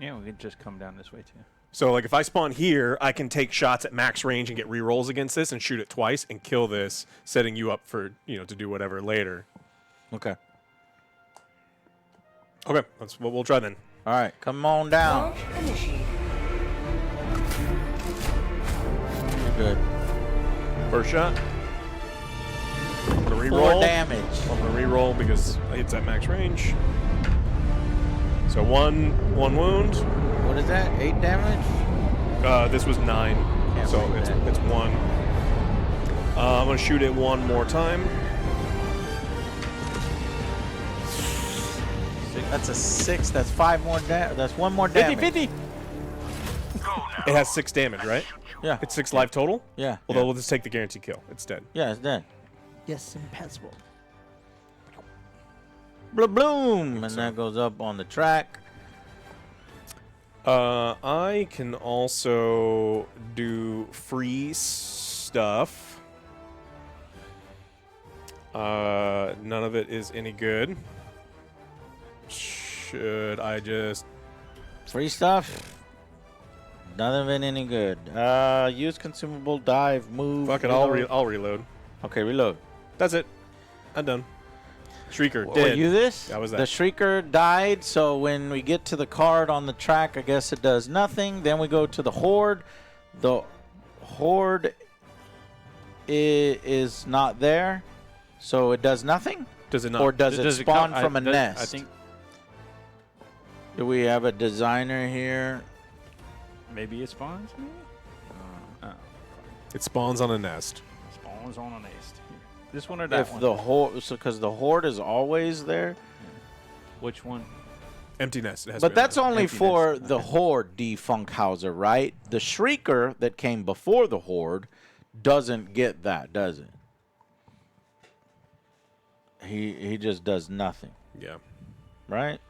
Yeah, we can just come down this way too. So, like, if I spawn here, I can take shots at max range and get rerolls against this and shoot it twice and kill this, setting you up for, to do whatever later. Okay. Okay, that's what we'll try then. All right, come on down. Launch initiated. You're good. First shot. I'm gonna 4 reroll. damage. I'm gonna reroll because it's at max range. So one wound. What is that? 8 damage? This was 9, Can't so read it's that. 1. I'm gonna shoot it one more time. That's a 6. That's 5 more damage. That's 1 more damage. 50-50. It has 6 damage, right? Yeah. It's 6 life total. Yeah. Well, then we'll just take the guaranteed kill. It's dead. Yeah, it's dead. Yes, impassable. Bloom, and that goes up on the track. I can also do free stuff. None of it is any good. Should I just... Free stuff. None of it any good. Use consumable, dive, move. Fuck it, reload. I'll reload. Okay, reload. That's it. I'm done. Shrieker, What, dead. you this? That was that. The Shrieker died, so when we get to the card on the track, I guess it does nothing. Then we go to the Horde. The Horde is not there, so it does nothing? Does it not? Or does it spawn come- from a does- nest? I think Do we have a designer here? maybe it spawns. Maybe? It spawns on a nest. Spawns on a nest. This one or that If one? the Horde, because the Horde is always there. Which one? Empty nest. It has to But be that's on only Empty for nest. the Horde Defunkhauser, right? The Shrieker that came before the Horde doesn't get that, does it? He just does nothing, Yeah. right?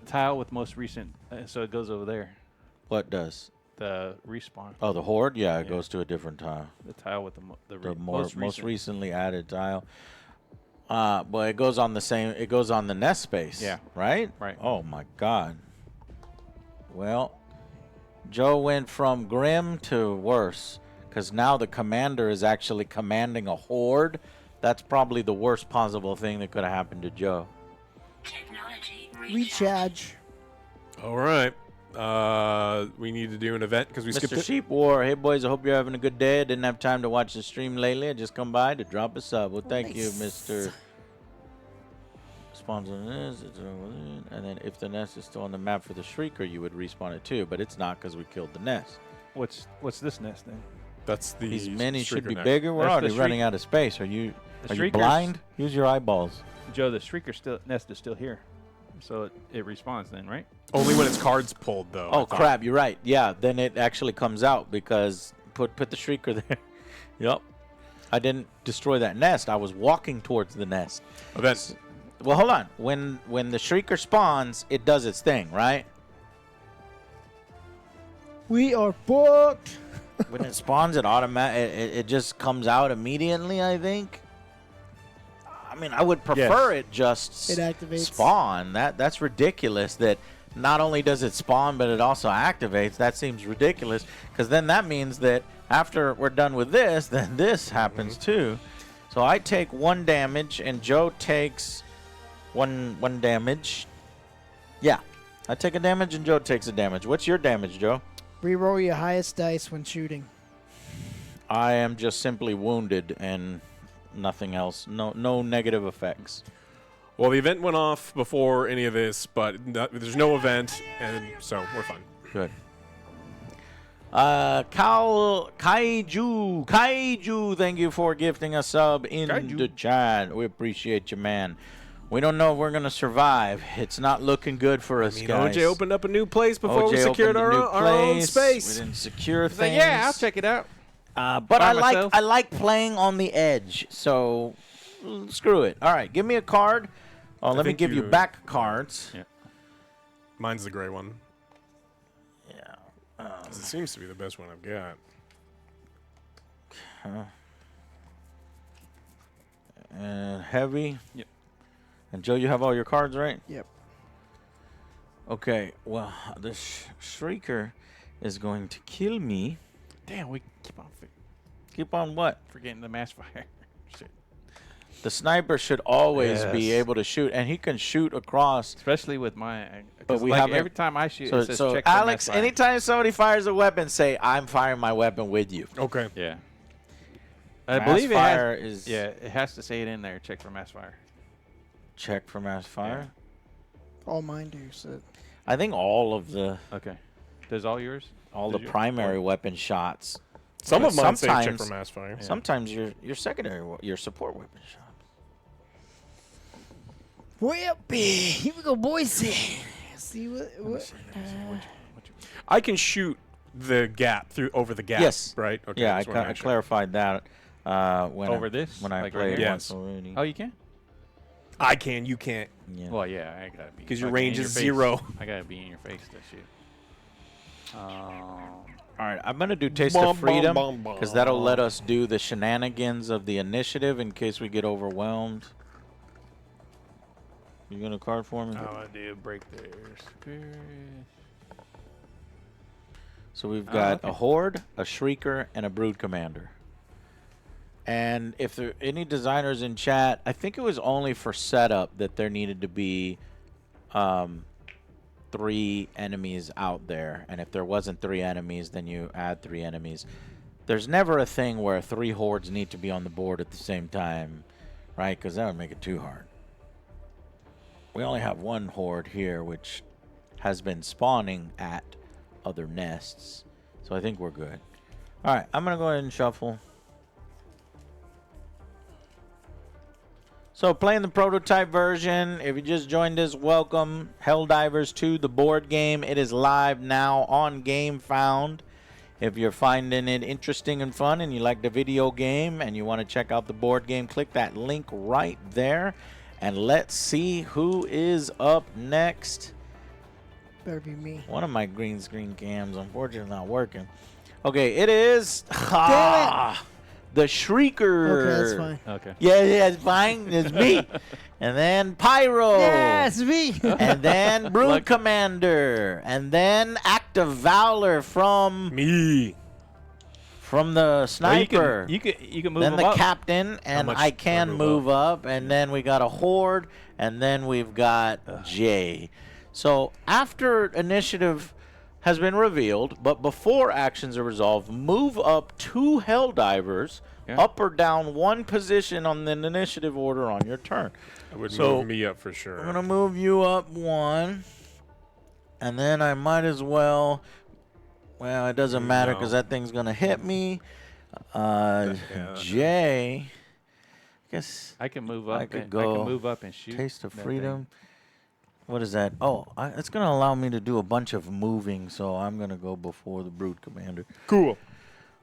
Tile with most recent. So it goes over there. What does? The respawn. Oh, the Horde? Yeah, it Yeah. goes to a different tile. The tile with the The most most recent. recently added tile. But it goes on the same. It goes on the nest space. Yeah. Right. Right. Oh my God. Well, Joe went from grim to worse because now the commander is actually commanding a horde. That's probably the worst possible thing that could have happened to Joe. Recharge. All right. We need to do an event because we skipped Mr. it. Sheep War, hey boys, I hope you're having a good day. I didn't have time to watch the stream lately. I just come by to drop a sub. Well, thank you, Mr. Spawns on this, and then if the nest is still on the map for the Shrieker, you would respawn it too, but it's not because we killed the nest. What's this nest then? That's the These minis should Shrieker be neck. bigger. We're That's the already running out of space. Are you The are you Shriekers- blind? Use your eyeballs. Joe, the Shrieker nest is still here, so it respawns then, right? Only when its cards pulled, though. I Oh thought. crap! You're right. Yeah, then it actually comes out because put the Shrieker there. Yep. I didn't destroy that nest. I was walking towards the nest. Event. Well, hold on. When the Shrieker spawns, it does its thing, right? We are booked. When it spawns, it just comes out immediately, I think. I mean, I would prefer it just It activates. spawn. That's ridiculous that not only does it spawn, but it also activates. That seems ridiculous because then that means that after we're done with this, then this happens too. So I take 1 damage and Joe takes one damage. Yeah. I take a damage and Joe takes a damage. What's your damage, Joe? Reroll your highest dice when shooting. I am just simply wounded and nothing else. No negative effects. Well, the event went off before any of this, but there's no event, and so we're fine. Good. Kaiju, thank you for gifting a sub in the chat. We appreciate you, man. We don't know if we're gonna survive. It's not looking good for us, guys. OJ opened up a new place before OJ we secured opened a new our own place. space. We didn't secure So, things. yeah, I'll check it out. But By I myself. like playing on the edge. So screw it. All right, give me a card. Oh, let me think give you you- back cards. Yeah. Mine's the gray one. Yeah. It seems to be the best one I've got. Heavy. Yep. And Joe, you have all your cards, right? Yep. Okay, well, the Shrieker is going to kill me. Damn, we keep on Keep on what? forgetting the mass fire. Shit. The sniper should always be Yes. able to shoot, and he can shoot across. Especially with my. But we like haven't- every time I shoot, So, it says so check for mass Alex, fire. anytime somebody fires a weapon, say, I'm firing my weapon with you. Okay. Yeah. I Mass believe fire it has. is Yeah, it has to say it in there. Check for mass fire. check for mass fire. All mine do. So I think all of the Okay. Does all yours? Does your- primary weapon shots. Some But of mine say check sometimes- for mass fire. Sometimes your secondary, your support weapon shots. well, here we go, boys. See what I can shoot the gap through over the gap. Yes. Right. Okay. Yeah, just wanna I make sure. clarified that when Over I, this? when I Like right played here? once Yes. already. Oh, you can? I can. You can't. Yeah. Well, yeah, I gotta be. 'Cause your fucking range in is your face. 0. I gotta be in your face to shoot. All right, I'm gonna do Taste Bum, of Freedom bum, bum, because that'll let bum. us do the shenanigans of the initiative in case we get overwhelmed. You gonna card for me? I do break their spirit. So we've got okay. a Horde, a Shrieker, and a Brood Commander. And if there are any designers in chat, I think it was only for setup that there needed to be 3 enemies out there. And if there wasn't 3 enemies, then you add 3 enemies. There's never a thing where 3 hordes need to be on the board at the same time, right? Because that would make it too hard. We only have 1 horde here, which has been spawning at other nests. So I think we're good. All right, I'm going to go ahead and shuffle. So playing the prototype version, if you just joined us, welcome. Helldivers 2, the board game. It is live now on GameFound. If you're finding it interesting and fun and you like the video game and you want to check out the board game, click that link right there. And let's see who is up next. better be me. One of my green screen cams, unfortunately, not working. Okay, it is the Shrieker. Okay, that's fine. Okay. Yeah, it's fine. It's me. And then Pyro. Yes, me. And then Brood Commander. And then Active Valor from Me. the sniper. You can move then them the up. captain, and much I do I can move move up. And then we got a Horde, and then we've got Jay. So after initiative has been revealed, but before actions are resolved, move up 2 Helldivers, Yeah. up or down 1 position on the initiative order on your turn. I would So, move me up for sure. I'm going to move you up 1, and then I might as well, well, it doesn't matter because No. that thing's going to hit me. Yeah. Jay, I guess I can move I up. could I go can move up and shoot. Taste of that Freedom. What is that? Oh, it's going to allow me to do a bunch of moving, so I'm going to go before the Brood Commander. Cool.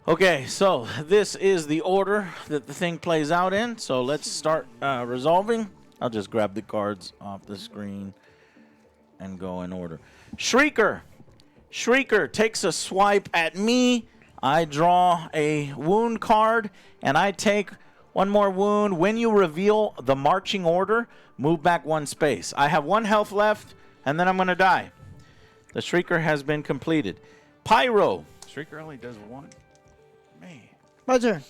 Okay, so this is the order that the thing plays out in. So let's start resolving. I'll just grab the cards off the screen and go in order. Shrieker. Shrieker takes a swipe at me. I draw a wound card, and I take 1 more wound. When you reveal the marching order, move back 1 space. I have 1 health left, and then I'm going to die. The Shrieker has been completed. Pyro. thing. Shrieker only does 1. Man. My turn.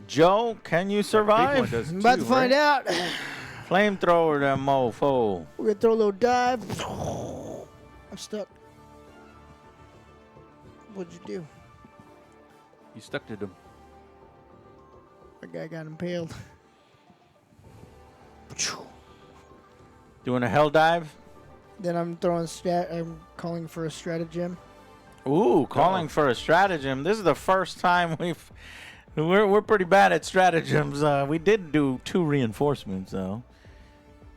Joe, can you Big one survive? does I'm about 2, to find right? out. Flamethrower, that mofo. We're gonna throw a little dive. I'm stuck. What'd you do? You stuck to them. My guy got impaled. Doing a hell dive? Then I'm calling for a stratagem. Ooh, calling for a stratagem. This is the first time we're pretty bad at stratagems. We did do 2 reinforcements though.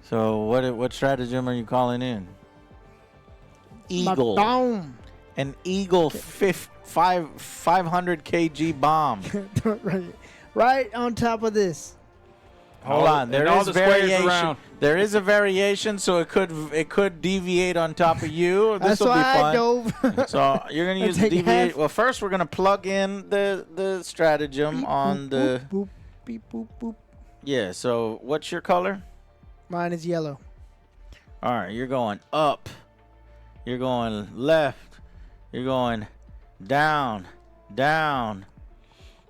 So what stratagem are you calling in? Eagle. Boom. An Eagle 500 kg bomb. right on top of this. Hold on, there all is the squares variation. around. There is a variation, so it could deviate on top of you. This That's will be why I fun. dove. So you're gonna use the Take deviate. half. Well, first we're gonna plug in the stratagem on the. Boop, boop, beep, boop, boop. Yeah. So what's your color? Mine is yellow. All right, you're going up. You're going left. You're going down, down,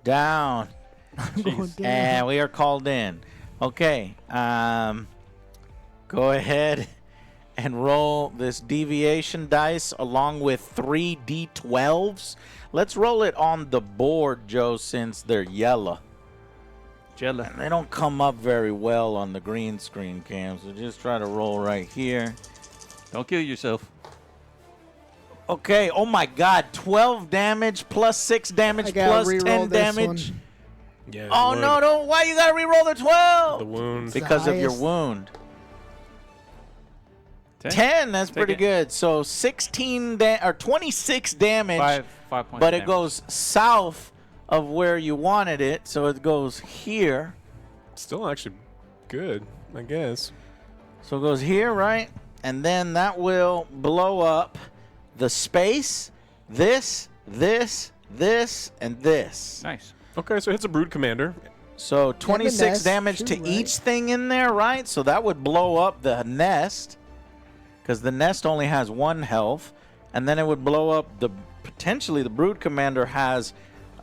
down. I'm going down. And we are called in. Okay. Go ahead and roll this deviation dice along with 3 D12s. Let's roll it on the board, Joe, since they're yellow. Jella. They don't come up very well on the green screen cam, so just try to roll right here. Don't kill yourself. Okay, oh my god, 12 damage plus 6 damage I gotta plus re-roll 10 this damage. one. Yeah. Oh no, no, why you gotta re-roll the 12? The wound. The Because of your highest. wound. 10? 10, that's Take pretty it. good. So 26 damage, 5 points. but of it damage. goes south of where you wanted it, so it goes here. Still actually good, I guess. So it goes here, right? And then that will blow up the space, this, and this. Nice. Okay, so it hits a Brood Commander. So 26 nest, damage to too, right? each thing in there, right? So that would blow up the nest, because the nest only has 1 health. And then it would blow up potentially the Brood Commander has,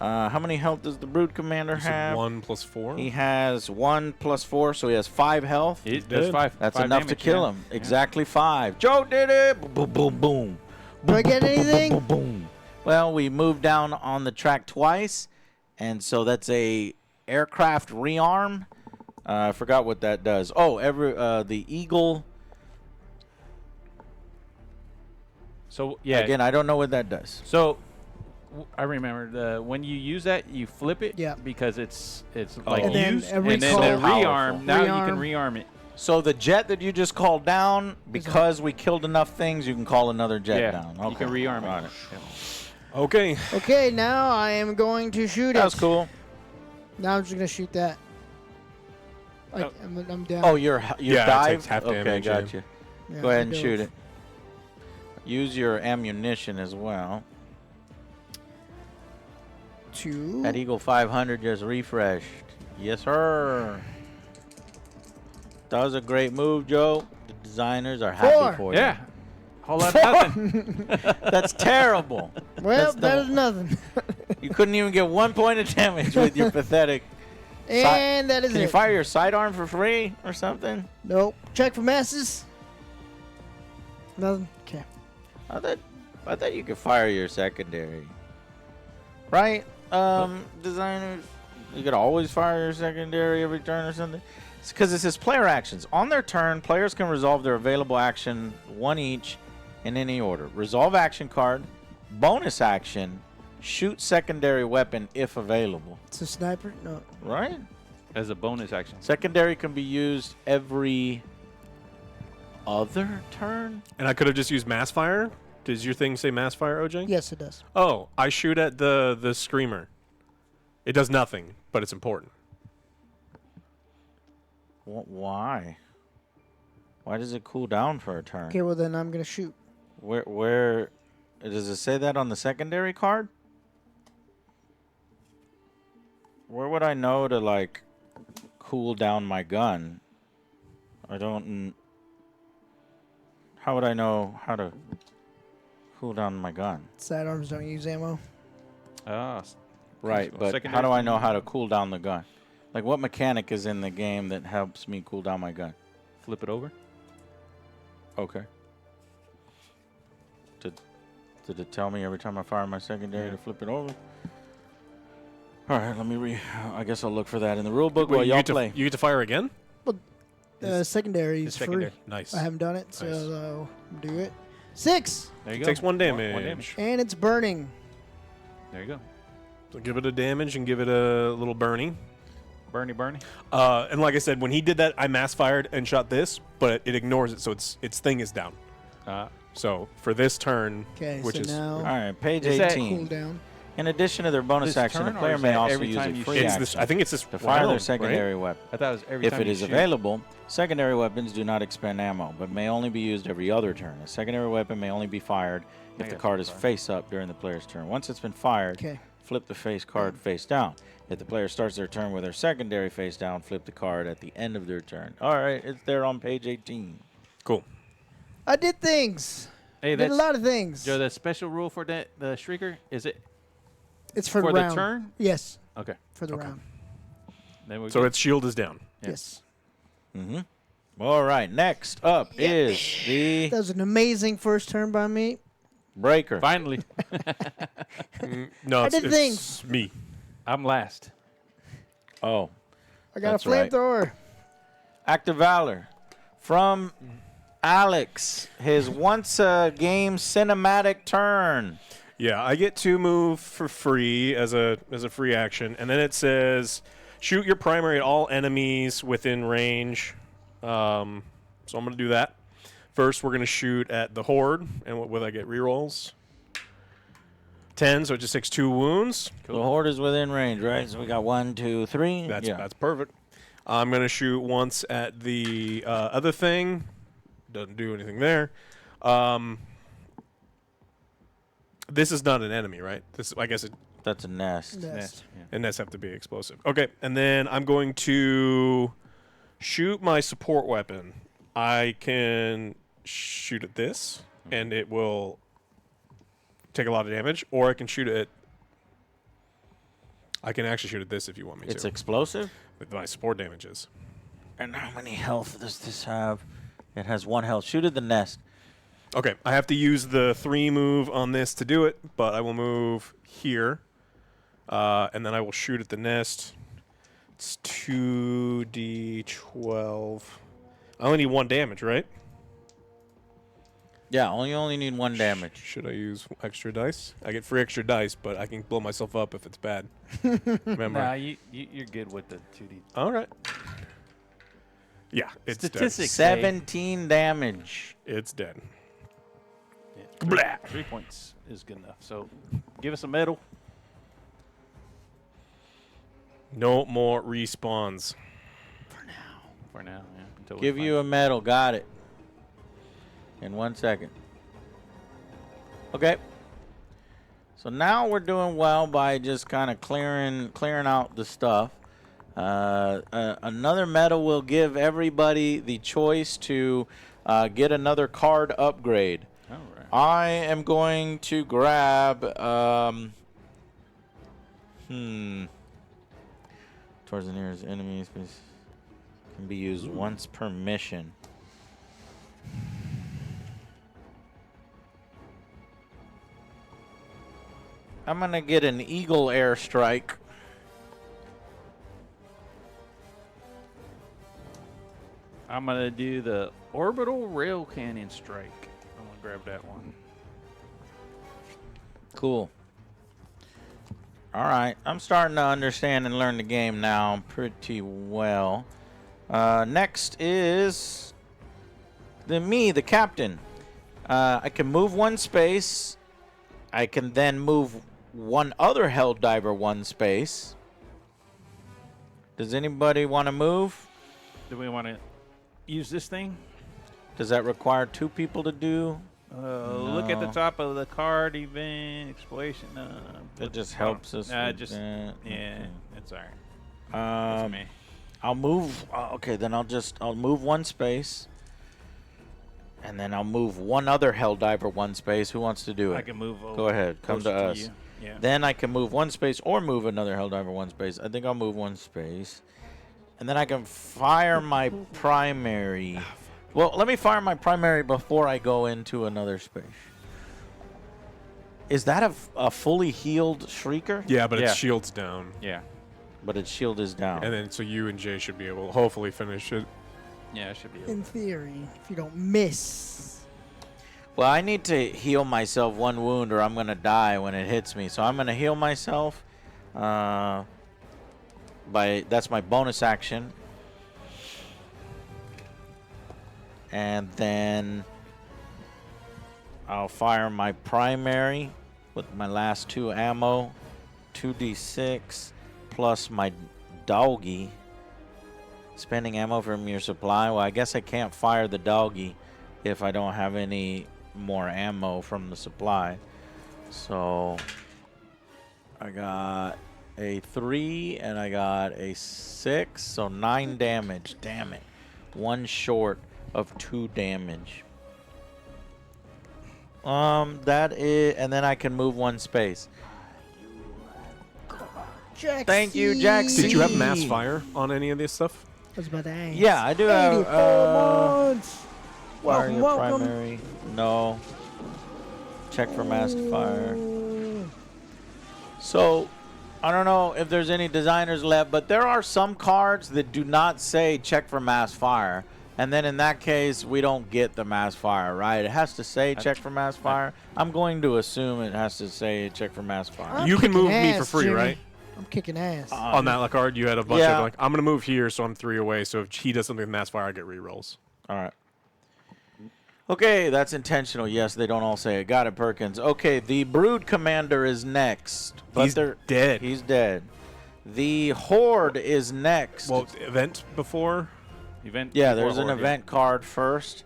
how many health does the Brood Commander You said have? 1 plus 4. He has 1 plus 4, so he has 5 health. That's dead. 5. That's 5 enough to damage, kill yeah. him. Yeah. Exactly 5. Joe did it. Boom, boom, boom. Do I get anything? Boom, boom. Well, we moved down on the track twice, and so that's a aircraft rearm. I forgot what that does. Oh, the Eagle. So yeah. Again, I don't know what that does. So I remember when you use that, you flip it. Yeah. Because it's like And then used, a and then recall. the Powerful. rearm. Now you can Rearm. rearm it. So the jet that you just called down, because we killed enough things, you can call another jet Yeah. down. You can rearm Got it. Yeah. Okay. Okay, now I am going to shoot That it. was cool. Now I'm just gonna shoot that. Oh. I'm down. Oh, your Yeah, it dive? takes half Okay, damage, yeah. gotcha. Yeah, Go ahead I and dove. shoot it. Use your ammunition as well. 2. That Eagle 500 just refreshed. Yes, sir. That was a great move, Joe. The designers are happy 4. for you. Yeah. Whole lot of nothing. That's terrible. Well, That's that is nothing. You couldn't even get 1 point of damage with your pathetic. And that is Can you it. fire your sidearm for free or something? Nope. Check for masses. Nothing. Okay. I thought you could fire your secondary. Right? Designers, you could always fire your secondary every turn or something. It's because it says player actions. On their turn, players can resolve their available action, 1 each, in any order. Resolve action card, bonus action, shoot secondary weapon if available. It's a sniper. No. Right? As a bonus action. Secondary can be used every other turn. And I could have just used Mass Fire. Does your thing say Mass Fire, OJ? Yes, it does. Oh, I shoot at the Screamer. It does nothing, but it's important. Why? Why does it cool down for a turn? Okay, well then I'm gonna shoot. Where does it say that on the secondary card? Where would I know to like cool down my gun? I don't. How would I know how to cool down my gun? Sidearms don't use ammo. Right, but how secondary do I know how to cool down the gun? Like, what mechanic is in the game that helps me cool down my gun? Flip it over. Okay. Did it tell me every time I fire my secondary to flip it over? All right, let me I guess I'll look for that in the rule book while y'all play. You get to fire again? Secondary is free. Secondary. Nice. I haven't done it, so Nice. I'll do it. 6, There you go. Takes 1 damage. 1 damage. and it's burning. There you go. So give it a damage and give it a little burning. Bernie. And like I said, when he did that, I mass fired and shot this, but it ignores it, so its thing is down. So for this turn, Okay, which so is now All right, page Is that- 18. cool down. In addition to their bonus This action, the turn, or player is may that also every use time a you free shoot? it's action this. I think it's this to fire their round, right? secondary weapon. I thought it was every If time it you is shoot. available, secondary weapons do not expend ammo, but may only be used every other turn. A secondary weapon may only be fired if the card is face up during the player's turn. Once it's been fired, Okay. flip the face card face down. If the player starts their turn with their secondary face down, flip the card at the end of their turn. All right, it's there on page 18. Cool. I did things. Hey, Did a that's lot of things. Joe. The special rule for the Shrieker is it It's for, for the the round. turn? Yes, Okay. for the round. Then we So get- its shield is down. Yeah. Yes. All right. Next up is the That was an amazing first turn by me. breaker. finally. No, I it's, did it's things. me. I'm last. Oh, I got That's a right. flamethrower. Act of Valor from Alex. His once a game cinematic turn. Yeah, I get to move for free as a free action, and then it says shoot your primary at all enemies within range. So I'm gonna do that. First, we're gonna shoot at the horde, and what will I get? Rerolls. 10, so it just takes 2 wounds. The horde is within range, right? So we got 1, 2, 3. That's perfect. I'm gonna shoot once at the other thing. Doesn't do anything there. This is not an enemy, right? This, I guess, That's a nest. Nest. and nests have to be explosive. Okay, and then I'm going to shoot my support weapon. I can shoot at this, and it will take a lot of damage, or I can shoot it. I can actually shoot at this if you want me It's to. explosive. With my support damages. And how many health does this have? It has 1 health. Shoot at the nest. Okay, I have to use the 3 move on this to do it, but I will move here, and then I will shoot at the nest. It's 2d12. I only need 1 damage, right? Yeah, only need 1 damage. Should I use extra dice? I get free extra dice, but I can blow myself up if it's bad. Remember? Nah, you're good with the 2D. All right. Yeah, it's Statistics. dead. 17 damage. It's dead. Yeah, Blah. 3 points is good enough. So give us a medal. No more respawns. For now, yeah. Until we Give find you a medal. Got it. In 1 second. Okay. So now we're doing well by just kind of clearing out the stuff. Another medal will give everybody the choice to get another card upgrade. All right. I am going to grab towards the nearest enemy space can be used once per mission. I'm gonna get an Eagle airstrike. I'm gonna do the orbital rail cannon strike. I'm gonna grab that one. Cool. All right, I'm starting to understand and learn the game now pretty well. Next is the captain. I can move 1 space. I can then move 1 other Helldiver 1 space. Does anybody want to move? Do we want to use this thing? Does that require 2 people to do? Look at the top of the card, event, exploration. It just helps us. Nah, with just that. yeah, Okay. it's all right. That's me. I'll move. Okay, then I'll move 1 space, and then I'll move 1 other Helldiver 1 space. Who wants to do it? I can move over. Go ahead. Come to closer us. you. Yeah. Then I can move 1 space or move another Helldiver 1 space. I think I'll move 1 space, and then I can fire my primary. Well, let me fire my primary before I go into another space. Is that a fully healed Shrieker? Yeah, but Yeah. its shield's down. Yeah. But its shield is down. And then so you and Jay should be able to hopefully finish it. Yeah, it should be. In theory, if you don't miss. Well, I need to heal myself 1 wound or I'm going to die when it hits me. So I'm going to heal myself. That's my bonus action. And then I'll fire my primary with my last 2 ammo. 2d6 plus my doggy. Spending ammo from your supply. Well, I guess I can't fire the doggy if I don't have any more ammo from the supply. So I got a 3 and I got a 6, so 9 damage. Damn it. 1 short of 2 damage. That is, and then I can move one space. Jack Thank you, C. Jack C. Did you have mass fire on any of this stuff? I was about to ask. Yeah, I do 84 have. months. Fire Welcome, your welcome. primary. No. Check for mass fire. So, I don't know if there's any designers left, but there are some cards that do not say check for mass fire. And then in that case, we don't get the mass fire, right? It has to say check for mass fire. I'm going to assume it has to say check for mass fire. I'm You can kicking move me for ass, free, Jimmy. right? I'm kicking ass. On that card, you had a bunch Yeah. of like, I'm gonna move here, so I'm 3 away. So if he does something with mass fire, I get rerolls. All right. Okay, that's intentional. Yes, they don't all say it. Got it, Perkins. Okay, the Brood Commander is next. But He's dead. He's dead. The Horde is next. Well, event before. Event. yeah, before there's an Horde, yeah. event card first.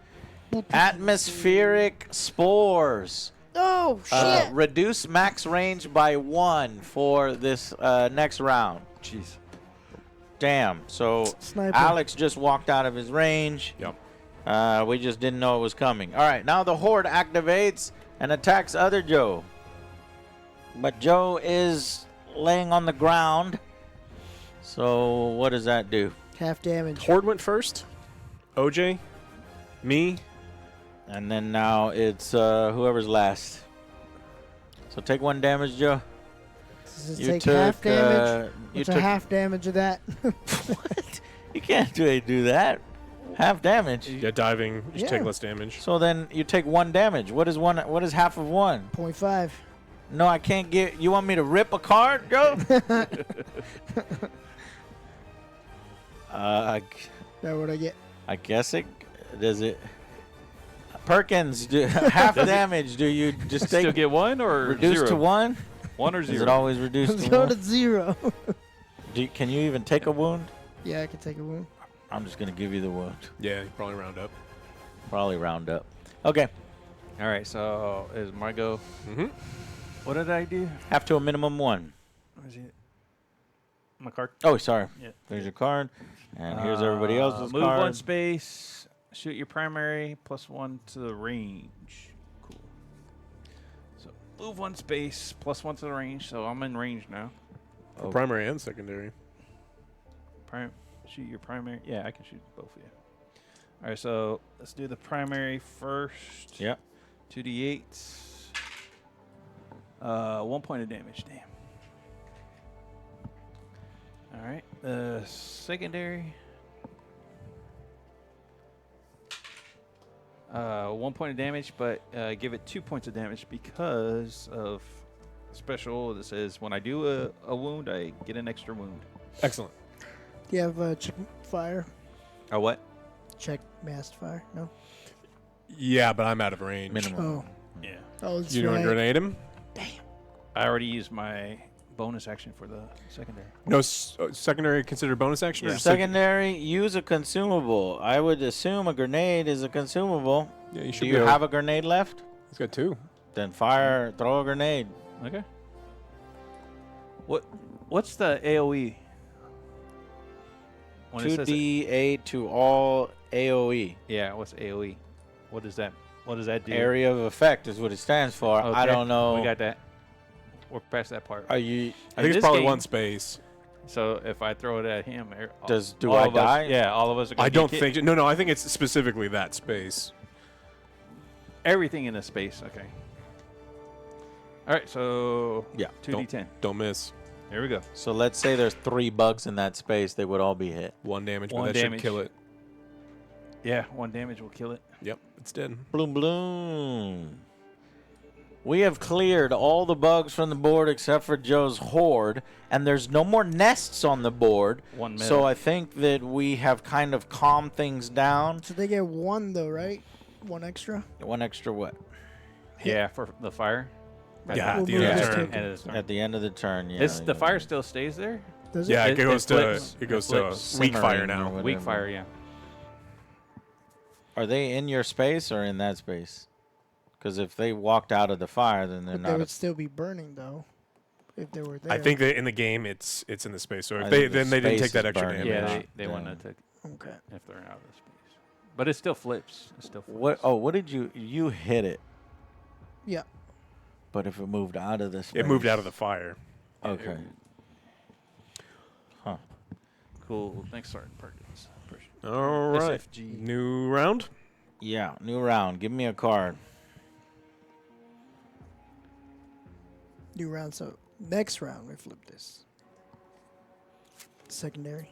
Atmospheric Spores. Oh, shit. Reduce max range by 1 for this next round. Jeez. Damn. So Sniper. Alex just walked out of his range. Yep. We just didn't know it was coming. All right, now the Horde activates and attacks other Joe. But Joe is laying on the ground. So what does that do? Half damage. Horde went first. OJ, me. And then now it's whoever's last. So take 1 damage, Joe. Does it You take took, half damage? you What's a took- half damage of that? What? You can't do that. Half damage. Yeah, diving. You Yeah. take less damage. So then you take 1 damage. What is one? What is half of 1? 0.5. No, I can't get. You want me to rip a card, Joe? I That what I get. guess it does it. Perkins, half damage. Do you just Still take get 1 or reduce 0? to 1? 1 or Is 0? it always reduced Let's to go 1? to 0. Can you even take a wound? Yeah, I can take a wound. I'm just gonna give you the wound. Yeah, you probably round up. Probably round up. Okay, All right. So is my go? Mm-hmm. What did I do? half to a minimum 1. Where's it? My card. Oh, sorry. Yeah. There's your card, and here's everybody else's Move card. 1 space. Shoot your primary +1 to the range. Cool. So move 1 space +1 to the range. So I'm in range now. Oh. Primary and secondary. Shoot your primary. Yeah, I can shoot both of you. All right. So let's do the primary first. Yep. 2d8s. 1 point of damage. Damn. All right. The secondary. 1 point of damage, but give it 2 points of damage because of special that says when I do a wound, I get an extra wound. Excellent. Do you have check fire? Oh, what? Check mass fire? No? Yeah, but I'm out of range. Minimum. Oh. Yeah. Oh, that's You doing right. grenade him? I already used my bonus action for the secondary. No, secondary considered bonus action? Yeah. Or just Secondary, use a consumable. I would assume a grenade is a consumable. yeah, you should Do be you able- have a grenade left? He's got 2. Then fire, throw a grenade. Okay. What's the AOE? When it says 2d8 to all AoE. yeah, what's AOE? What does that do? Area of effect is what it stands for. I Okay, don't know. We got that. We're past that part. Are you? I think this it's probably game- 1 space. So if I throw it at him, Do all I of us- die? Yeah, all of us are. Gonna I get don't hit. think. No, I think it's specifically that space. Everything in the space. Okay. All right. So Yeah, 2d10. Don't miss. Here we go. So let's say there's 3 bugs in that space. They would all be hit. 1 damage, One but that damage. should kill it. Yeah, 1 damage will kill it. Yep, it's dead. Bloom, bloom. We have cleared all the bugs from the board except for Joe's Horde, and there's no more nests on the board. 1 minute. So I think that we have kind of calmed things down. So they get 1 though, right? 1 extra? 1 extra what? Yeah, for the fire. Yeah, We'll at the move end of this the to- turn. And it's turn. At the end of the turn, yeah. The fire still stays there. Does it? Yeah, It- it goes it to flips. it goes It to flips. weak fire Simmering or now. whatever. Weak fire. Yeah. Are they in your space or in that space? Because if they walked out of the fire, then they're But they not. would still be burning though, if they were there. I think that in the game it's in the space. So I if think the then they didn't space take that is extra burning. damage. Yeah, Yeah. they want to take Okay. if they're out of the space. But it still flips. It still flips. What? Oh, what did you hit it? Yeah. But if it moved out of this, It moved out of the fire. Okay. Huh. Cool. Thanks, Sergeant Perkins. Appreciate it. All right. SFG. New round. Yeah. New round. Give me a card. New round. So next round we flip this. Secondary.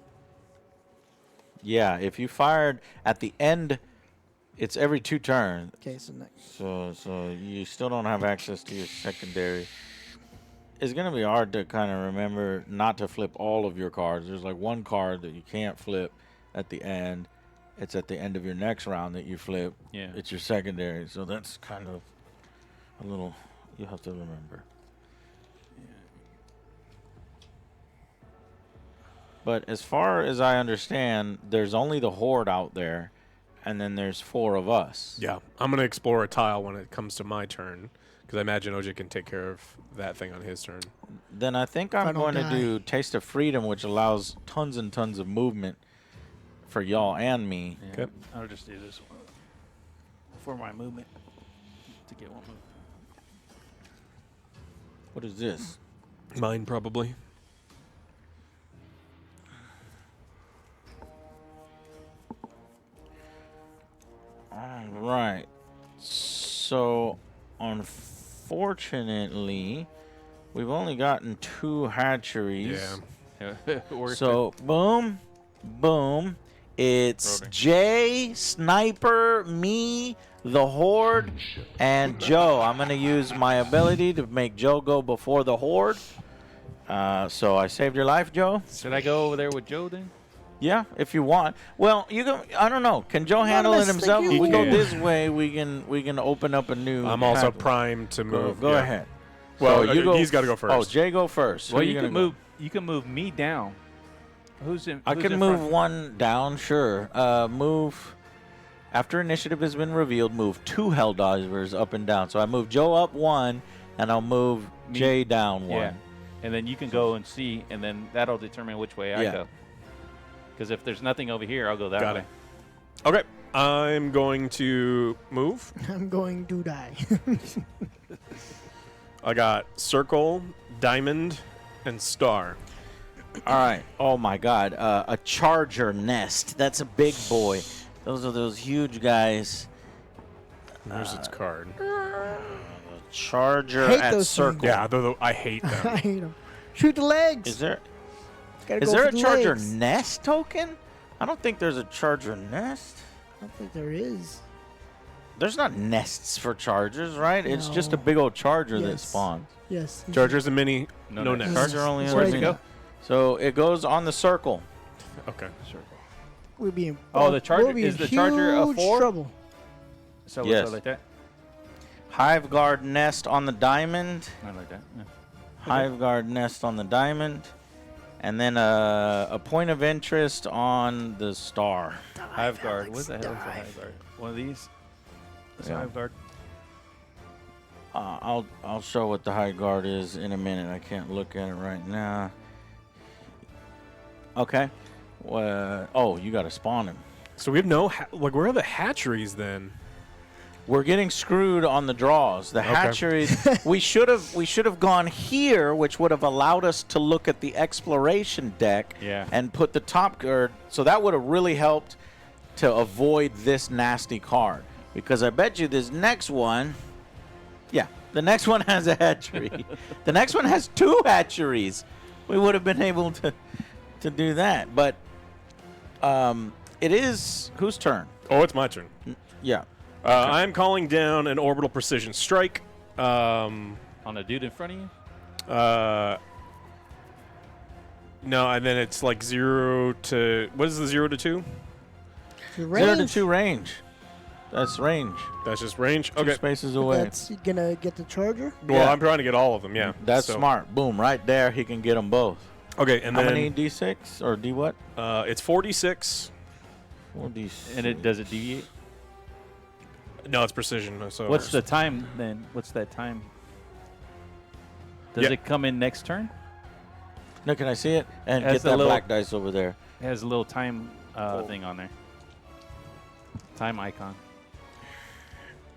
Yeah. If you fired at the end, it's every 2 turns. Okay, so next. So you still don't have access to your secondary. It's gonna be hard to kind of remember not to flip all of your cards. There's like one card that you can't flip at the end. It's at the end of your next round that you flip. Yeah. It's your secondary. So that's kind of a little you have to remember. But as far as I understand, there's only the Horde out there, and then there's 4 of us. Yeah. I'm going to explore a tile when it comes to my turn, because I imagine OJ can take care of that thing on his turn. Then I think I'm going to do Taste of Freedom, which allows tons and tons of movement for y'all and me. Yeah. Okay. I'll just do this one for my movement to get one move. What is this? Mine, probably. All right. So, unfortunately, we've only gotten 2 hatcheries. Yeah. So, boom, boom. It's Rotor. Jay, Sniper, me, the Horde, and Joe. I'm going to use my ability to make Joe go before the Horde. So I saved your life, Joe? Should I go over there with Joe then? Yeah, if you want. Well, you can. I don't know. Can Joe handle it Honestly, himself? you If we go can. this way, we can open up a new. I'm also pathway. primed to move. Go yeah. ahead. Well, So you go. he's got to go first. Oh, Jay, go first. Well, Who you gonna can go? move. You can move me down. Who's in? I who's can in move front? one down, sure. Move after initiative has been revealed. Move 2 Helldivers up and down. So I move Joe up 1, and I'll move Me- Jay down 1. Yeah, and then you can go and see, and then that'll determine which way I Yeah. go. Because if there's nothing over here, I'll go that Got way. it. Okay. I'm going to move. I'm going to die. I got circle, diamond, and star. All right. Oh my God. A charger nest. That's a big boy. Those are those huge guys. There's its card. Charger Hate at those circle. things. Yeah, though I hate I them. hate 'em. Shoot the legs. Is there Gotta is go there for a the charger legs. nest token? I don't think there's a charger nest. I don't think there is. There's not nests for chargers, right? It's just a No. big old charger that Yes. spawns. Yes. Charger's a mini. No No nest. nest. Charger only has Where's a it mini. go? So it goes on the circle. Okay. We'll be in. Oh, the charger- we'll be is in the charger a huge 4? trouble. So Yes. so like that. Hive guard nest on the diamond. Not like that. Yeah. Hive guard nest on the diamond. And then a point of interest on the star. Hive guard. What the hell is a hive guard? One of these. This Yeah. hive guard. I'll show what the hive guard is in a minute. I can't look at it right now. Okay. Oh, you got to spawn him. So we have no like. Where are the hatcheries then? We're getting screwed on the draws. The hatcheries. we should have gone here, which would have allowed us to look at the exploration deck. Yeah. And put the top guard. So that would have really helped to avoid this nasty card. Because I bet you this next one. Yeah, the next one has a hatchery. The next one has 2 hatcheries. We would have been able to do that. But it is whose turn? Oh, it's my turn. Yeah. I'm calling down an orbital precision strike. On a dude in front of you. No, and then it's like 0 to what is the 0 to 2? The 0 range. to 2 range. That's range. That's just range. 2 Okay. spaces away. That's gonna get the charger. Well, Yeah. I'm trying to get all of them. Yeah. That's So- smart. Boom, right there. He can get them both. Okay, and How then many D6 or D what? it's 46. 4 D6. And does it deviate? No, it's precision. So What's the time then? What's that time? Does Yeah. it come in next turn? No, can I see it? And Has get the that little- black dice over there. It has a little time thing on there. Time icon.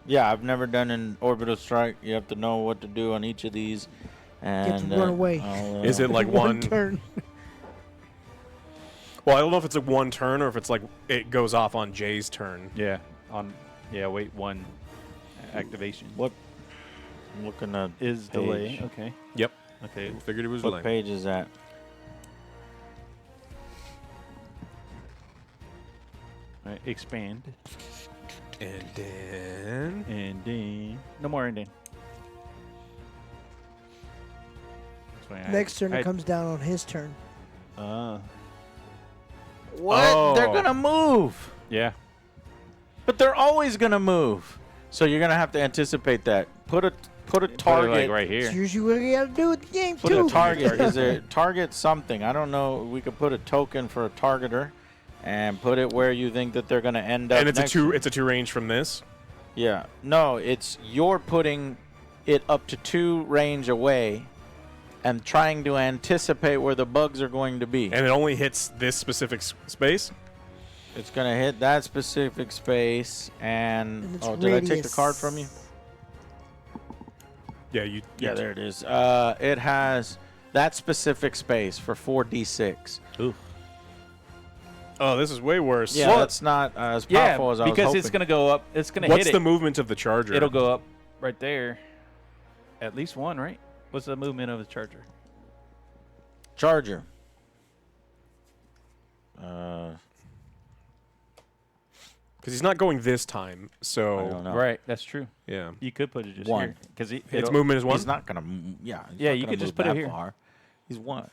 Yeah, I've never done an orbital strike. You have to know what to do on each of these. And run away. Is it like one turn? Well, I don't know if it's a one turn or if it's like it goes off on Jay's turn. Yeah. Wait 1 activation. What? I'm looking at Is delay? Okay. Yep. Okay. Figured it was what delay. page is that? All right, expand. And then No more ending. Next turn it comes down on his turn. What? Oh. They're gonna move. Yeah. But they're always gonna move. So you're gonna have to anticipate that. Put a target Put it, like right It's here. usually what you gotta do with the game Put too. a target. Is it target something? I don't know. We could put a token for a targeter, and put it where you think that they're gonna end up. and it's next. a two range from this. Yeah. No, it's you're putting it up to 2 range away, and trying to anticipate where the bugs are going to be. And it only hits this specific space. It's gonna hit that specific space, and And its did I take the radius. card from you? Yeah, you. Yeah, there it is. It has that specific space for 4d6. Ooh. Oh, this is way worse. Yeah, that's not as Yeah, powerful as I was because hoping. it's gonna go up. It's gonna What's hit the it. movement of the charger? It'll go up right there. At least 1, right? What's the movement of the charger? Charger. because he's not going this time. So I don't know. Right, that's true. yeah, You could put it just 1. here because its movement is 1. He's not gonna. Yeah. He's Yeah, not you gonna could just move put it that here. Far. He's 1.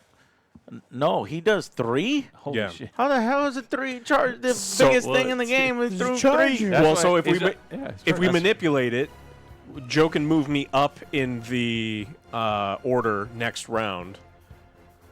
No, he does 3. Holy Yeah. shit. How the hell is it 3 charge? The So- biggest well, thing in the game is it's a through charger. 3. That's Well, why so if we it's ma- a- yeah, it's if we charger. manipulate it, Joe can move me up in the order next round.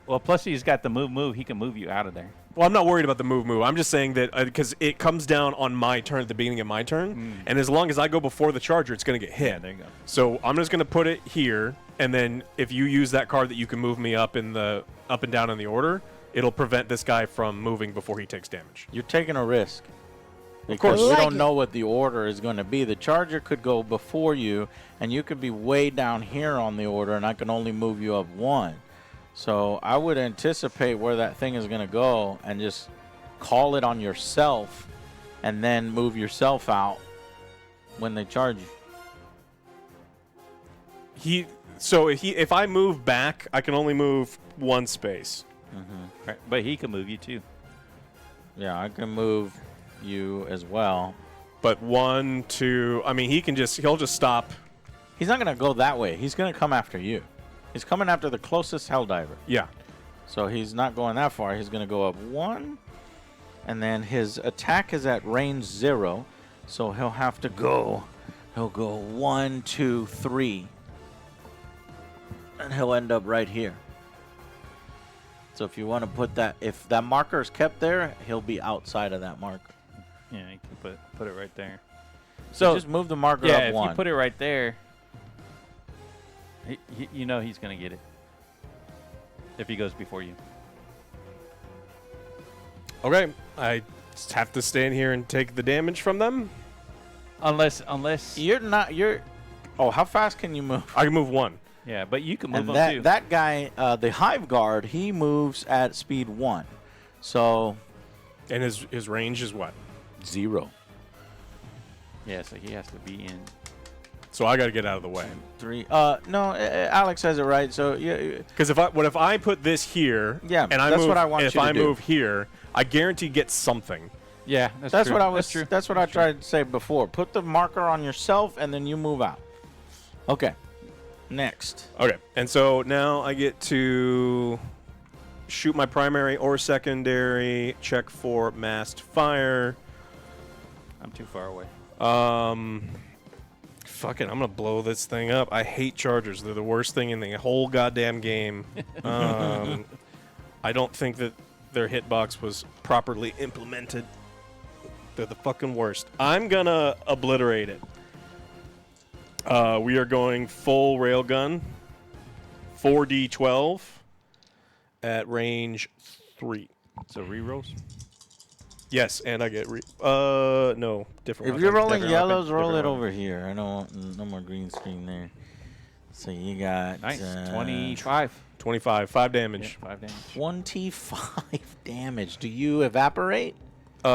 Well, plus he's got the move. He can move you out of there. Well, I'm not worried about the move. I'm just saying that because it comes down on my turn at the beginning of my turn, and as long as I go before the charger, it's going to get hit. Yeah, there you go. So I'm just going to put it here, and then if you use that card that you can move me up and down in the order, it'll prevent this guy from moving before he takes damage. You're taking a risk. Of course. Because we Like don't it. know what the order is going to be. The charger could go before you, and you could be way down here on the order, and I can only move you up 1. So I would anticipate where that thing is going to go and just call it on yourself and then move yourself out when they charge you. If I move back, I can only move 1 space. Right. But he can move you too. Yeah, I can move you as well. But 1, 2, I mean, he'll just stop. He's not going to go that way. He's going to come after you. He's coming after the closest Helldiver. Yeah. So he's not going that far. He's going to go up 1. And then his attack is at range 0. So he'll have to go. He'll go 1, 2, 3. And he'll end up right here. So if you want to put that, if that marker is kept there, he'll be outside of that marker. Yeah, you can put it right there. So just move the marker yeah, up if 1. you put it right there, you know he's gonna get it if he goes before you. Okay. I just have to stand here and take the damage from them. Unless Oh, how fast can you move? I can move 1. yeah, but you can move And him too. that guy, the Hive Guard, he moves at speed 1. So And his range is what? 0. Yeah, so he has to be in. So I got to get out of the way. 3. No, Alex has it right. So yeah, Because if I put this here, Yeah, and I that's move, what I want if you to I do. move here, I guarantee get something. Yeah, that's true. what I was. That's true. That's what I tried to say before. Put the marker on yourself, and then you move out. Okay. Next. Okay, and so now I get to shoot my primary or secondary. Check for massed fire. I'm too far away. Fuck it, I'm gonna blow this thing up. I hate chargers. They're the worst thing in the whole goddamn game. I don't think that their hitbox was properly implemented. They're the fucking worst. I'm gonna obliterate it. We are going full railgun. 4d12 at range 3. So rerolls. Yes, and I get no different. If weapon. you're rolling different yellows, weapon, roll it different over here. I don't want no more green screen there. So you got Nice. 25. 25, 5 Yeah, damage. 5 damage. 25 damage. Do you evaporate? Where's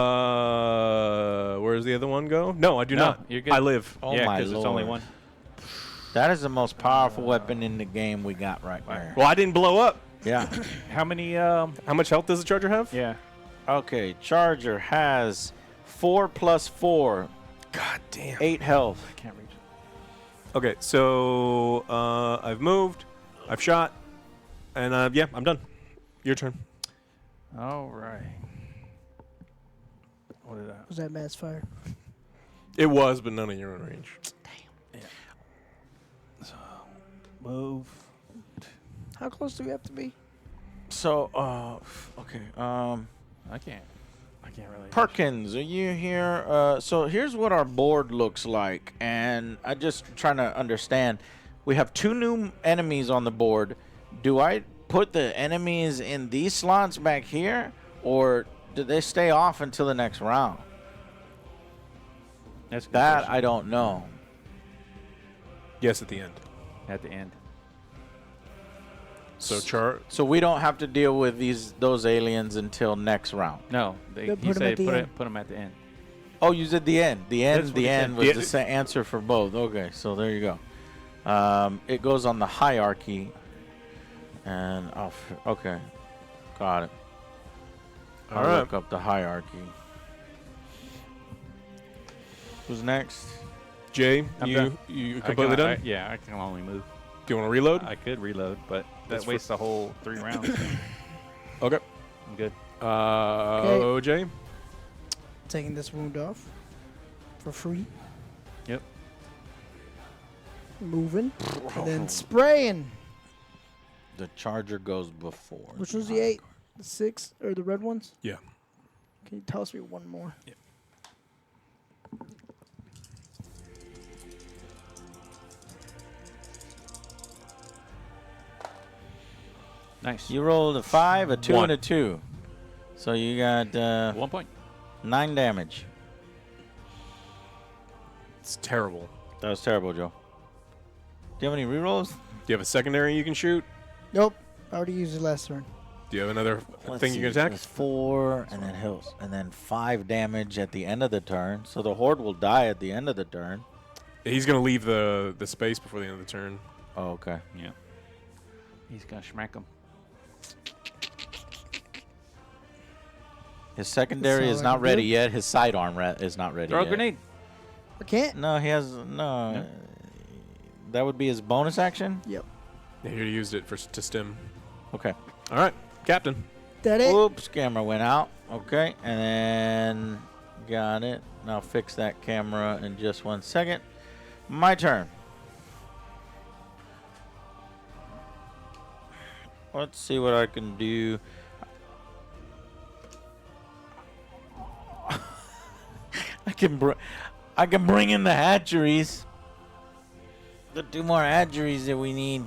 the other one go? No, I do No, not. you're good. I live. Oh yeah, my because it's only lord. one. That is the most powerful weapon in the game we got right there. Well, I didn't blow up. Yeah. How many? How much health does the charger have? Yeah. Okay, Charger has 4 plus 4, God damn. 8 health. I can't reach it. Okay, so I've moved, I've shot, and yeah, I'm done. Your turn. All right. What did I? Was that mass fire? It was, but none of your own range. Move. How close do we have to be? So, okay. I can't really. Perkins, are you here? So here's what our board looks like, and I just trying to understand. We have 2 new enemies on the board. Do I put the enemies in these slots back here, or do they stay off until the next round? That's a good That question. I don't know. Yes, at the end. At the end. So So we don't have to deal with those aliens until next round. No, They'll he put 'em said at the end. put them at the end. Oh, you said the end. The That's end. what The he said. end was Yeah. the answer for both. Okay, so there you go. It goes on the hierarchy, and okay, got it. I'll All right. look up the hierarchy. Who's next? Jay, I'm you done. you I completely can- done? yeah, I can only move. Do you want to reload? I could reload, but That's that for- wastes the whole 3 rounds. Okay. I'm good. OJ. Taking this wound off for free. Yep. Moving. And then spraying. The Charger goes before. Which was the 8? The 6? Or the red ones? Yeah. Can you toss me one more? Yep. Nice. You rolled a 5, a 2, One. and a 2. So you got 1 point. 9 damage. It's terrible. That was terrible, Joe. Do you have any rerolls? Do you have a secondary you can shoot? Nope. I already used it last turn. Do you have another Let's thing see. you can attack? It's 4, and then hills, and then 5 damage at the end of the turn. So the horde will die at the end of the turn. He's going to leave the space before the end of the turn. Oh, okay. Yeah. He's gonna smack him. His secondary That's is all I not can ready do. yet. His sidearm is not ready Throw a yet. grenade. I can't? No, he has no. No? That would be his bonus action. Yep. Yeah, he used it to stim. Okay. All right, Captain. That it? Oops, camera went out. Okay, and then got it. Now fix that camera in just 1 second. My turn. Let's see what I can do. I can bring in the hatcheries. The 2 more hatcheries that we need.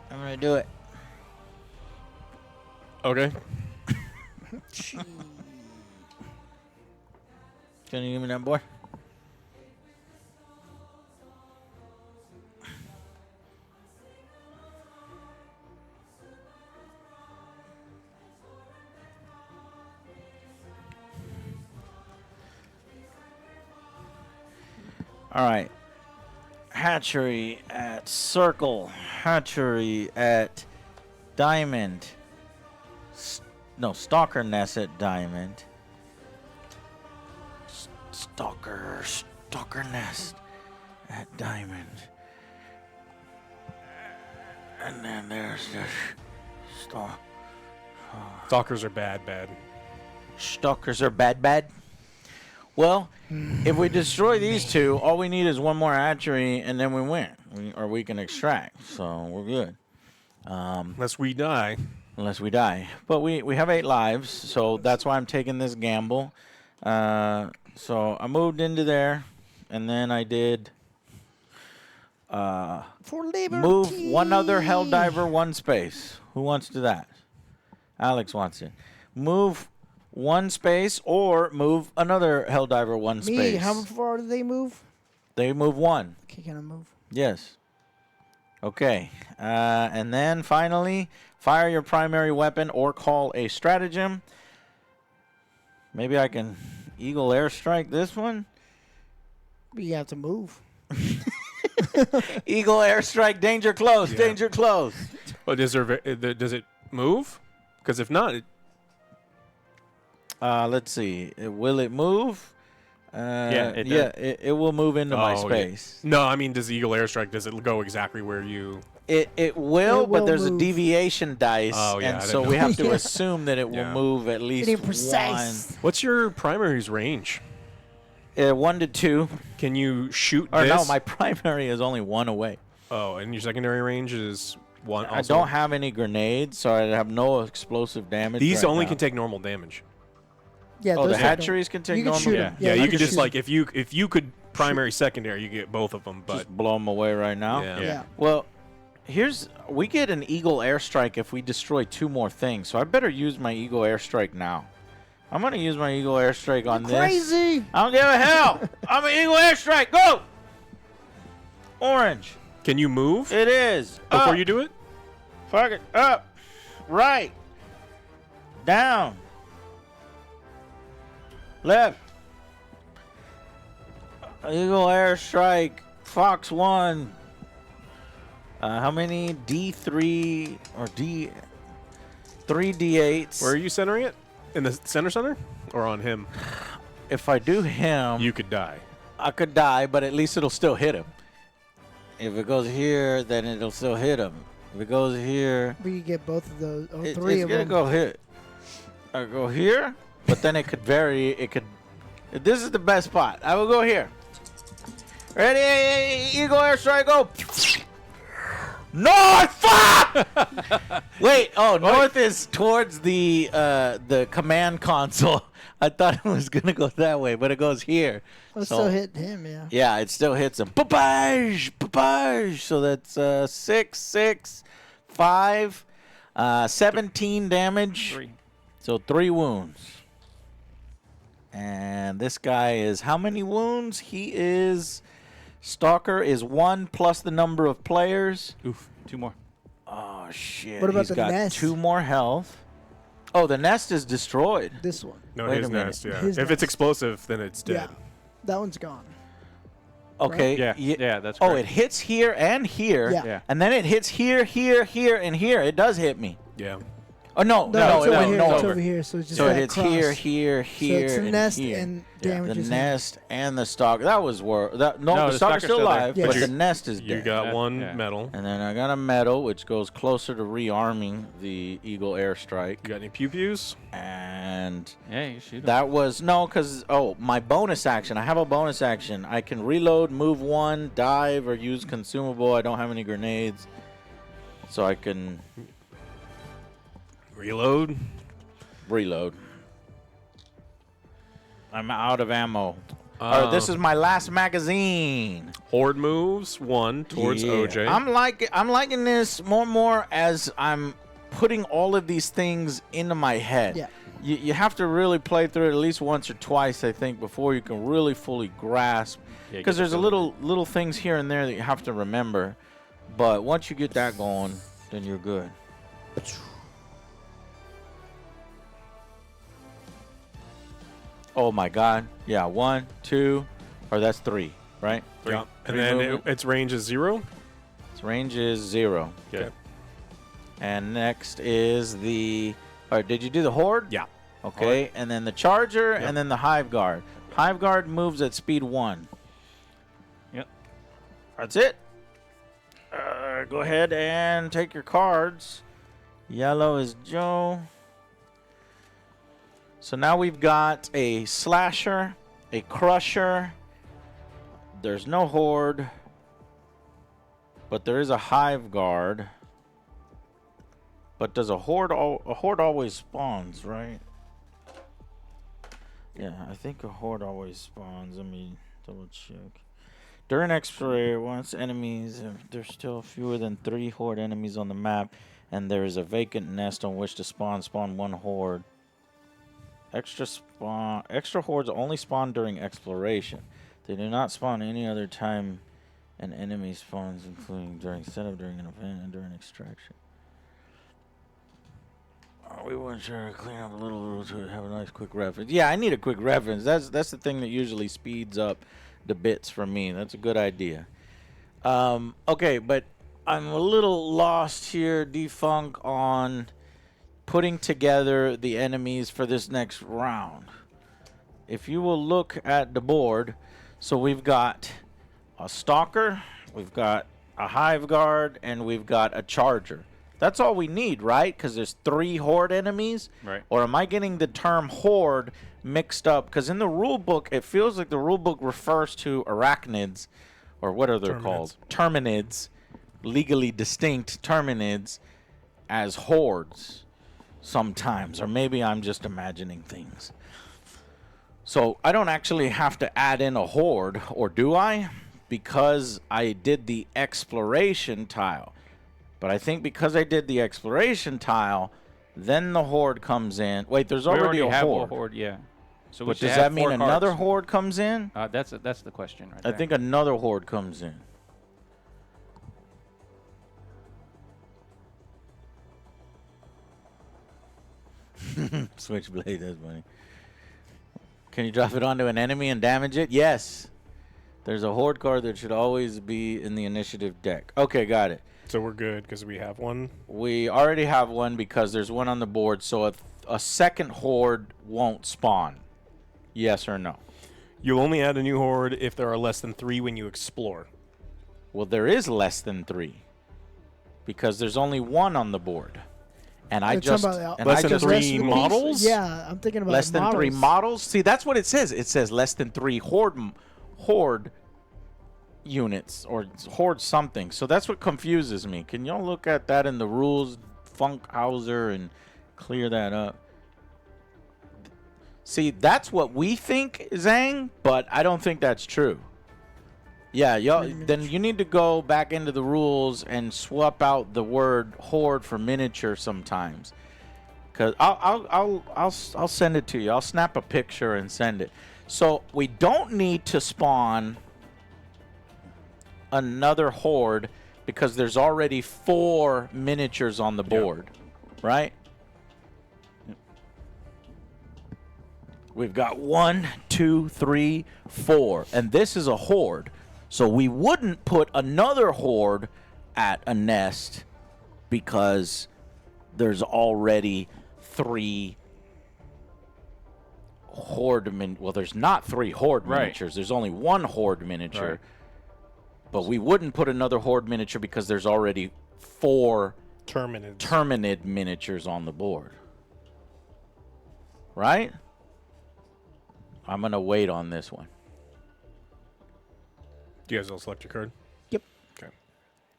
I'm gonna do it. Okay. Can you give me that boy? All right. Hatchery at Circle. Hatchery at Diamond. Stalker Nest at Diamond. Stalker Nest at Diamond. And then there's this Stalkers are bad. Stalkers are bad. Well, if we destroy these 2, all we need is 1 more hatchery, and then we win. We can extract, so we're good. Unless we die. Unless we die. But we have 8 lives, so that's why I'm taking this gamble. So I moved into there, and then I did For liberty. move 1 other Helldiver 1 space. Who wants to do that? Alex wants it. Move one space or move another Helldiver one Me, space. how far do they move? They move one. Okay, can I move? Yes. Okay. And then finally, fire your primary weapon or call a stratagem. Maybe I can Eagle Airstrike this one. But you have to move. Eagle Airstrike, danger close, Yeah. danger close. Well, does it move? Because if not, Let's see. Will it move? it yeah, does. it will move into my Oh, yeah. space. no, I mean, does Eagle Airstrike, does it go exactly where you... It will, It but will there's move. a deviation dice, Oh, yeah, I and didn't so know we that. have to Yeah. assume that it will Yeah. move at least Getting precise. What's your primary's range? 1 to 2. Can you shoot Or this? no, my primary is only 1 away. Oh, and your secondary range is 1 also? I don't have any grenades, so I have no explosive damage. These right only now. can take normal damage. Yeah, Oh, the those don't- hatcheries can take You can normal. shoot Yeah, 'em. yeah. you You can just shoot like if you could primary secondary, you get both of them. But Just blow them away right now. yeah. Yeah. Well, we get an Eagle Airstrike if we destroy 2 more things, so I better use my Eagle Airstrike now. I'm gonna use my Eagle Airstrike on this. Crazy. I don't give a hell. I'm an Eagle Airstrike. Go. Orange. Can you move It is. before Up. you do it? Fuck it. Up. Right. Down. Left. Eagle Airstrike. Fox 1. How many? D3 or D... 3 D8s. Where are you centering it? In the center, or on him? If I do him, You could die. I could die, but at least it'll still hit him. If it goes here, then it'll still hit him. If it goes here, We could get both of those. Oh, it, 3 it's of gonna them. go here. I go here, but then it could vary. It could. This is the best spot. I will go here. Ready? Eagle Airstrike, go. North! Fuck! Wait. Oh, north is towards the command console. I thought it was gonna go that way, but it goes here. Let's So- still hit him, yeah. Yeah, it still hits him. Papage! Papage! So that's 6, 6, 5, 17 damage. 3. So 3 wounds. And this guy is how many wounds? He is... Stalker is 1 plus the number of players. Oof. 2 more. Oh, shit. What about He's the got nest? 2 more health. Oh, the nest is destroyed. This one. No, Wait his a minute. nest. Yeah. His if nest. it's explosive, then it's dead. Yeah. That one's gone. Okay. Yeah. ye- Yeah, that's Oh, correct. it hits here and here. Yeah. Yeah. And then it hits here, here, here, and here. It does hit me. Yeah. Oh, no. No, No, it's it over went here. no. It's over here. So it's just So it that hits cross. here, here, here, So it's the and nest here. and The damages him. nest and the stalker. That was worth. No, No, the the stalker's stalker's still still there. alive, Yeah. but But the you- nest is You dead. got Yeah, one yeah. medal. And then I got a medal, which goes closer to rearming the Eagle Airstrike. You got any pew-pews? And Yeah, you shoot him. that was, no, because, my bonus action. I have a bonus action. I can reload, move 1, dive, or use consumable. I don't have any grenades. So I can Reload. reload. I'm out of ammo. This is my last magazine. Horde moves 1 towards Yeah. OJ. I'm liking this more and more as I'm putting all of these things into my head. Yeah. You have to really play through it at least once or twice, I think, before you can really fully grasp. Yeah, Because get there's the a feeling. little things here and there that you have to remember. But once you get that going, then you're good. Oh my God! Yeah, 1, 2, or that's 3, right? Yeah. And Three then movement. its range is 0. Its range is 0. Okay. And next is the. Or did you do the horde? Yeah. Okay, and then the charger, Yep. and then the hive guard. Hive guard moves at speed 1. Yep. That's it. Go ahead and take your cards. Yellow is Joe. So now we've got a slasher, a crusher. There's no horde, but there is a hive guard. But does a horde always spawns, right? Yeah, I think a horde always spawns. Let me double check. During X-ray, once enemies, if there's still fewer than 3 horde enemies on the map, and there is a vacant nest on which to spawn 1 horde. Extra hordes only spawn during exploration. They do not spawn any other time an enemy spawns, including during setup, during an event, and during extraction. We want to clean up a little to have a nice quick reference. Yeah, I need a quick reference. That's the thing that usually speeds up the bits for me. That's a good idea. Okay, but I'm a little lost here, Defunk, on putting together the enemies for this next round. If you will look at the board, so we've got a Stalker, we've got a Hive Guard, and we've got a Charger. That's all we need, right? Because there's 3 Horde enemies? Right. Or am I getting the term Horde mixed up? Because in the rule book, it feels like the rule book refers to arachnids, or what are they called? Terminids. Legally distinct Terminids as Hordes sometimes. Or maybe I'm just imagining things. So I don't actually have to add in a Horde, or do I? Because I did the exploration tile. But I think because I did the exploration tile, then the Horde comes in. Wait, there's already a have Horde. A Horde, yeah. So But does that mean another Horde comes in? That's the question right I there. think another Horde comes in. Switchblade, that's funny. Can you drop it onto an enemy and damage it? Yes. There's a Horde card that should always be in the initiative deck. Okay, got it. So we're good because we have one. We already have one because there's one on the board, so a second Horde won't spawn. Yes or no? You'll only add a new Horde if there are less than 3 when you explore. Well, there is less than 3 because there's only one on the board. And I You're just talking about the- and Less I than just 3 models? Yeah, I'm thinking about less than 3 models. models. See, that's what it says. It says less than 3 horde units or horde something. So that's what confuses me. Can y'all look at that in the rules, Funkhauser, and clear that up? See, that's what we think, Zhang, but I don't think that's true. Yeah, y'all. Then you need to go back into the rules and swap out the word horde for miniature sometimes. Cause I'll send it to you. I'll snap a picture and send it. So we don't need to spawn another horde because there's already 4 miniatures on the board, right? We've got 1, 2, 3, 4, and this is a horde. So we wouldn't put another horde at a nest because there's already 3 horde well, there's not 3 horde miniatures. There's only 1 horde miniature. Right. But we wouldn't put another horde miniature because there's already 4 Terminid miniatures on the board. Right? I'm going to wait on this one. Do you guys all select your card? Yep. Okay.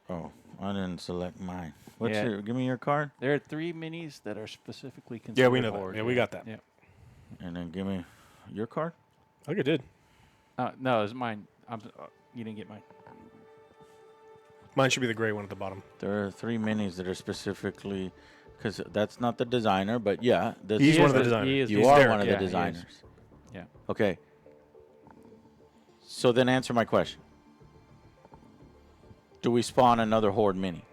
Oh, I didn't select mine. What's Yeah. your? Give me your card, There are 3 minis that are specifically considered Yeah, we know Horde. that. Yeah, we got that. Yeah. and then give me your card. I think I did. No, it's mine. You didn't get mine. Mine should be the gray one at the bottom. There are 3 minis that are specifically, because that's not the designer, but yeah, He's one of the designers. You He's are there. one of Yeah, the he is. designers. Yeah. Okay. So then answer my question. Do we spawn another horde mini?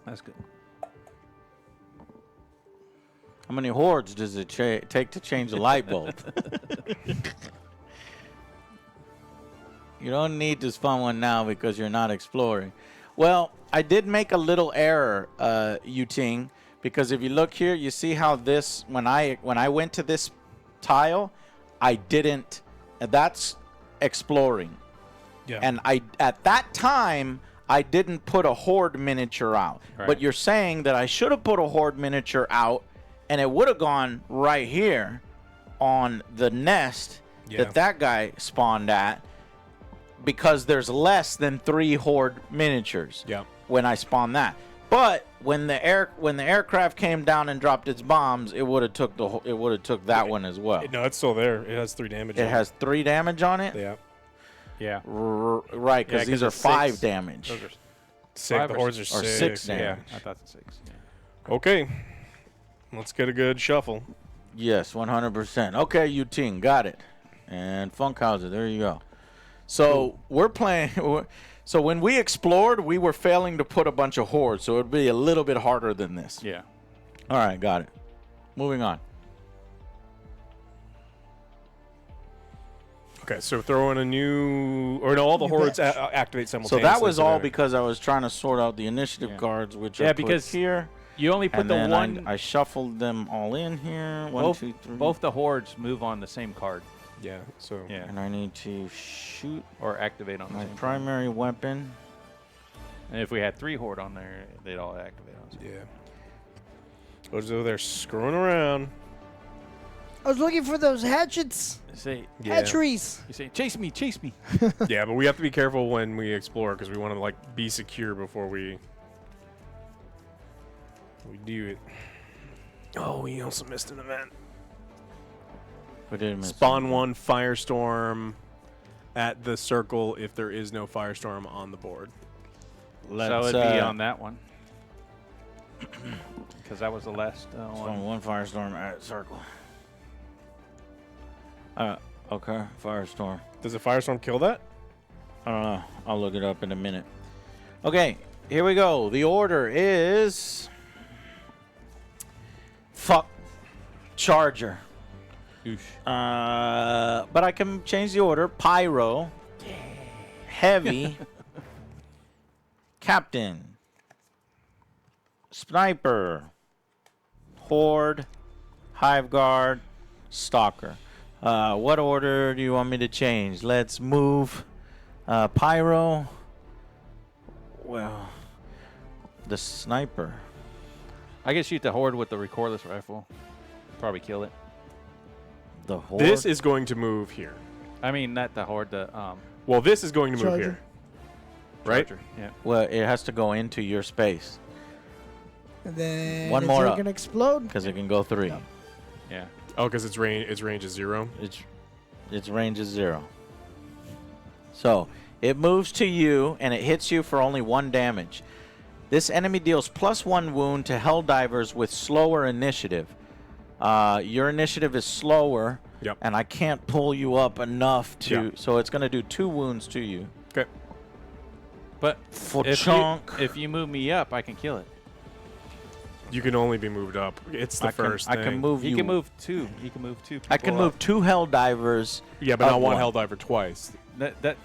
That's good. How many hordes does it take to change a light bulb? You don't need to spawn one now because you're not exploring. Well, I did make a little error, Yuting, because if you look here, you see how this, when I went to this tile, I didn't, that's exploring. Yeah. And at that time, I didn't put a horde miniature out. Right. But you're saying that I should have put a horde miniature out, and it would have gone right here on the nest that guy spawned at, because there's less than 3 horde miniatures Yeah. when I spawn that. But when the aircraft came down and dropped its bombs, it would have took that one as well. No, it's still there. It has 3 damage. It has 3 damage on it. Yeah. Yeah. Right, because these are it's 5 6. damage. Those are 6. Five The or hordes are or 6. 6 Yeah. damage. I thought it's 6. Yeah. Okay. Let's get a good shuffle. Yes, 100%. Okay, Yuting, got it. And Funkhauser, there you go. So we're playing. So when we explored, we were failing to put a bunch of hordes, so it would be a little bit harder than this. Yeah. All right, got it. Moving on. Okay, so throw in a new, or no, all the New hordes batch. activate So simultaneously. that was all today. because I was trying to sort out the initiative Yeah. cards, which Yeah, I put because here. You only put And the then one. I shuffled them all in here. One, both, 2, 3. both the hordes move on the same card. Yeah. So Yeah. And I need to shoot Or activate on the my same card. primary weapon. And if we had 3 horde on there, they'd all activate on the same yeah. Those over there screwing around. I was looking for those hatchets. You say, Yeah. Hatcheries. you say, chase me, chase me. Yeah, but we have to be careful when we explore because we want to like be secure before we do it. Oh, we also missed an event. We didn't miss Spawn something. 1 firestorm at the circle if there is no firestorm on the board. Let's, so it'd be on that one. Because that was the last Spawn one. 1 firestorm at circle. Okay, firestorm. Does a firestorm kill that? I don't know. I'll look it up in a minute. Okay, here we go. The order is Charger. But I can change the order. Pyro. Heavy. Captain. Sniper. Horde. Hive Guard. Stalker. What order do you want me to change? Let's move Pyro. Well, the Sniper. I can shoot the horde with the recordless rifle. Probably kill it. The Horde. This is going to move here. I mean, not the horde, the Well, this is going to move Charger. here. Right? charger. Yeah. Well, it has to go into your space And then One it's more all up. gonna explode. because it can go 3. Yep. Yeah. Oh, because its range is 0. Its range is 0. So it moves to you and it hits you for only 1 damage. This enemy deals +1 wound to Helldivers with slower initiative. Your initiative is slower, Yep. and I can't pull you up enough to. Yeah. So it's going to do 2 wounds to you. Okay. But For if chunk. if you move me up, I can kill it. You can only be moved up. It's the I can, first I thing. can move you. You can move 2. You can move 2. I can people move 2 Helldivers. Yeah, but up not one one. Helldiver twice. That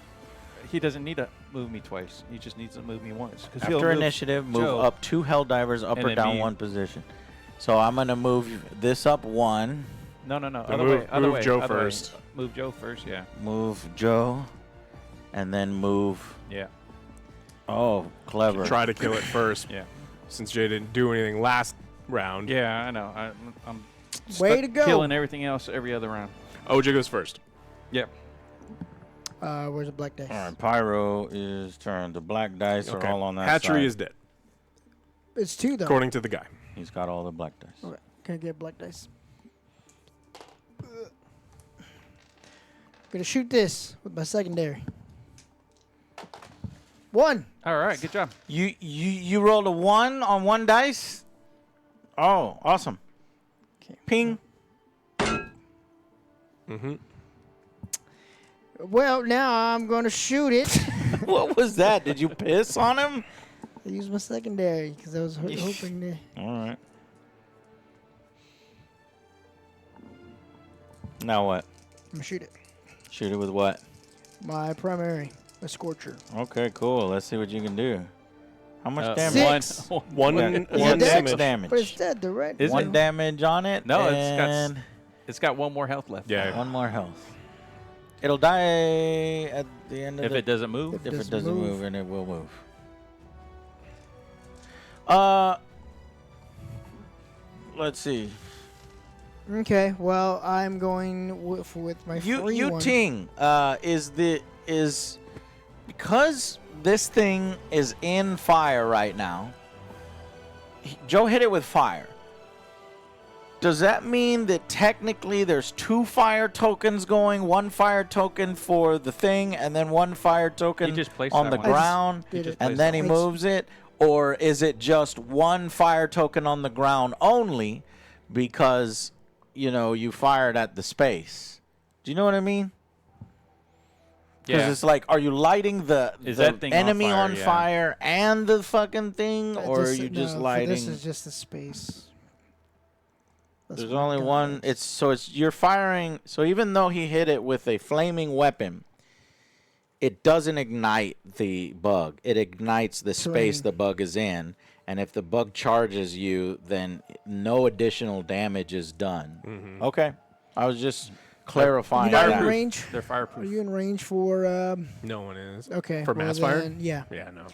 he doesn't need to move me twice. He just needs to move me once. 'Cause he'll After move initiative, move Joe. up 2 Helldivers up And or then down me. 1 position. So I'm going to move this up 1. No. Then Other move- way. Other move way. Joe other way. first. Move Joe first. Yeah. Move Joe. And then move. Yeah. Oh, clever. Try to kill it first. Yeah. Since Jay didn't do anything last round. Yeah. I know. I'm Way stuck to go. killing everything else every other round. OJ goes first. Yep. Where's the black dice? All right, Pyro is turned. The black dice are all on that Hatchery side. is dead, It's 2 though. according to the guy. He's got all the black dice. Okay. Can I get black dice? Gonna shoot this with my secondary. 1. All right. Good job. You rolled a 1 on 1 dice? Oh, awesome. Okay. Ping. Mm-hmm. Well, now I'm gonna shoot it. What was that? Did you piss on him? I used my secondary because I was hoping to. All right. Now what? I'm gonna shoot it. Shoot it with what? My primary, a scorcher. Okay, cool. Let's see what you can do. How much damage? Six. One Yeah, one it dead? six damage. damage. But it's dead, though, right? Is 1 it? damage on it. No, and it's got 1 more health left. Yeah. 1 more health. It'll die at the end of If the it doesn't move. if it doesn't doesn't move, move. and it will move. Let's see. Okay, well, I'm going with my free You one. Ting is because this thing is in fire right now. Joe hit it with fire. Does that mean that technically there's 2 fire tokens going, 1 fire token for the thing, and then 1 fire token just placed on the that one. ground, He just and placed then that he one. moves it? Or is it just 1 fire token on the ground only because, you fired at the space? Do you know what I mean? Because Yeah. it's like, are you lighting the that thing on enemy fire? on Yeah. fire and the fucking thing, or are you just no, lighting? This is just the space. That's There's what only I got one. is. You're firing. So even though he hit it with a flaming weapon, it doesn't ignite the bug. It ignites the space Terrain. the bug is in, and if the bug charges you, then no additional damage is done. Okay, I was just clarifying You're not that. in range. They're Are fireproof. you in range for? No one is. Okay. For well mass fire? then, yeah. Yeah, no.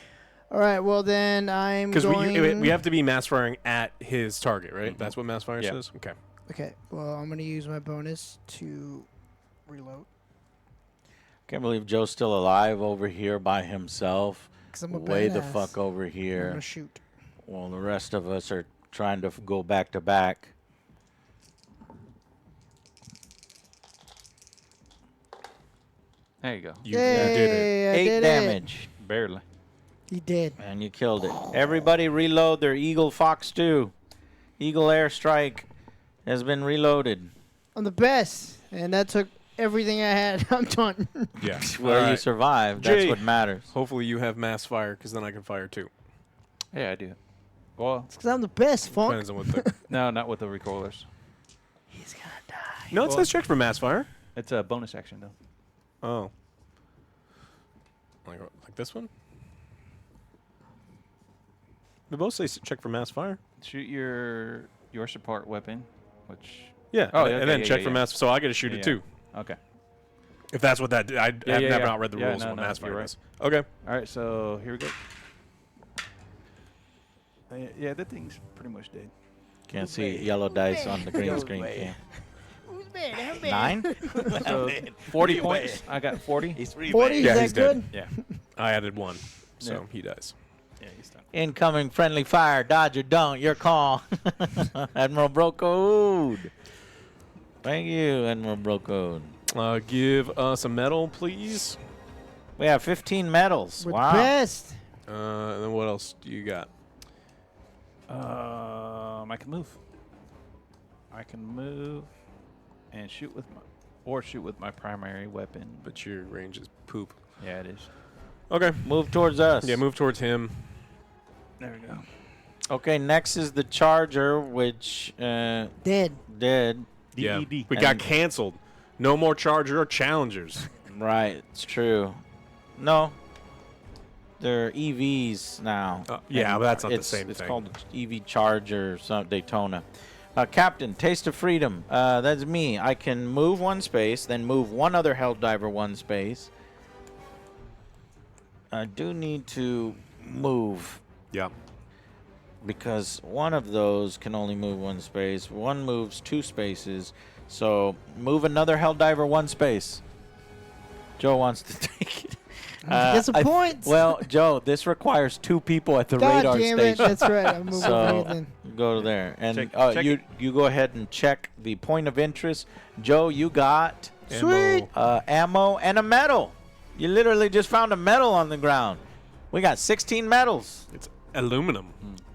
All right. Well then, I'm Because going. we have to be mass firing at his target, right? That's what mass fire Yeah. says? Okay. Okay. Well, I'm gonna use my bonus to reload. Can't believe Joe's still alive over here by himself. 'Cause I'm a Way the badass. fuck over I'm here. gonna shoot. Well, the rest of us are trying to go back to back. There you go. You did it. Yay, I 8 did it. damage. Barely. He did. And you killed it. Everybody reload their Eagle Fox 2. Eagle Airstrike has been reloaded. I'm the best, and that took everything I had. I'm done. Yeah. Where All you right. survived. That's Jay. what matters. Hopefully you have mass fire, because then I can fire too. Yeah, I do. Well, It's 'cause I'm the best, Funk. Depends on what the... no, not with the recoilers. He's gonna die. No, it Well- says check for mass fire. It's a bonus action though. Oh. Like this one? They both say check for mass fire. Shoot your support weapon, which Yeah. Oh, and okay, then yeah, check yeah, for yeah. mass. So I get to shoot it Yeah. too. okay. If that's what that. I have yeah, never yeah. not read the Yeah, rules no, of what no, mass you're fire right. is. Okay. All right, so here we go. Yeah, that thing's pretty much dead. Can't see yellow dice on the green Who's screen. bad? Cam. Who's bad? I'm bad. 9? So 40 points. I got 40. 40? Yeah, Is he's that dead. good? Yeah. I added 1, so Yeah. he dies. Yeah, he's done. Incoming friendly fire. Dodge or don't. Your call. Admiral Brocode. Thank you, Admiral Brocode. Give us a medal, please. We have 15 medals. We're Wow. the best. And then what else do you got? I can move. I can move and shoot with my primary weapon. But your range is poop. Yeah, it is. Okay. Move towards us. Yeah, move towards him. There we go. Okay, next is the Charger, which Dead. did. Yeah. DED. We got And- canceled. No more Charger or Challengers. Right, it's true. No. They're EVs now. Yeah, And but that's not the it's, same it's thing. called EV Charger, some Daytona. Captain, Taste of Freedom. That's me. I can move 1 space, then move 1 other Helldiver 1 space. I do need to move Yeah. because 1 of those can only move 1 space. 1 moves 2 spaces. So move another Helldiver 1 space. Joe wants to take it. Get some points. Well, Joe, this requires 2 people at the God radar damn it. station. That's right. I'm moving So everything. go there, and Check you go ahead and check the point of interest. Joe, you got Sweet. ammo and a medal. You literally just found a medal on the ground. We got 16 medals, It's aluminum.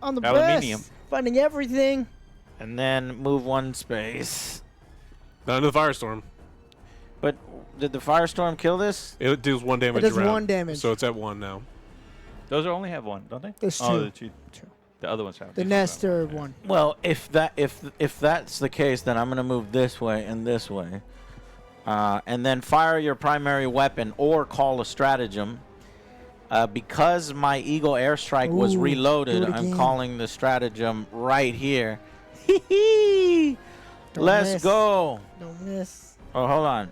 On the Aluminium. best. Finding everything. and then move 1 space. Not into the firestorm. But did the firestorm kill this? It deals 1 damage does around. 1 damage. So it's at 1 now. Those only have 1, don't they? There's Oh, 2. the 2. The other ones have. The these nest ones are have. 1. Well, if that's the case, then I'm gonna move this way and this way, and then fire your primary weapon or call a stratagem. Because my Eagle airstrike was Ooh, reloaded, do it I'm again. calling the stratagem right here. Hee-hee! Don't Let's miss. go. Don't miss. Oh, hold on.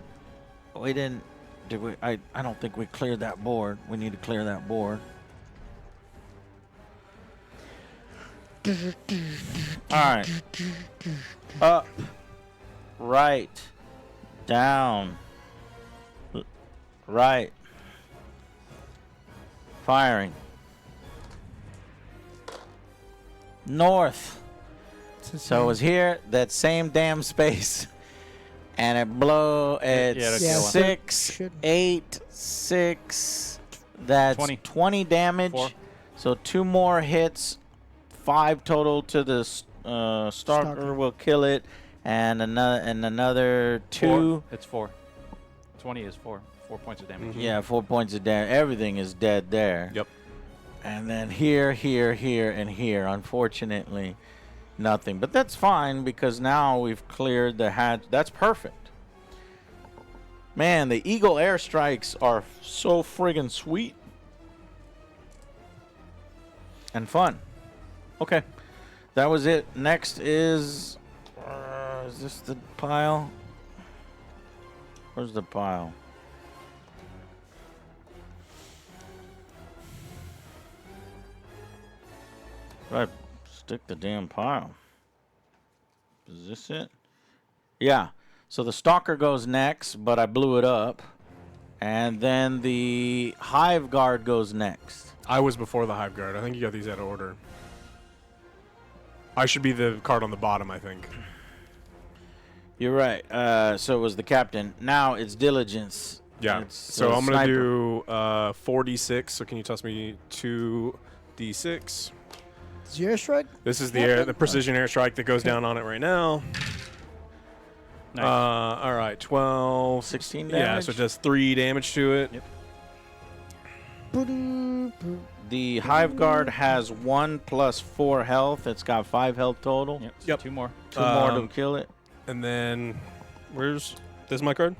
We didn't. Did we? I don't think we cleared that board. We need to clear that board. All right. Up. Right. Down. Right. Firing. north. So it was here, that same damn space. And it blow at Yeah, Yeah, so- 6, should- 8, 6. That's 20. 20 damage. 4. So 2 more hits, 5 total to the stalker Stalker. will kill it, and another 2. 4. It's 4. 20 is 4. 4 points of damage. Yeah, 4 points of damage. Everything is dead there. Yep. And then here, here, here, and here. Unfortunately, nothing. But that's fine because now we've cleared the hatch. That's perfect. Man, the Eagle airstrikes are so friggin' sweet. And fun. Okay. That was it. Next is this the pile? Where's the pile? Right, stick the damn pile. Is this it? Yeah. So the stalker goes next, but I blew it up. And then the hive guard goes next. I was before the Hive Guard. I think you got these out of order. I should be the card on the bottom, I think. You're right. So it was the captain. Now it's diligence. Yeah. It's, So I'm going to sniper. do 4d6. So can you toss me 2d6? Zero strike? This is the precision airstrike that goes down on it right now. Nice. All right, 12. 16 Yeah, damage. so it does 3 damage to it. Yep. Boo-doo-boo. The hive guard has 1 plus 4 health. It's got 5 health total. Yep. So Yep. 2 more. 2 more to Um, kill it. And then, this is my card?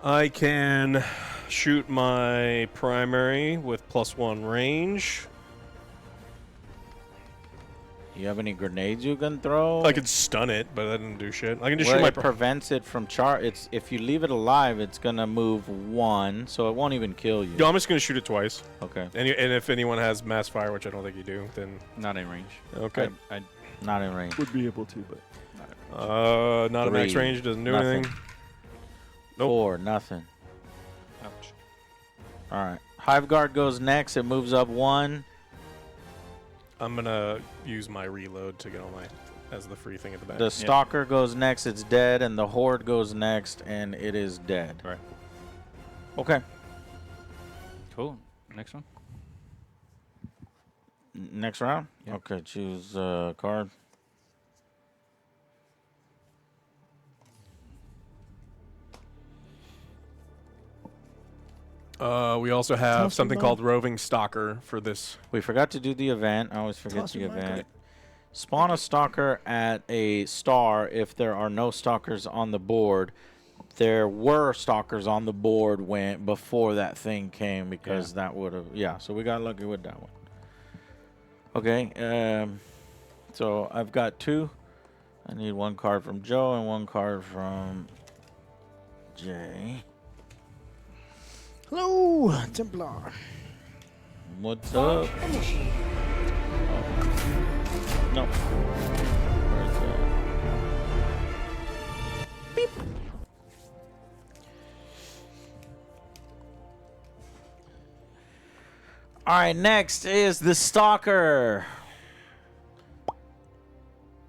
I can shoot my primary with +1 range. You have any grenades you can throw? I could stun it, but that didn't do shit. I can just Well, shoot my it prevents it from It's if you leave it alive, it's gonna move 1, so it won't even kill you. No, I'm just going to shoot it twice. Okay, And if anyone has mass fire, which I don't think you do, then Not in range. okay. I not in range. would be able to, but not in range. Not a max 3, range, doesn't do nothing. anything. Nope. 4, nothing. Ouch. All right. Hive guard goes next. It moves up 1. I'm going to use my reload to get all my, as the free thing at the back. The stalker goes next. It's dead, and the horde goes next, and it is dead. Right. Okay. Cool. Next one. Next round. Yeah. Okay. Choose a card. We also have Toss something them called Roving Stalker for this. We forgot to do the event. I always forget Toss the them right event. back. Spawn a stalker at a star if there are no stalkers on the board. There were stalkers on the board when before that thing came because that would have so we got lucky with that one. Okay, so I've got 2. I need 1 card from Joe and 1 card from Jay. Hello, Templar. What's up? Launch initiated. No. Where's that? Beep. All right, next is the stalker.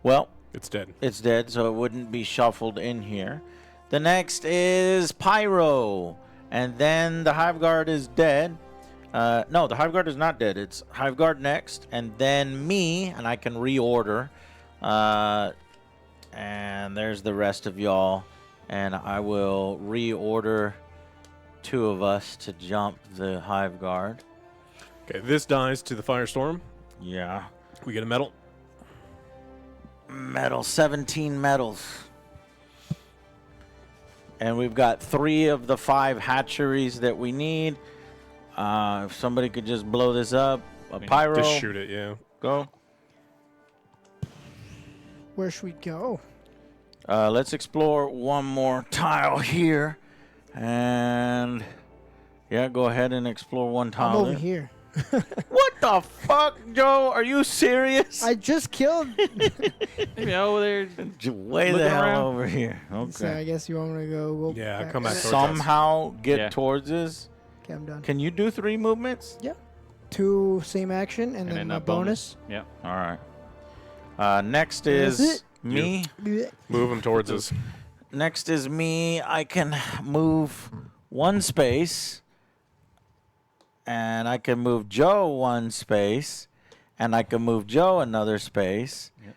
Well, It's dead. it's dead, so it wouldn't be shuffled in here. The next is Pyro, and then the Hive Guard is dead. No, the Hive Guard is not dead. It's Hive Guard next, and then me, and I can reorder. And there's the rest of y'all, and I will reorder 2 of us to jump the Hive Guard. Okay, this dies to the Firestorm. Yeah. We get a medal. Medal, 17 medals. And we've got 3 of the 5 hatcheries that we need. If somebody could just blow this up. A pyro. Just shoot it, yeah. Go. Where should we go? Let's explore one more tile here. And yeah, go ahead and explore one I'm tile. over there. here. What the fuck, Joe? Are you serious? I just killed. Maybe over there. Way the Looking hell around. over here. So I Okay. guess you want me to go Yeah, back. come back towards us. Somehow get Yeah. towards this. Okay, I'm done. Can you do 3 movements? Yeah. 2 same action, and then a a bonus. Yeah. All right. Next That's is it. me. Move him towards us. Next is me. I can move 1 space, and I can move Joe 1 space, and I can move Joe another space. Yep.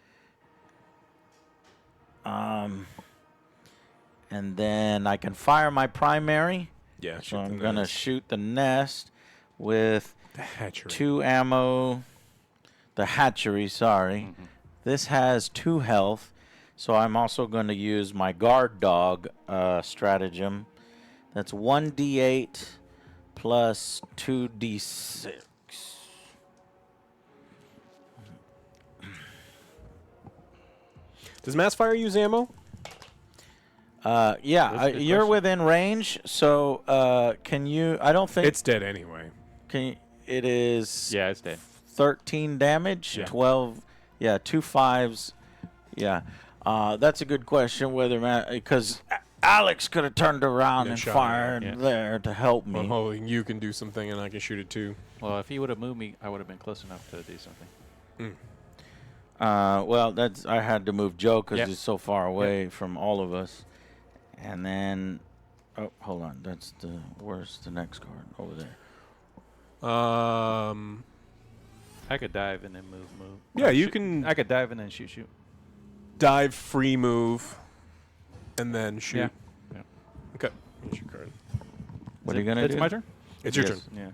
And then I can fire my primary. Yeah. So I'm gonna shoot the nest with the hatchery. 2 ammo. The hatchery, sorry. This has 2 health, so I'm also going to use my guard dog stratagem. That's 1d8 plus 2d6. Does mass fire use ammo? Yeah, That's a good you're question. within range, so can you? I don't think It's dead anyway. can. It is Yeah, it's dead. 13 damage, Yeah. 12. Yeah, 2 5s. Yeah, that's a good question. Whether because Alex could have turned around Yeah, and shot fired him, there to help me. I'm hoping you can do something and I can shoot it too. Well, if he would have moved me, I would have been close enough to do something. Well, that's I had to move Joe because Yep. he's so far away from all of us. And then, oh, hold on. That's the worst. The next card over there. I could dive and then move. Yeah, you Shoot- can I could dive and then shoot. dive, free move, and then shoot. Yeah. Yeah. Okay. Here's your card. What are you gonna do? It's my turn. It's your Yes. turn. Yeah.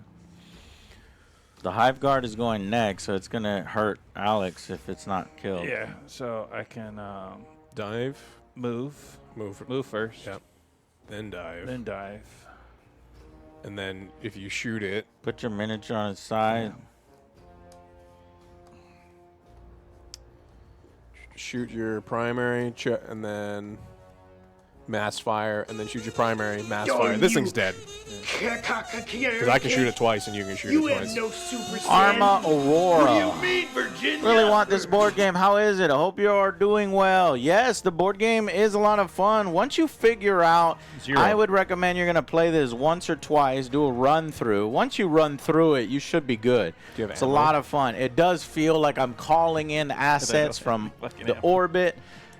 The hive guard is going next, so it's gonna hurt Alex if it's not killed. Yeah. So I can Dive, move move, first. Yep. Then dive, Then dive. and then if you shoot it, Put your miniature on its side. shoot your primary, and then mass fire, and then shoot your primary, mass fire. This thing's dead. Because I can shoot it twice, and you can shoot You it have twice. no super Arma Aurora. What do you mean, Virginia? Really want this board game. How is it? I hope you are doing well. Yes, the board game is a lot of fun. Once you figure out, 0. I would recommend you're going to play this once or twice, do a run through. Once you run through it, you should be good. Do you have It's a ammo? lot of fun. It does feel like I'm calling in assets from Fucking the ammo. orbit.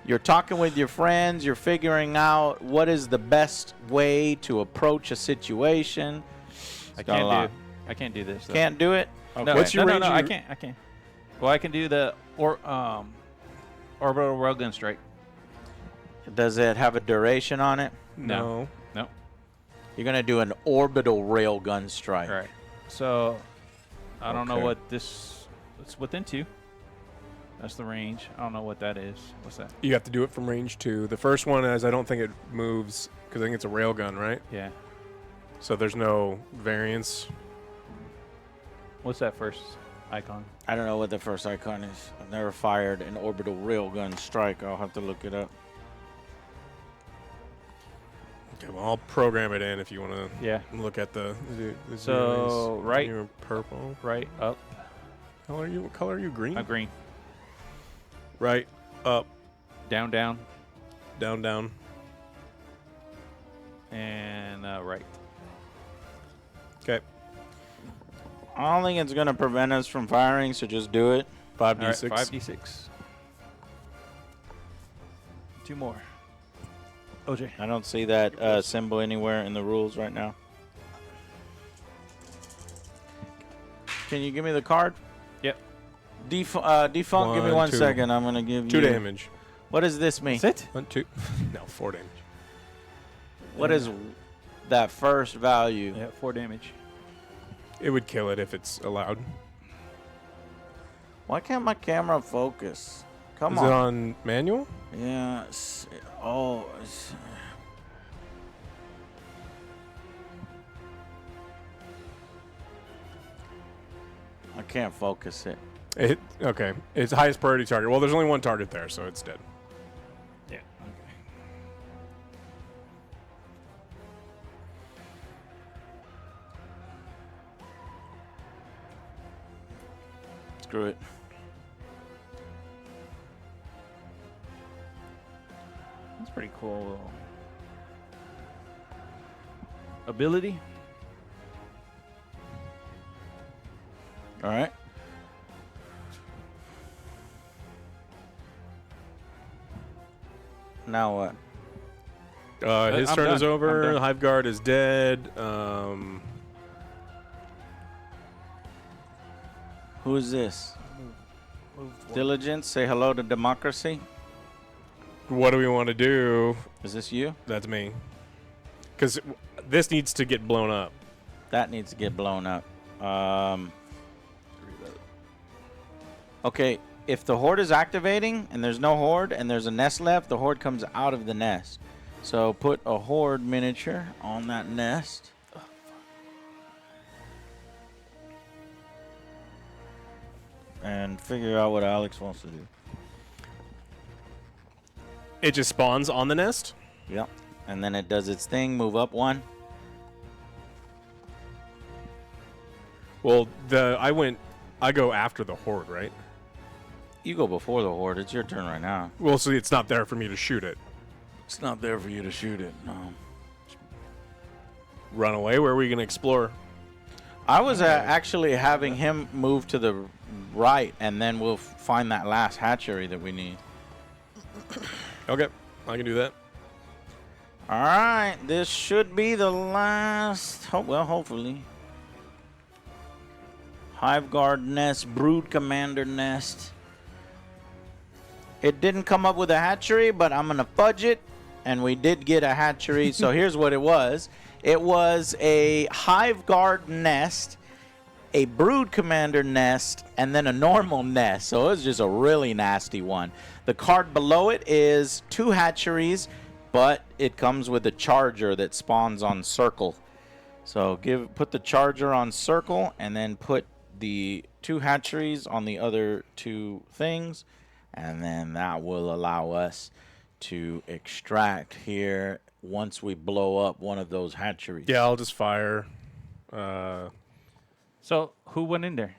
You're talking with your friends. You're figuring out what is the best way to approach a situation. I got a lot. can't do this. Though. Can't do it? No, What's your no, range no, of I your- can't. I can't. Well, I can do the orbital railgun strike. Does it have a duration on it? No. No. You're going to do an orbital railgun strike. All right. So I don't know Okay. what this. It's within 2. That's the range. I don't know what that is. What's that? You have to do it from range 2. The first one is I don't think it moves because I think it's a railgun, right? Yeah. So there's no variance. What's that first icon? I don't know what the first icon is. I've never fired an orbital railgun strike. I'll have to look it up. Okay, well I'll program it in if you want to Yeah. look at the So, zeros. right- You're purple. Right up. What color are you? Green. Green. Right, up, Down. Down. down, down. And right. Okay. I don't think it's going to prevent us from firing, so just do it. 5d6. All right, 5d6. 2 more. OJ. I don't see that symbol anywhere in the rules right now. Can you give me the card? Yep. Defunct, give me 1 2. second. I'm going to give 2 you... damage. What does this mean? That's it? 1, 2. No, 4 damage. What is that first value? Yeah, 4 damage. It would kill it if it's allowed. Why can't my camera focus? Come Is on. it on manual? Yeah. I can't focus it. Okay. It's highest priority target. Well, there's only 1 target there, so it's dead. Yeah. Okay. Screw it. That's pretty cool. Ability. All right. Now what? His I'm turn is done. I'm over. done. The Hive Guard is dead. Who's this? Moved one. Diligence. Say hello to democracy. What do we want to do? Is this you? That's me. Because this needs to get blown up. That needs to get blown up. Okay, if the horde is activating and there's no horde and there's a nest left, the horde comes out of the nest. So put a horde miniature on that nest. And figure out what Alex wants to do. It just spawns on the nest? Yep. And then it does its thing, move up one. Well, I go after the horde, right? You go before the horde. It's your turn right now. Well, so it's not there for me to shoot it. It's not there for you to shoot it, no. Run away? Where are we going to explore? I was actually having him move to the right, and then we'll find that last hatchery that we need. Okay, I can do that. All right, this should be the last. Well, hopefully. Hive Guard nest, Brood Commander nest. It didn't come up with a hatchery, but I'm going to fudge it. And we did get a hatchery. So here's what it was. It was a Hive Guard nest, a Brood Commander nest, and then a normal nest. So it was just a really nasty one. The card below it is 2 hatcheries, but it comes with a charger that spawns on circle. So put the charger on circle, and then put the 2 hatcheries on the other 2 things, and then that will allow us to extract here once we blow up one of those hatcheries. Yeah, I'll just fire. So who went in there?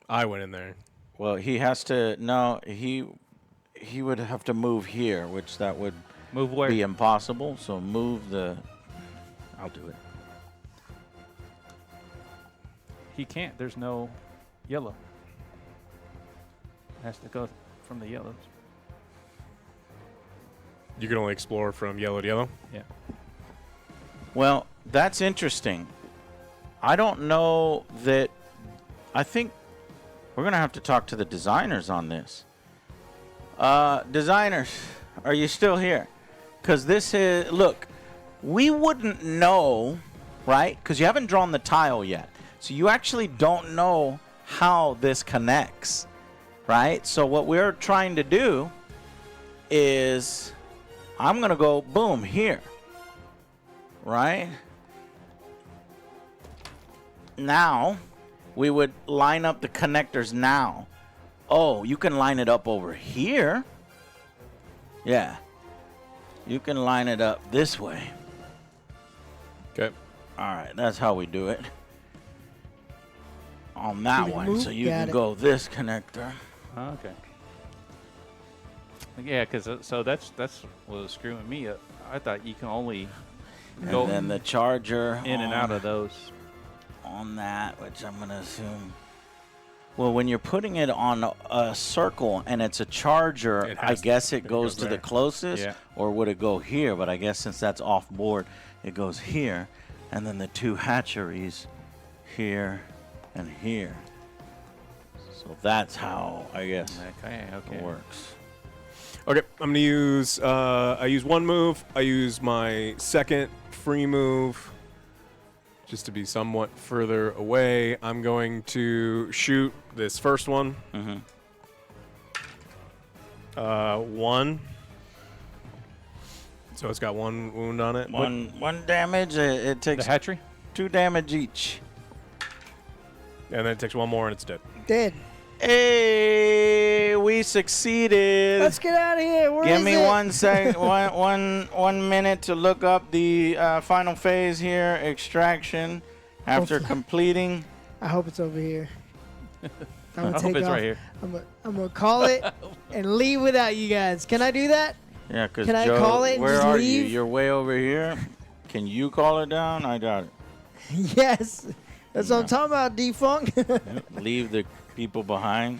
I went in there. Well, he has to. No, he would have to move here, which that would Move where? be impossible. So move the. I'll do it. He can't. There's no yellow. Has to go from the yellows. You can only explore from yellow to yellow? Yeah. Well, that's interesting. I don't know that. I think we're going to have to talk to the designers on this. Designers, are you still here? Because this is. Look, we wouldn't know, right? Because you haven't drawn the tile yet. So you actually don't know how this connects, right? So what we're trying to do is. I'm going to go, boom, here. Right? Now, we would line up the connectors now. Oh, you can line it up over here. Yeah. You can line it up this way. Okay. All right, that's how we do it. On that Can we one, move? so you Got can it. go this connector. Oh, okay. Yeah, because so that's what was screwing me up. I thought you can only go And then the charger in and out on- of those. on that, which I'm going to assume. Well, when you're putting it on a circle and it's a charger, It I has guess to- it goes to the there. closest, Yeah. or would it go here? But I guess since that's off board, it goes here, and then the 2 hatcheries here and here. So that's how, I guess, Okay. it works. Okay, I'm gonna use. I use 1 move. I use my second free move, just to be somewhat further away. I'm going to shoot this first one. Mm-hmm. 1. So it's got 1 wound on it. One damage, it The takes hatchery? 2 damage each. And then it takes 1 more and it's dead. Dead. Hey, we succeeded. Let's get out of here. Where Give is me it? 1 second, one minute to look up the final phase here, extraction. After Hopefully. completing, I hope it's over here. I'm I gonna hope take it's off. right here. I'm gonna call it and leave without you guys. Can I do that? yeah, because Can I Joe, call it and where just are you? leave? You're way over here. Can you call it down? I got it. Yes. That's what I'm talking about, defunct. Leave the people behind.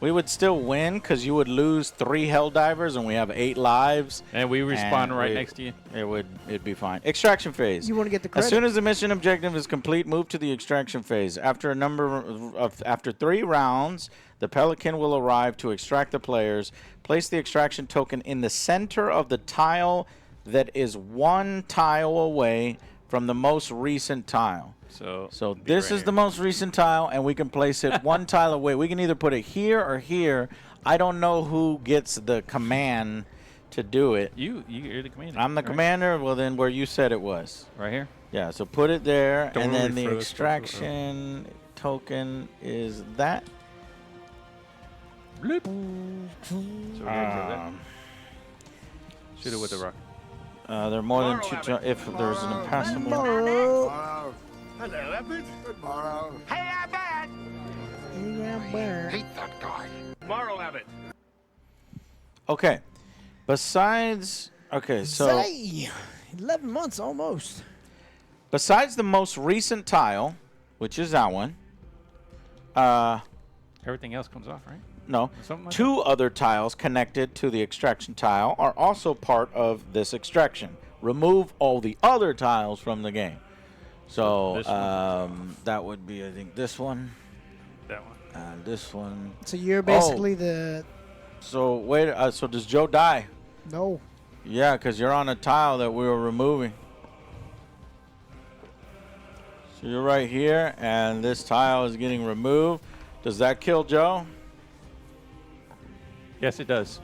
We would still win because you would lose 3 Helldivers and we have 8 lives. And we respawn right next to you. It'd be fine. Extraction phase. You want to get the credit. As soon as the mission objective is complete, move to the extraction phase. After 3 rounds, the Pelican will arrive to extract the players. Place the extraction token in the center of the tile that is 1 tile away from the most recent tile. So this is the most recent tile, and we can place it 1 tile away. We can either put it here or here. I don't know who gets the command to do it. You're the commander. I'm the commander. Well, then where you said it was. Right here. Yeah, so put it there, Don't and then the refer this extraction token is that. So we're gonna kill that. Shoot it with the rock. There are more than 2 if there's an impassable. Tomorrow. Hello, Abbott. Good morrow. Hey, Abbott. Hate that guy. Tomorrow, Abbott. Okay. Besides, okay, so Say, 11 months almost. besides the most recent tile, which is that one, Everything else comes off, right? no, Something like 2 other tiles connected to the extraction tile are also part of this extraction. Remove all the other tiles from the game. So This one? that would be, I think, this one That one. and this one. So you're basically the So wait, so does Joe die? no. Yeah, because you're on a tile that we were removing. So you're right here, and this tile is getting removed. Does that kill Joe? Yes, it does.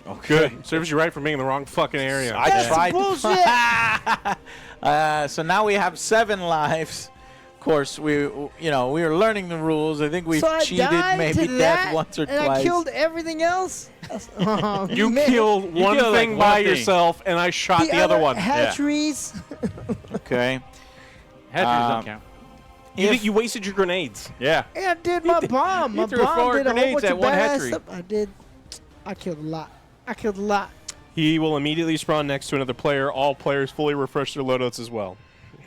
Okay. Good. Serves you right for being in the wrong fucking area. I That's tried. bullshit. So now we have 7 lives. Of course, we were learning the rules. I think we So I cheated died maybe to death that, once or and twice. I killed everything else. Oh, You man. killed one killed, thing like, by one thing. yourself, and I shot the other one. Hatcheries. Okay. Hatcheries don't count. You wasted your grenades. Yeah. And I did my bomb. My threw bomb 4 did a whole grenades bunch at of one badass hatchery. stuff. I killed a lot. I killed a lot. He will immediately spawn next to another player. All players fully refresh their loadouts as well.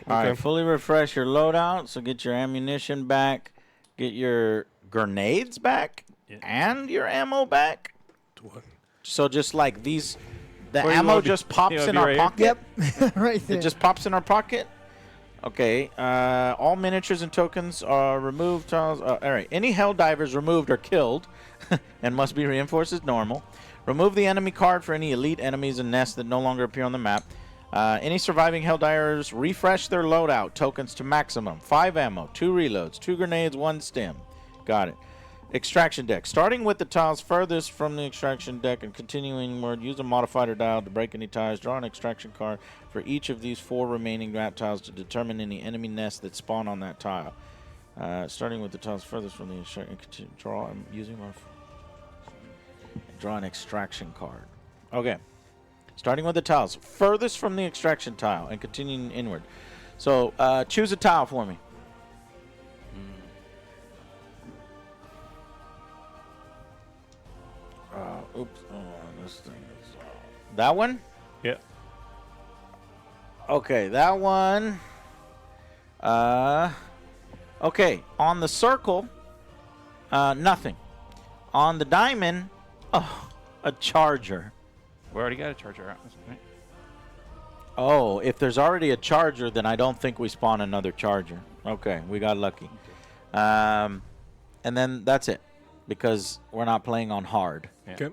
All Okay. right, fully refresh your loadout. So get your ammunition back, get your grenades back, and your ammo back. So just like these, the Where you ammo wanna be? just pops You wanna in be our right here? pocket. Yep. Right there. It just pops in our pocket. Okay. All miniatures and tokens are removed. Tiles. All right. Any Helldivers removed are killed, and must be reinforced as normal. Remove the enemy card for any elite enemies and nests that no longer appear on the map. Any surviving Helldivers refresh their loadout tokens to maximum. 5 ammo, 2 reloads, 2 grenades, 1 stim. Got it. Extraction deck. Starting with the tiles furthest from the extraction deck and continuing inward, use a modifier dial to break any ties. Draw an extraction card for each of these 4 remaining map tiles to determine any enemy nests that spawn on that tile. Starting with the tiles furthest from the extraction, draw. I'm using my. Draw an extraction card. Okay. Starting with the tiles furthest from the extraction tile and continuing inward. So choose a tile for me. Oops. This thing is that one? Yeah. Okay, that one. Okay, on the circle, nothing. On the diamond, oh, a charger. We already got a charger out. Right? Oh, if there's already a charger, then I don't think we spawn another charger. Okay, we got lucky. And then that's it, because we're not playing on hard. Yeah. Okay.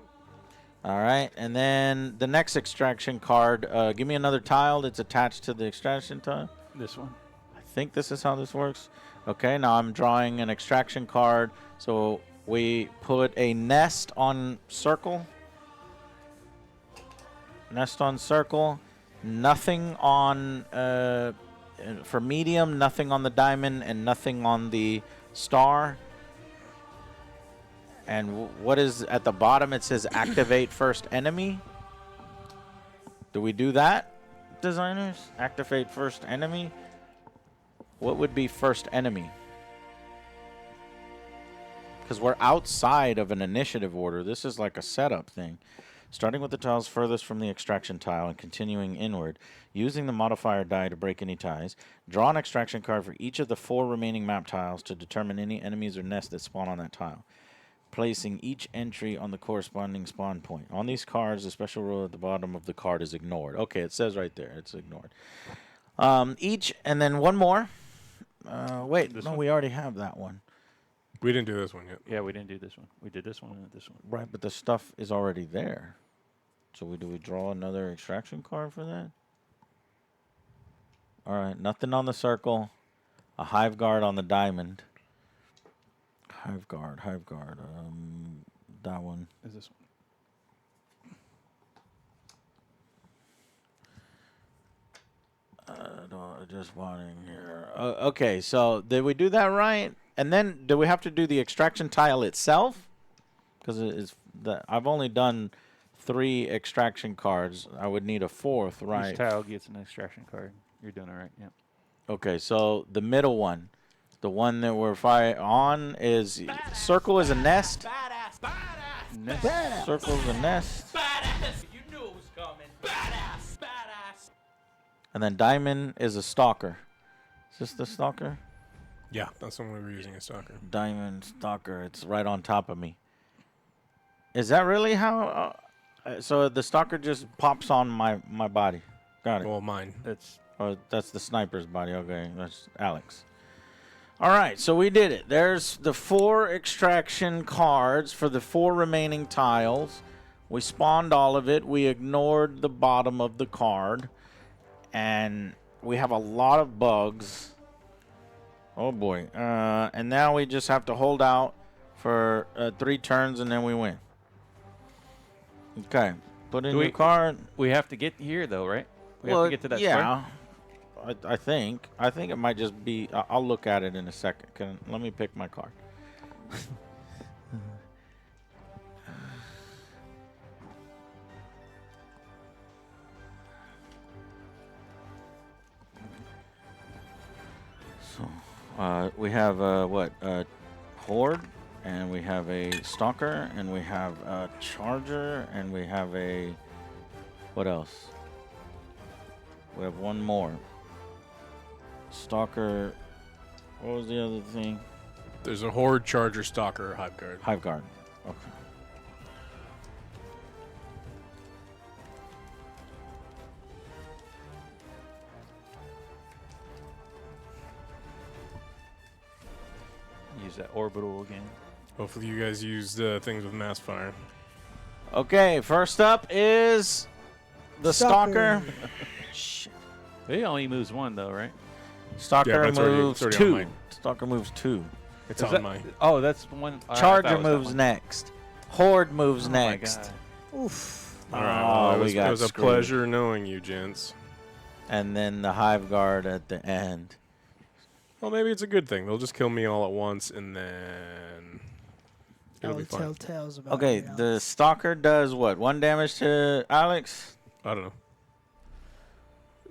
All right, and then the next extraction card, give me another tile that's attached to the extraction tile. This one. I think this is how this works. Okay, now I'm drawing an extraction card. So we put a nest on circle. Nest on circle. Nothing on, for medium, nothing on the diamond, and nothing on the star. And what is at the bottom? It says activate first enemy. Do we do that, designers? Activate first enemy? What would be first enemy? Because we're outside of an initiative order. This is like a setup thing. Starting with the tiles furthest from the extraction tile and continuing inward, using the modifier die to break any ties. Draw an extraction card for each of the 4 remaining map tiles to determine any enemies or nests that spawn on that tile, placing each entry on the corresponding spawn point. On these cards, the special rule at the bottom of the card is ignored. Okay, it says right there, it's ignored. Each, and then one more. Wait, no, we already have that one. We didn't do this one yet. Yeah, we didn't do this one. We did this one and this one. Right, but the stuff is already there. So do we draw another extraction card for that? All right, nothing on the circle. A hive guard on the diamond. Hive guard. That one. Is this one? Just wanting here. Okay, so did we do that right? And then do we have to do the extraction tile itself? Because I've only done 3 extraction cards. I would need a 4th, right? Each tile gets an extraction card. You're doing it right. Yep. Okay, so the middle one, the one that we're on is circle is a nest. Nest. Circle is a nest. You knew it was coming. Badass. And then diamond is a stalker. Is this the stalker? Yeah, that's the one we were using as stalker. Diamond stalker. It's right on top of me. Is that really how? So the stalker just pops on my body. Got it. Well, mine. That's the sniper's body. Okay, that's Alex. All right, so we did it. There's the 4 extraction cards for the 4 remaining tiles. We spawned all of it. We ignored the bottom of the card. And we have a lot of bugs. Oh, boy. And now we just have to hold out for 3 turns, and then we win. Okay. Put in your card. We have to get here, though, right? We have to get to that yeah. I think it might just be. I'll look at it in a second. Let me pick my card. So we have what? Horde, and we have a stalker, and we have a charger, and we have a. What else? We have one more. Stalker. What was the other thing? There's a horde, charger, stalker, hive guard. Hive guard. Okay. Use that orbital again. Hopefully you guys used things with mass fire. Okay, first up is the stalker. Shit. He only moves 1, though, right? Stalker it's moves already on 2. mine. Stalker moves 2. It's Is on that- mine. Oh, that's one. Charger moves next. Horde moves Oh my next. Oof. God. All right. Oh, Well, we got it was a screwed. pleasure knowing you, gents. And then the hive guard at the end. Well, maybe it's a good thing. They'll just kill me all at once, and then it'll be I'll tell fine. tales about Okay, it, the Alex. stalker does what? 1 damage to Alex? I don't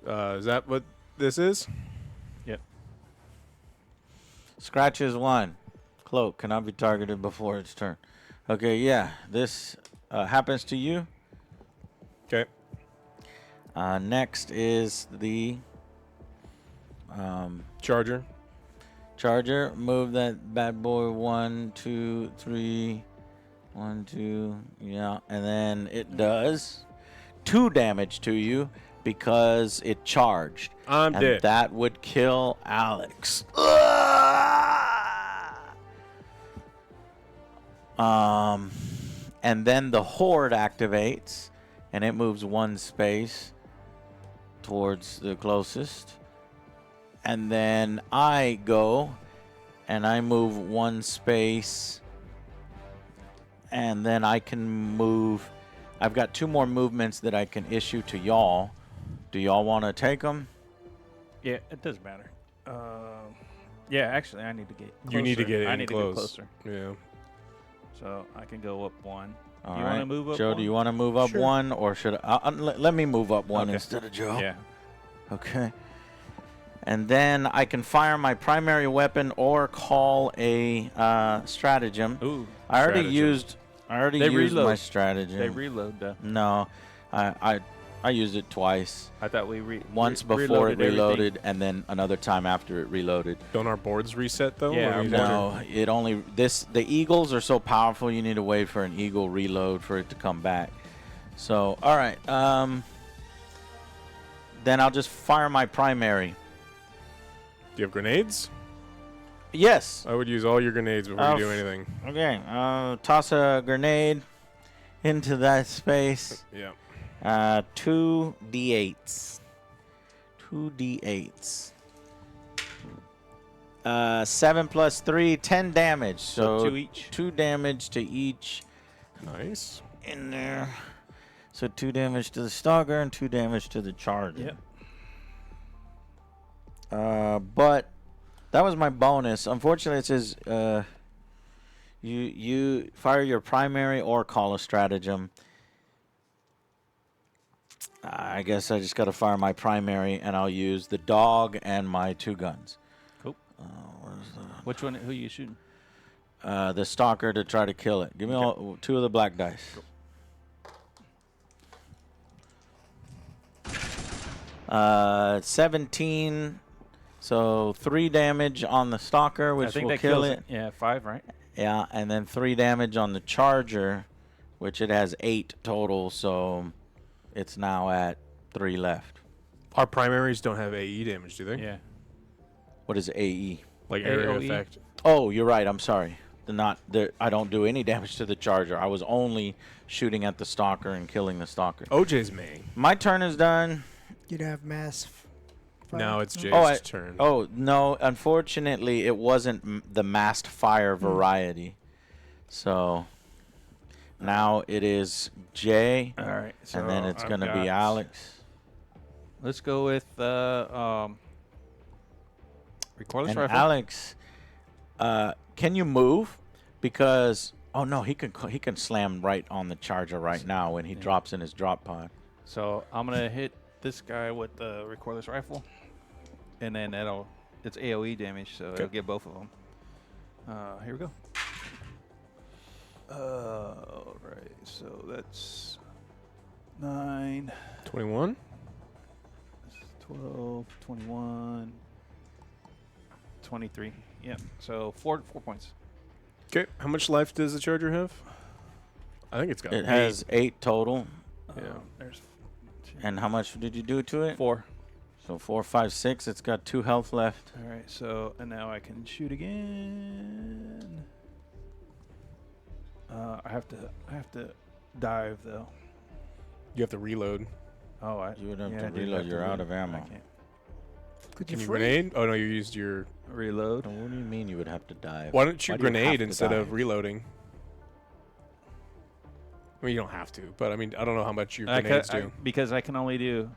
know. Is that what this is? Scratches 1. Cloak cannot be targeted before its turn. Okay, yeah. This happens to you. Okay. Next is the Charger. charger. Move that bad boy 1, 2, 3. 1, 2. Yeah. And then it does 2 damage to you because it charged. I'm And dead. that would kill Alex. And then the horde activates, and it moves 1 space towards the closest. And then I go, and I move 1 space, and then I can move. I've got 2 more movements that I can issue to y'all. Do y'all want to take them? Yeah, it doesn't matter. Yeah, actually, I need to get closer. You need to get I in need close. to get closer. Yeah. So I can go up 1. All you right. want to move up Joe, 1? do you want to move up Sure. 1, or should I? Let me move up 1 Okay. instead of Joe. Yeah. Okay. And then I can fire my primary weapon or call a stratagem. Ooh. I already Stratagem. used I already They used my reload. strategy. They reload though. No, I used it twice. I thought we Once before it reloaded, and then another time after it reloaded. Don't our boards reset though? Yeah, when our we boards enter? No, it only the eagles are so powerful. You need to wait for an eagle reload for it to come back. So all right, then I'll just fire my primary. Do you have grenades? Yes. I would use all your grenades before you do anything. Okay. Toss a grenade into that space. Yeah. 2 d8s. 2 d8s. 7 plus 3, 10 damage. So 2 each. 2 damage to each Nice. in there. So 2 damage to the stalker and 2 damage to the charger. Yep. But that was my bonus. Unfortunately, it says you fire your primary or call a stratagem. I guess I just got to fire my primary, and I'll use the dog and my 2 guns. Cool. Where's Which one? Who you shooting? the stalker to try to kill it? Give me all, 2 of the black dice. 17. So 3 damage on the stalker, I which think will that kill kills it. Yeah, 5, right? Yeah, and then 3 damage on the charger, which it has 8 total, so it's now at 3 left. Our primaries don't have AE damage, do they? Yeah. What is AE? Like area AOE? effect. Oh, you're right. I'm sorry. I don't do any damage to the charger. I was only shooting at the stalker and killing the stalker. OJ's main. My turn is done. You'd have mass. Fire. Now it's Jay's Oh, turn. Oh, no. Unfortunately, it wasn't the massed fire variety. So now it is Jay, All right. So and then it's I've going to be got- Alex. Let's go with recoilless And rifle. Alex, can you move? Because no, he can slam right on the charger right now when he drops in his drop pod. So I'm gonna hit this guy with the recoilless rifle, and then it's AOE damage, so it'll get both of them. Here we go. All right, so that's 9, 21. 12, 21, 23. Yep. So 4 points. Okay. How much life does the charger have? I think it's got It has 8 total. Yeah. There's And how much did you do to it? 4. So 4, 5, 6. It's got 2 health left. All right. So and now I can shoot again. I have to dive though. You have to reload. Oh, You would have yeah, to I did reload. have to You're out reload. of ammo. I can't Could Can you you free? grenade? Oh no, you used your. reload. What do you mean you would have to dive? Why don't you Why do you have grenade to instead of dive? reloading? I mean, you don't have to, but I mean, I don't know how much your I grenades do. because I can only do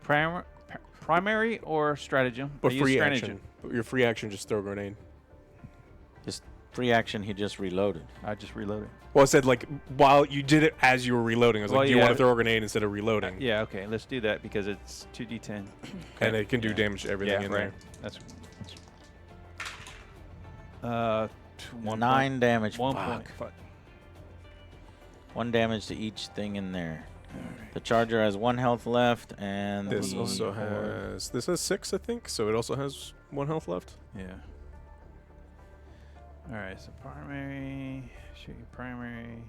primary or stratagem. But I use free stratagem. action. But your free action, just throw a grenade. Just free action. He just reloaded. I just reloaded. Well, I said like while you did it as you were reloading. I was Well, like, do you yeah. want to throw a grenade instead of reloading? Yeah, okay, let's do that because it's 2d10. And it can do Yeah. damage to everything Yeah, in right. there. That's 1 9 point. damage. 1 Fuck. point. Fuck. 1 damage to each thing in there. The charger has 1 health left, and This the also has. This has 6, I think. So it also has 1 health left. Yeah. All right, so primary, shoot your primary.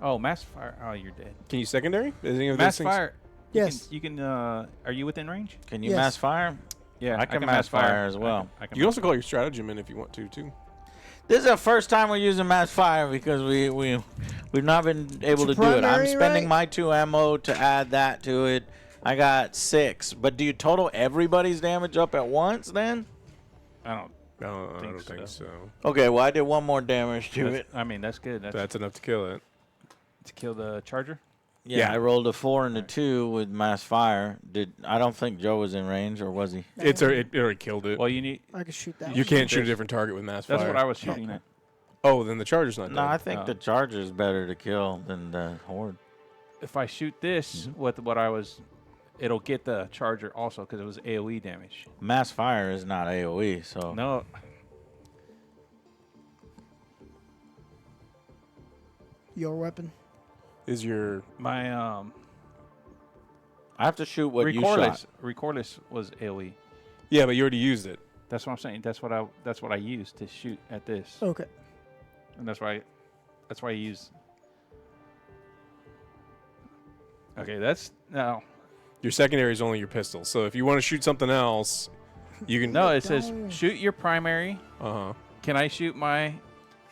Oh, mass fire. Oh, you're dead. Can you secondary? Is any of those Mass things? fire. Yes. You can. Are you within range? Can you Yes. mass fire? Yeah, I can mass fire as well. I can You can also call your stratagem in if you want to too. This is the first time we're using mass fire because we've not been able to your do it. I'm primary, spending right? my 2 ammo to add that to it. I got 6. But do you total everybody's damage up at once then? I don't. No, I Think don't think so. so. Okay, well I did 1 more damage to it. I mean, that's good. That's enough to kill it. to kill the charger. Yeah, I rolled a 4 and a 2 with mass fire. I don't think Joe was in range, or was he? It already killed it. Well, you need. I could shoot that. You one. can't shoot a different target with mass That's fire. what I was shooting at. Oh, then the charger's not No, dead. I think Oh. the charger is better to kill than the horde. If I shoot this with what I was, it'll get the charger also because it was AOE damage. Mass fire is not AOE, so No. Your weapon. Is your My I have to shoot what you shot. Recoilless was AoE. yeah, but you already used it. That's what I'm saying. That's what I used to shoot at this, Okay. and that's why I use. Okay, that's no. Your secondary is only your pistol. So if you want to shoot something else, you can. No, it says Don't- shoot your primary. Uh huh. Can I shoot my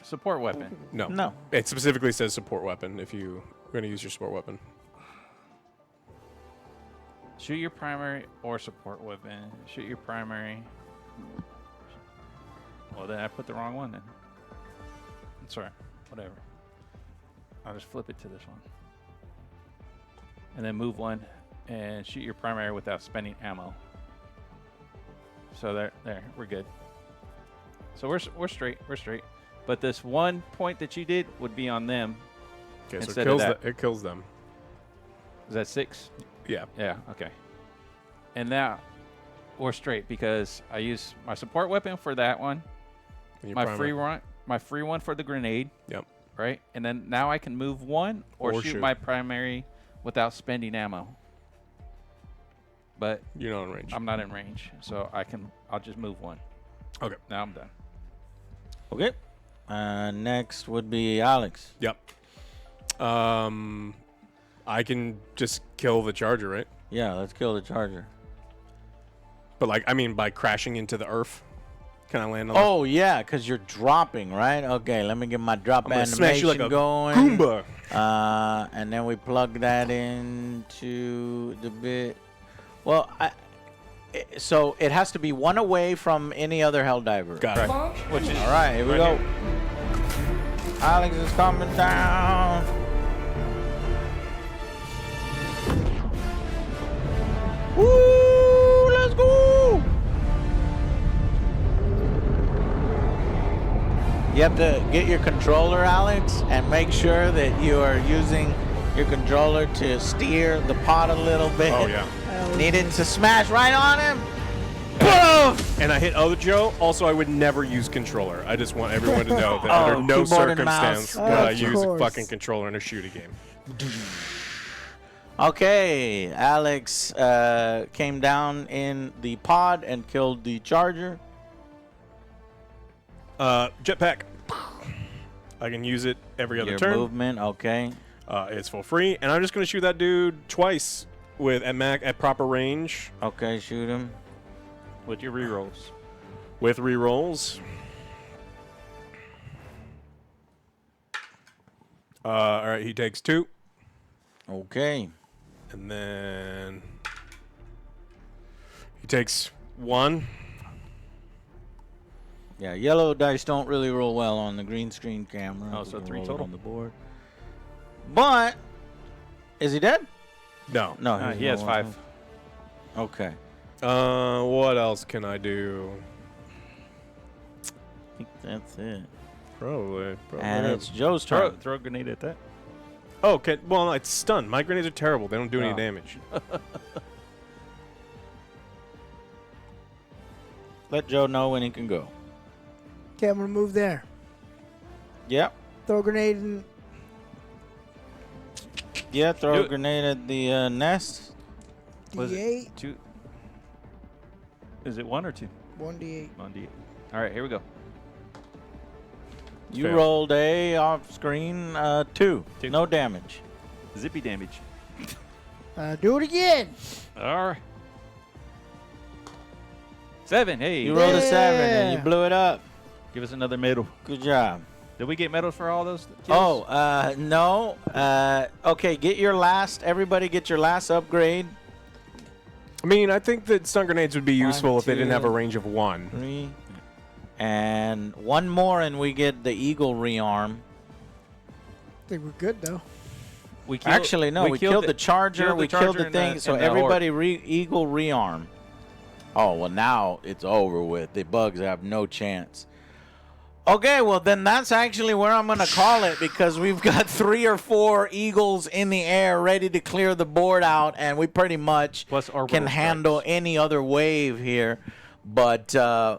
support weapon? No. No. It specifically says support weapon if you're going to use your support weapon. Shoot your primary or support weapon. Shoot your primary. Well, then I put the wrong one then. Sorry, whatever. I'll just flip it to this one. And then move one and shoot your primary without spending ammo. So there, we're good. So we're straight, But this one point that you did would be on them. Okay, so Instead of that. it kills them. Is that 6? Yeah. Yeah, okay. And now we're straight because I use my support weapon for that one. And your My primary. free one for the grenade. Yep. Right? And then now I can move one or shoot my primary without spending ammo. But You're not in range. I'm not in range, so I'll just move one. Okay. Now I'm done. Okay. Next would be Alex. Yep. I can just kill the charger, right? Yeah, let's kill the charger. But by crashing into the earth, can I land on? Oh yeah, because you're dropping, right? Okay, let me get my drop I'm gonna animation smash you like a going. Goomba. And then we plug that into the bit. Well, so it has to be one away from any other Helldiver. Got it. Which is All right, here we go. Alex is coming down. Woo! Let's go! You have to get your controller, Alex, and make sure that you are using your controller to steer the pod a little bit. Oh yeah. Need it to smash right on him. Boom! And I hit other Joe. Also, I would never use controller. I just want everyone to know that Oh, under no keyboard and mouse. circumstance would I Of use a course. fucking controller in a shooting game. Okay, Alex came down in the pod and killed the charger. Jetpack. I can use it every other Your turn. movement, okay. It's for free, and I'm just gonna shoot that dude twice at proper range Okay, shoot him. with your rerolls. with rerolls. All right, he takes 2, Okay. and then he takes 1. Yeah, yellow dice don't really roll well on the green screen camera. Oh, so We can 3 roll it total? on the board. But is he dead? No. No, He has 5. Okay. What else can I do? I think that's it. Probably. And it's Joe's turn. Throw a grenade at that. Oh, okay. Well, it's stunned. My grenades are terrible. They don't do any Oh. damage. Let Joe know when he can go. Okay, I'm gonna move there. Yep. Throw a grenade in. Yeah, throw Do a it. grenade at the nest. Was it D8. 2? Is it 1 or 2? 1d8. 1d8. All right, here we go. You Fail. rolled a off screen 2. 2. No damage. Zippy damage. Do it again. All right. 7. Hey, You rolled a 7 and you Yeah. blew it up. give us another medal. Good job. Did we get medals for all those kills? Oh, no. Okay, everybody get your last upgrade. I mean, I think that stun grenades would be 1, useful if they didn't have a 2, range of 1. 3. And one more and we get the eagle rearm. I think we're good though. We killed, Actually, no, we killed the charger, we killed the and thing, so and the everybody eagle rearm. Oh, well, now it's over with. The bugs have no chance. Okay, well, then that's actually where I'm going to call it because we've got 3 or 4 eagles in the air ready to clear the board out, and we pretty much Plus orbital can handle any other wave here. But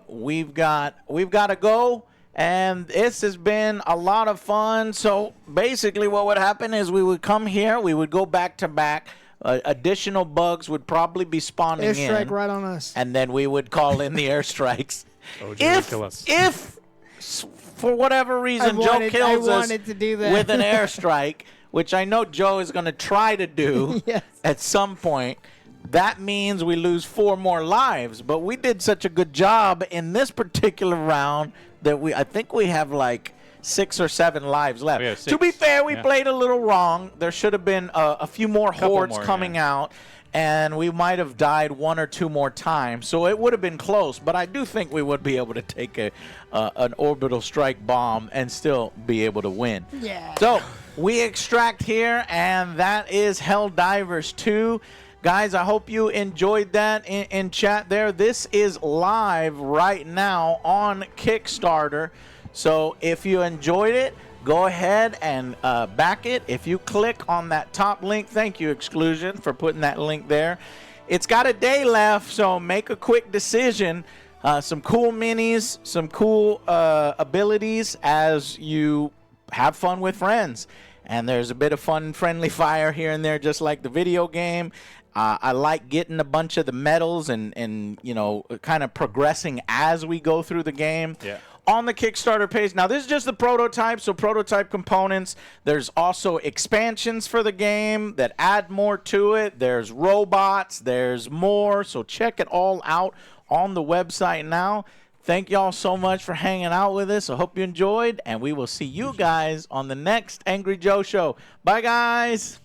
we've got to go, And this has been a lot of fun. So basically what would happen is we would come here, we would go back to back. Additional bugs would probably be spawning in. Airstrike right on us. And then we would call in the airstrikes. OJ would kill us. If for whatever reason Joe kills us to do that. with an airstrike, which I know Joe is going to try to do Yes. at some point, that means we lose 4 more lives. But we did such a good job in this particular round that I think we have like 6 or 7 lives left. We have To be 6, fair, we yeah. played a little wrong. There should have been a few more hordes more, coming yeah. out, and we might have died 1 or 2 more times. So it would have been close, but I do think we would be able to take an orbital strike bomb and still be able to win. Yeah. So we extract here, and that is Helldivers 2. Guys, I hope you enjoyed that in chat there. This is live right now on Kickstarter. So if you enjoyed it, go ahead and back it. If you click on that top link, thank you, Exclusion, for putting that link there. It's got a day left, so make a quick decision. Some cool minis, some cool abilities as you have fun with friends. And there's a bit of fun, friendly fire here and there, just like the video game. I like getting a bunch of the medals and you know, kind of progressing as we go through the game. Yeah. On the Kickstarter page. Now, this is just the prototype, so prototype components. There's also expansions for the game that add more to it. There's robots. There's more. So check it all out on the website now. Thank y'all so much for hanging out with us. I hope you enjoyed, and we will see you guys on the next Angry Joe Show. Bye, guys.